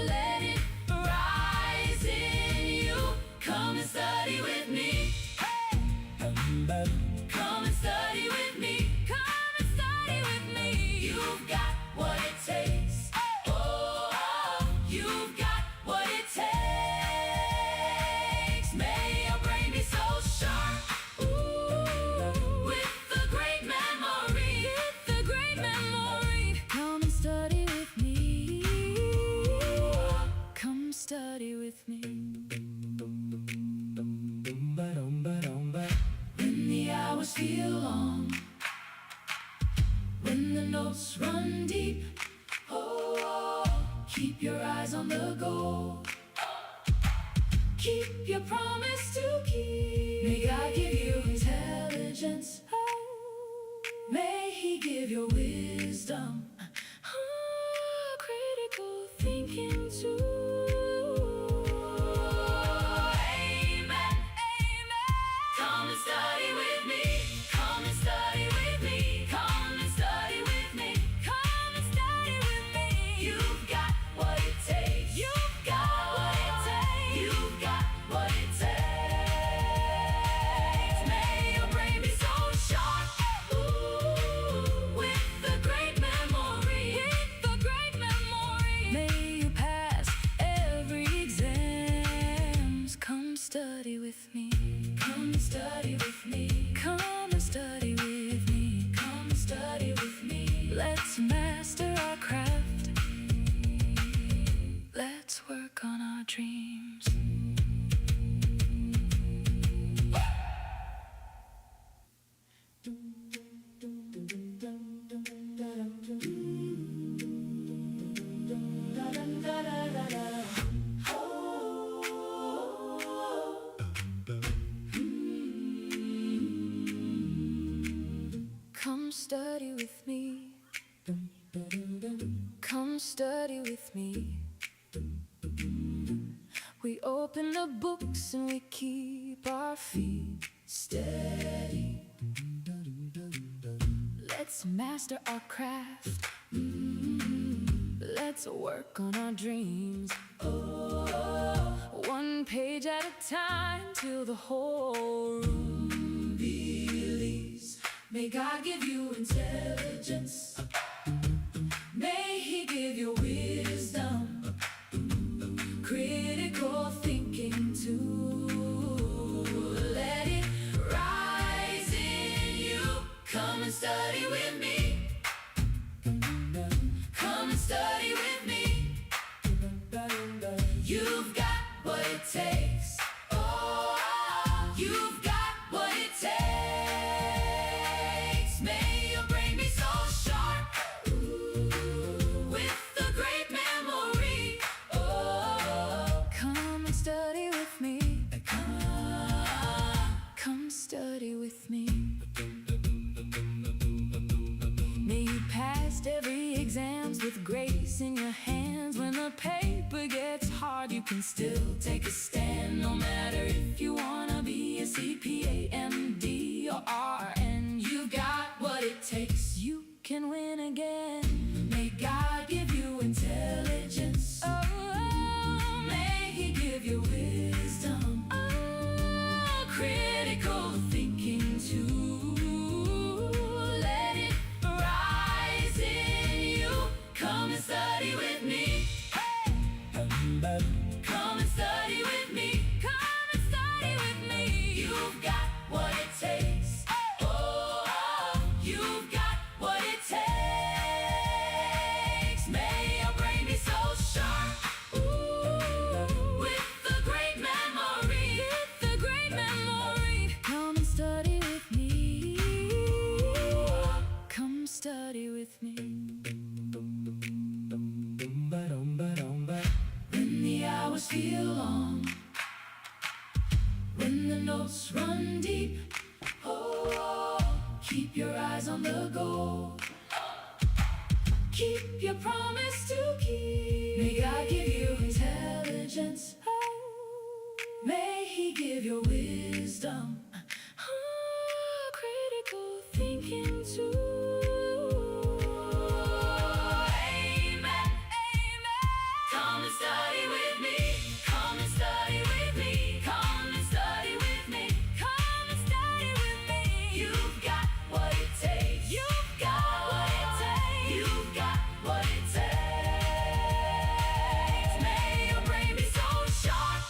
Let it rise in you. Come and study with me. Hey! Come and study with me. Come and study with me. You've got what it takes. Oh, you've got what it takes. May your brain be so sharp. With a great memory. With a great memory. Come and study with me. Come study with me. When the hours feel long, when the notes run deep, oh, keep your eyes on the goal. Keep your promise to keep. May God give you intelligence. Oh, may He give you wisdom. Oh, critical thinking too. Amen. Amen. Come and study with me. Come and study with me. Come and study with me. Come and study with me. You've got what it takes. You've got what it takes. You've got what it takes. May your brain be so sharp. With a great memory. With a great memory. May you pass every exams. Come study with me. Come and study with me. Come and study with me. Come and study with me. Let's master our craft. Let's work on our dreams. study with me. Come study with me. We open the books and we keep our feet steady. Let's master our craft. Let's work on our dreams. One page at a time till the whole room believes. May God give you intelligence. May He give you wisdom, critical thinking too. Let it rise in you. Come and study with me. Come and study with me. You've got what it takes. Oh, you've got what it takes. May your brain be so sharp, with a great memory. Oh, come and study with me. Come study with me. May you pass every exams with grace in your hands. When the paper gets hard, you can still take a stand. No matter if you wanna be a CPA, MD, or RN, you got what it takes. You can win again. May God give you intelligence. Oh, may He give you wisdom. Oh, critical thinking too. Let it rise in you. Come and study with me. Come and study with me. Come and study with me. You've got what it takes. Oh, you've got what it takes. May your brain be so sharp, with a great memory. With a great memory. Come and study with me. Come study with me. When the hours feel long, when the notes run deep, oh, keep your eyes on the goal. Keep your promise to keep. May God give you intelligence. May He give you wisdom. Critical thinking too. Study with me. Come and study with me. Come and study with me. Come and study with me. You've got what it takes. You've got what it takes. You've got what it takes. May your brain be so sharp,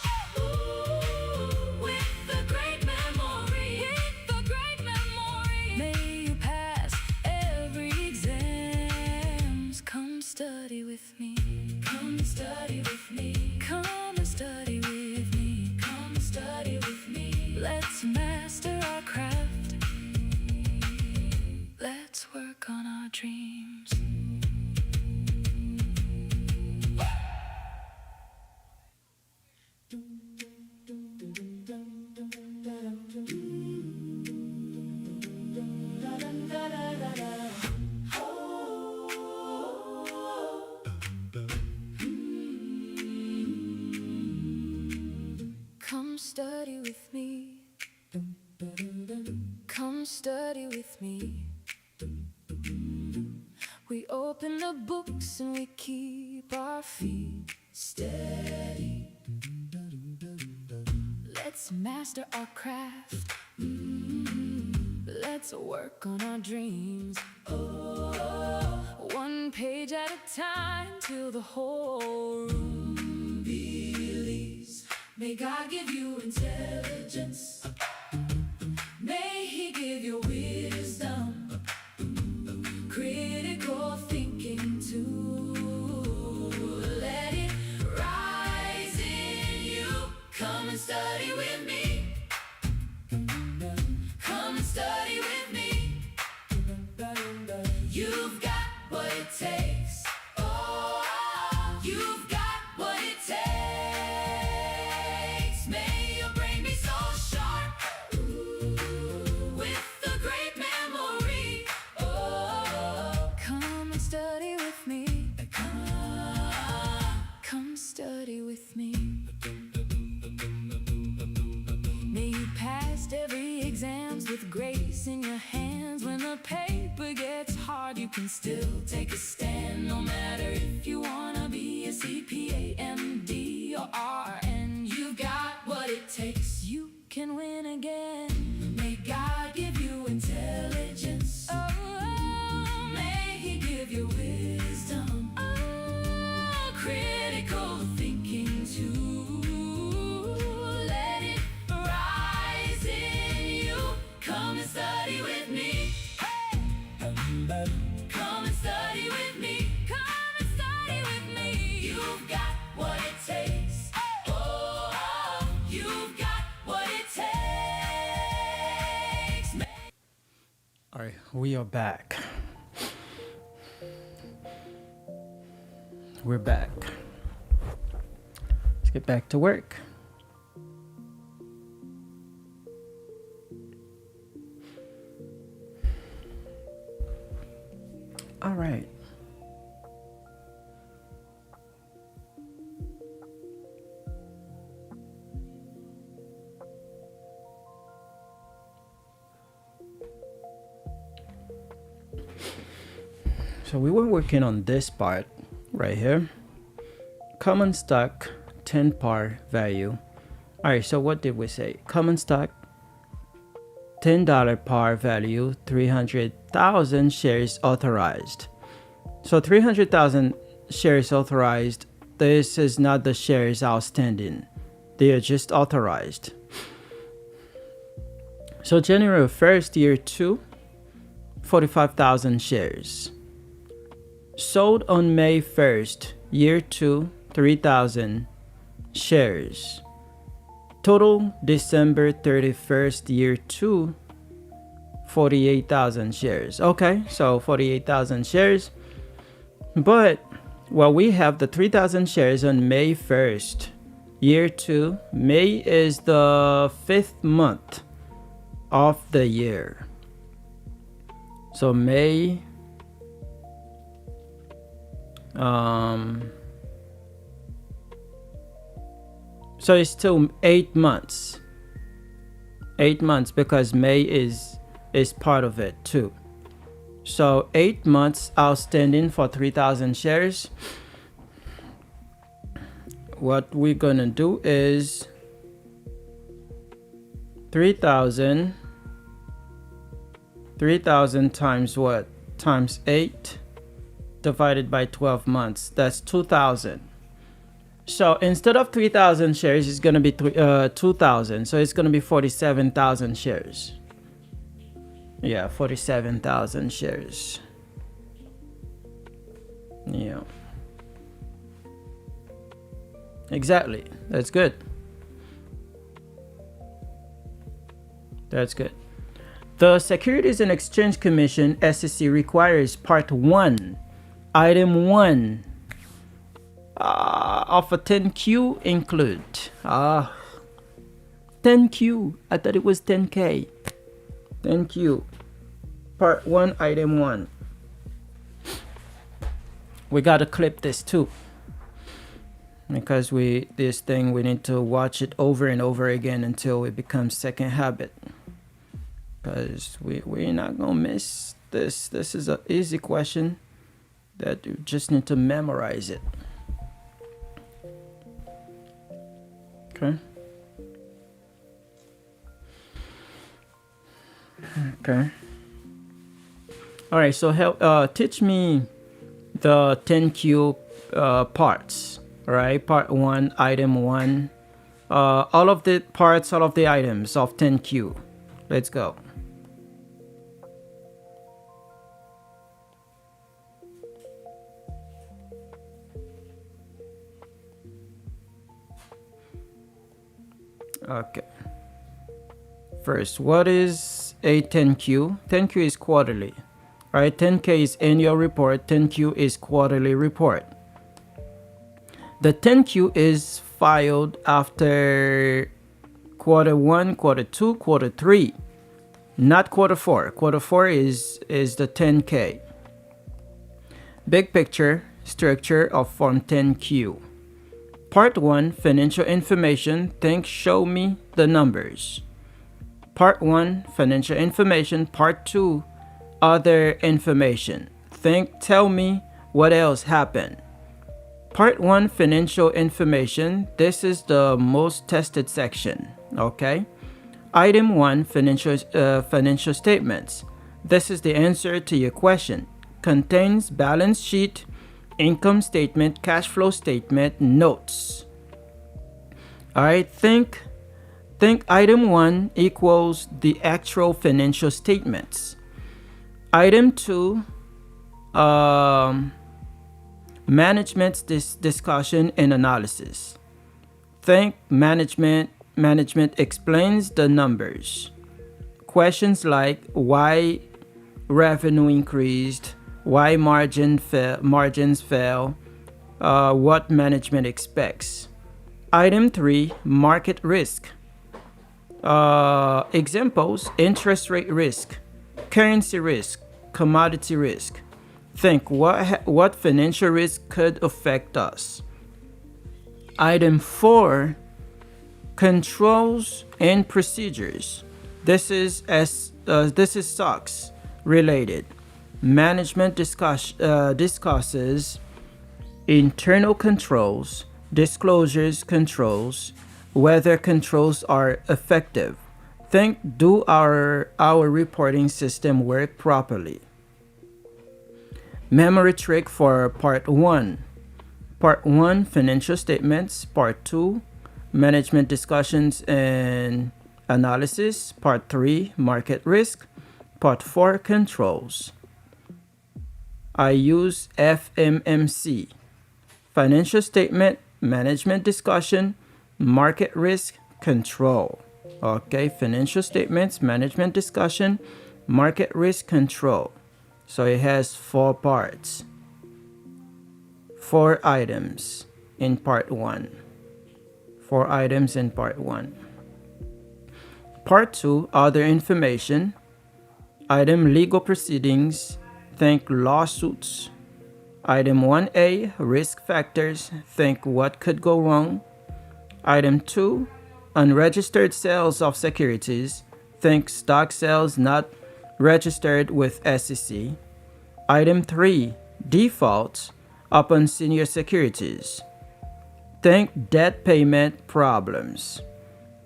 with a great memory. With a great memory. May you pass every exams. Come study with me. Come and study with me. Come and study with me. Come and study with me. Let's master our craft. Let's work on our dreams. Come study with me. Come study with me. We open the books and we keep our feet steady. Let's master our craft. Let's work on our dreams. Oh, one page at a time till the whole room believes. May God give you intelligence. May He give you wisdom, critical thinking too. Let it rise in you. Come and study with me. Come and study with me. You've got what it takes. Oh, you've got what it takes. May your brain be so sharp, can still take a stand. No matter if you wanna be a CPA, MD, or RN, you got what it takes. You can win again. May God give you intelligence. Oh, may He give you wisdom. Oh, critical thinking too. Let it rise in you. Come and study with me. Hey! Come and study with me. Come and study with me. You've got what it takes. Oh, you've got what it takes. All right, we are back. We're back. Let's get back to work. All right. So we were working on this part right here. Common stock 10 par value. All right, so what did we say? Common stock $10 par value, 300,000 shares authorized. So 300,000 shares authorized. This is not the shares outstanding. They are just authorized. So January 1st, year 2, 45,000 shares. Sold on May 1st, year 2, 3,000 shares. Total December 31st, year 2, 48,000 shares. Okay, so 48,000 shares. But, well, we have the 3,000 shares on May 1st, year 2. May is the 5th month of the year. So May, so it's still 8 months. 8 months because May is part of it too. So 8 months outstanding for 3,000 shares. What we're gonna do is 3,000 times what? Times 8 divided by 12 months. That's 2,000. So instead of 3,000 shares, it's going to be 2,000. So it's going to be 47,000 shares. Yeah, 47,000 shares. Yeah. Exactly. That's good. That's good. The Securities and Exchange Commission, SEC, requires Part 1, Item 1 of a 10Q include 10Q. I thought it was 10K. 10Q. Part 1, Item 1. We gotta clip this too, because this thing we need to watch it over and over again until it becomes second habit. Because we're not gonna miss this. This is an easy question that you just need to memorize it. Okay. Okay. All right. So teach me the 10Q parts. All right. Part 1, Item 1. All of the parts, all of the items of 10Q. Let's go. Okay. First, what is a 10Q? 10Q is quarterly. All right, 10K is annual report. 10Q is quarterly report. The 10Q is filed after quarter 1, quarter 2, quarter 3, not quarter 4. Quarter 4 is the 10K. Big picture structure of Form 10Q. Part 1, financial information. Think, show me the numbers. Part 1, financial information. Part 2, other information. tell me what else happened. Part 1, financial information. This is the most tested section, okay? Item 1, financial statements. This is the answer to your question. Contains balance sheet, income statement, cash flow statement, notes. All right, think item 1 equals the actual financial statements. Item 2, management's discussion and analysis. Think management explains the numbers. Questions like why revenue increased, why margins fell, what management expects. Item 3, market risk. Examples: interest rate risk, currency risk, commodity risk. Think what financial risk could affect us. Item 4, controls and procedures. This is SOX related. Management discusses internal controls, disclosures controls, whether controls are effective. Think, do our reporting system work properly? Memory trick for part 1. Part 1, financial statements. Part 2, management discussions and analysis. Part 3, market risk. Part 4, controls. I use FMMC. Financial statement, management discussion, market risk, control. Okay, financial statements, management discussion, market risk, control. So it has 4 parts, 4 items in part 1. 4 items in part 1. Part 2, other information. Item, legal proceedings. Think lawsuits. Item 1A, risk factors. Think what could go wrong. Item 2, unregistered sales of securities. Think stock sales not registered with SEC. Item 3, defaults upon senior securities. Think debt payment problems.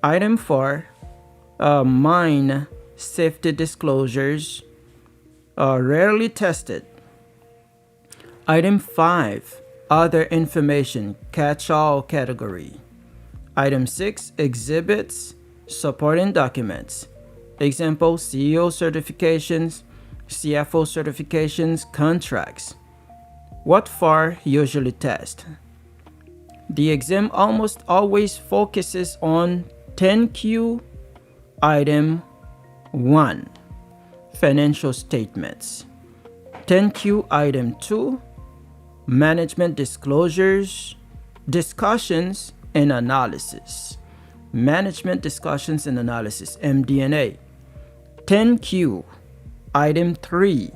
Item 4, mine safety disclosures, rarely tested. Item 5, other information, catch-all category. Item 6, exhibits, supporting documents. Example, CEO certifications, CFO certifications, contracts. What FAR usually test? The exam almost always focuses on 10Q item 1, financial statements. 10Q item 2, management disclosures, discussions and analysis. Management discussions and analysis, MD&A. 10Q item 3,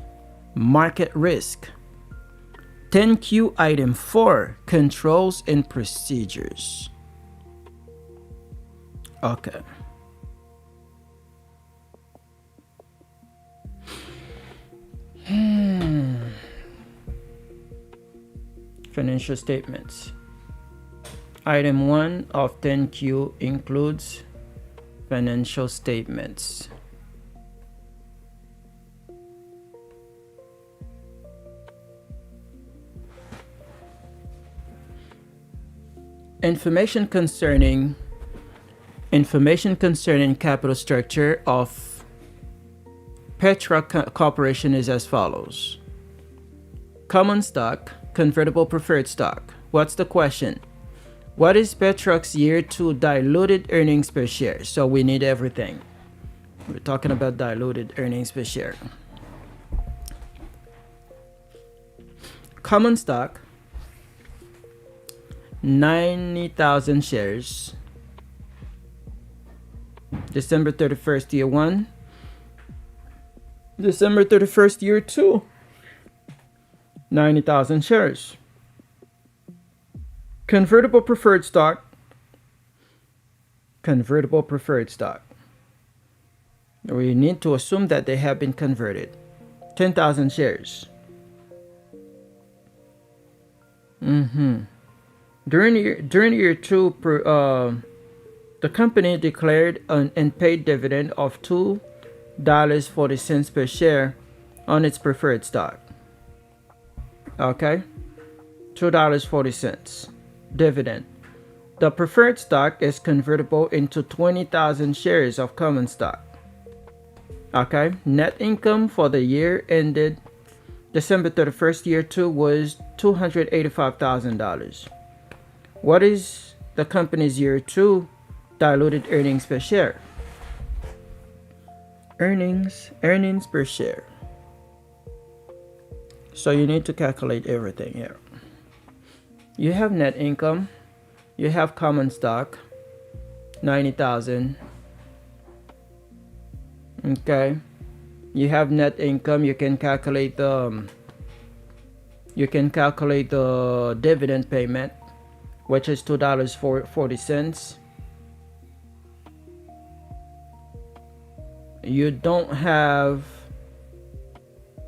market risk. 10Q item 4, controls and procedures. Okay. Financial statements. Item 1 of 10Q includes financial statements. Information concerning capital structure of Petra Corporation is as follows. Common stock, convertible preferred stock. What's the question? What is Petro's year 2 diluted earnings per share? So we need everything. We're talking about diluted earnings per share. Common stock, 90,000 shares. December 31st, year 1. December 31st, year 2. 90,000 shares. Convertible preferred stock. Convertible preferred stock. We need to assume that they have been converted. 10,000 shares. During year two, the company declared an and paid dividend of $2.40 per share on its preferred stock. Okay, $2.40 dividend. The preferred stock is convertible into 20,000 shares of common stock. Okay, net income for the year ended December 31st, year two was $285,000. What is the company's year two diluted earnings per share? Earnings per share. So you need to calculate everything here. You have net income, you have common stock, 90,000. Okay, you have net income. You can calculate the dividend payment, which is $2.40. You don't have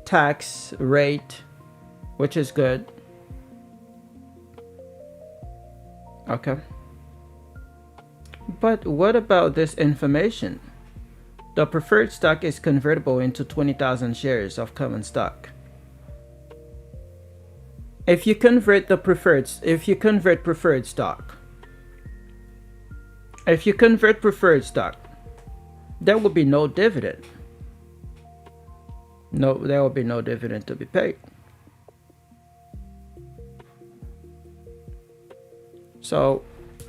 tax rate, which is good. Okay, but what about this information? The preferred stock is convertible into 20,000 shares of common stock. If you convert preferred stock, there will be no dividend. No, there will be no dividend to be paid. So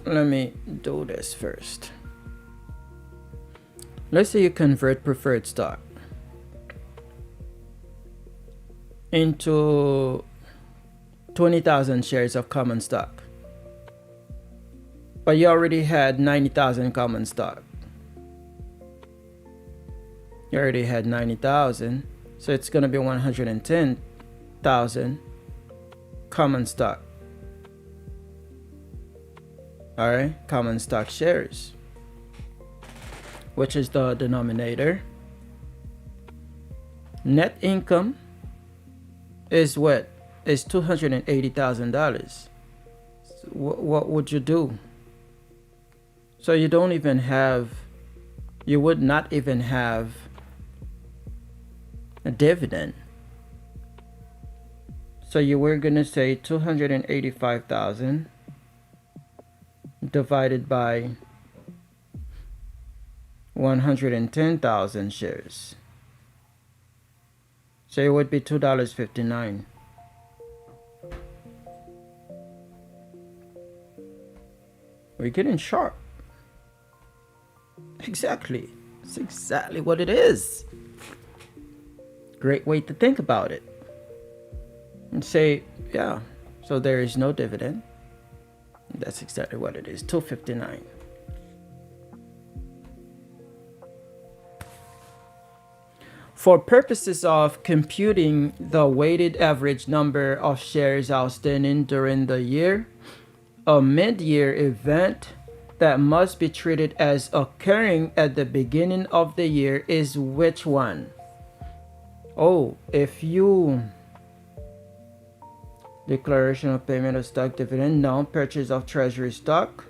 let me do this first. Let's say you convert preferred stock into 20,000 shares of common stock, but you already had 90,000 common stock. You already had 90,000, so it's going to be 110,000 common stock. All right, common stock shares, which is the denominator. Net income is what? Is $280,000. What would you do? So you would not even have a dividend. So you were gonna say 285,000 divided by 110,000 shares. So it would be $2.59. We're getting sharp. Exactly. It's exactly what it is. Great way to think about it. And say, yeah, so there is no dividend. That's exactly what it is, $2.59. For purposes of computing the weighted average number of shares outstanding during the year, a mid-year event that must be treated as occurring at the beginning of the year is which one? Oh, if you declaration of payment of stock dividend, no. Purchase of treasury stock,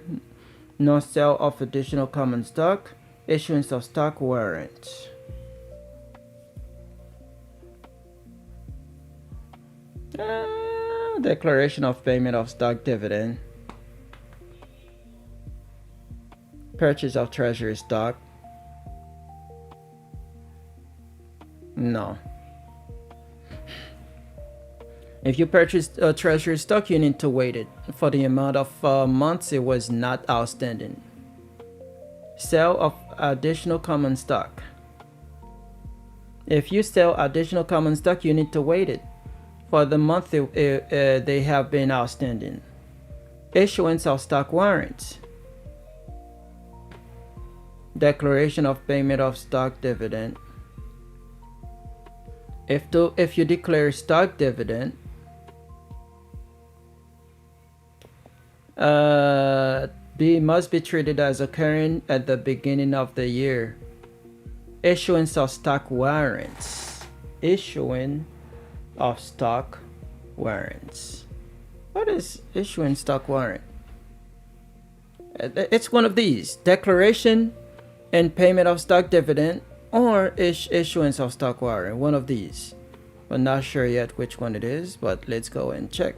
no. Sale of additional common stock, issuance of stock warrants. Declaration of payment of stock dividend, purchase of treasury stock, no. If you purchase a treasury stock, you need to wait it for the amount of months it was not outstanding. Sale of additional common stock. If you sell additional common stock, you need to wait it for the month they have been outstanding. Issuance of stock warrants. Declaration of payment of stock dividend. If you declare stock dividend, B must be treated as occurring at the beginning of the year. Issuance of stock warrants. Issuing of stock warrants. What is issuing stock warrant? It's one of these: declaration and payment of stock dividend, or issuance of stock warrant. One of these. We're not sure yet which one it is, but let's go and check.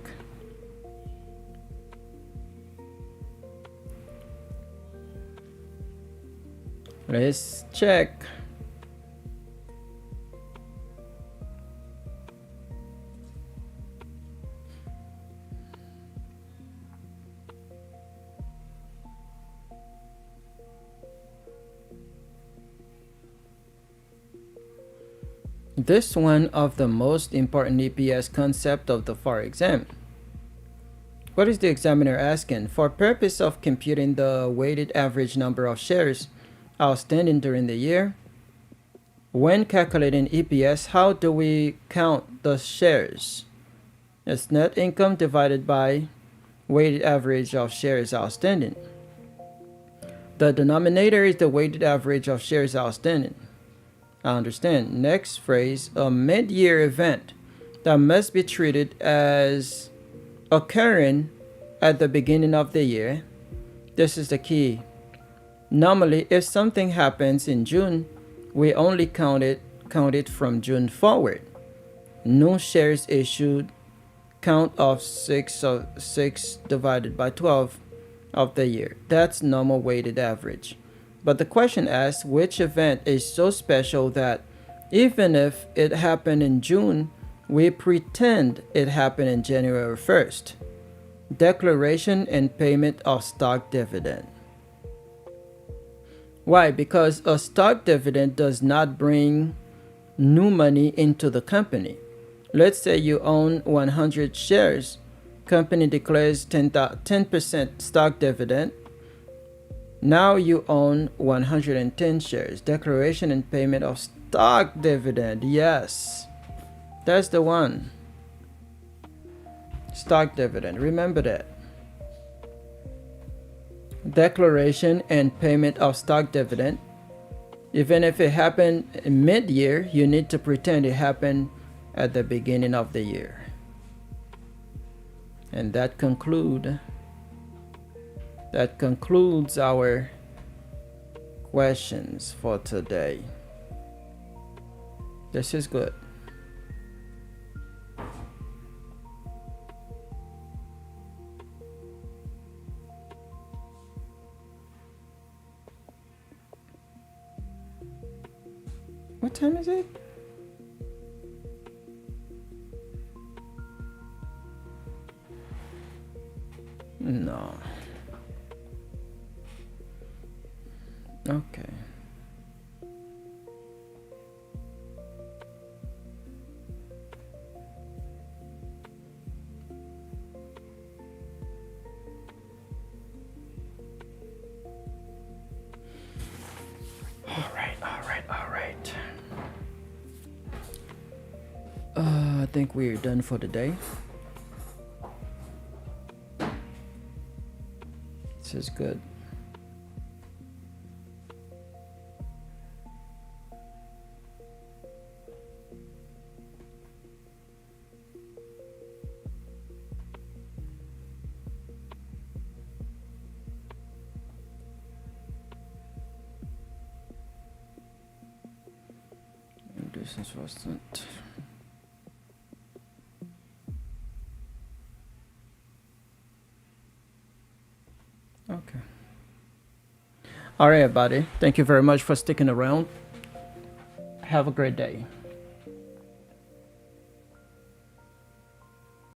Let's check. This one of the most important EPS concept of the FAR exam. What is the examiner asking? For purpose of computing the weighted average number of shares outstanding during the year, when calculating EPS, how do we count the shares? It's net income divided by weighted average of shares outstanding. The denominator is the weighted average of shares outstanding. I understand. Next phrase, a mid-year event that must be treated as occurring at the beginning of the year. This is the key. Normally, if something happens in June, we only count it from June forward. New shares issued, count of 6 divided by 12 of the year. That's normal weighted average. But the question asks which event is so special that even if it happened in June, we pretend it happened in January 1st. Declaration and payment of stock dividend. Why? Because a stock dividend does not bring new money into the company. Let's say you own 100 shares. Company declares 10% stock dividend. Now you own 110 shares. Declaration and payment of stock dividend. Yes, that's the one. Stock dividend. Remember that. Declaration and payment of stock dividend. Even if it happened mid-year, you need to pretend it happened at the beginning of the year. And that concludes our questions for today. This is good. What time is it? No. Okay. All right. I think we're done for the day. This is good. Distance wasn't. Okay. All right, everybody. Thank you very much for sticking around. Have a great day.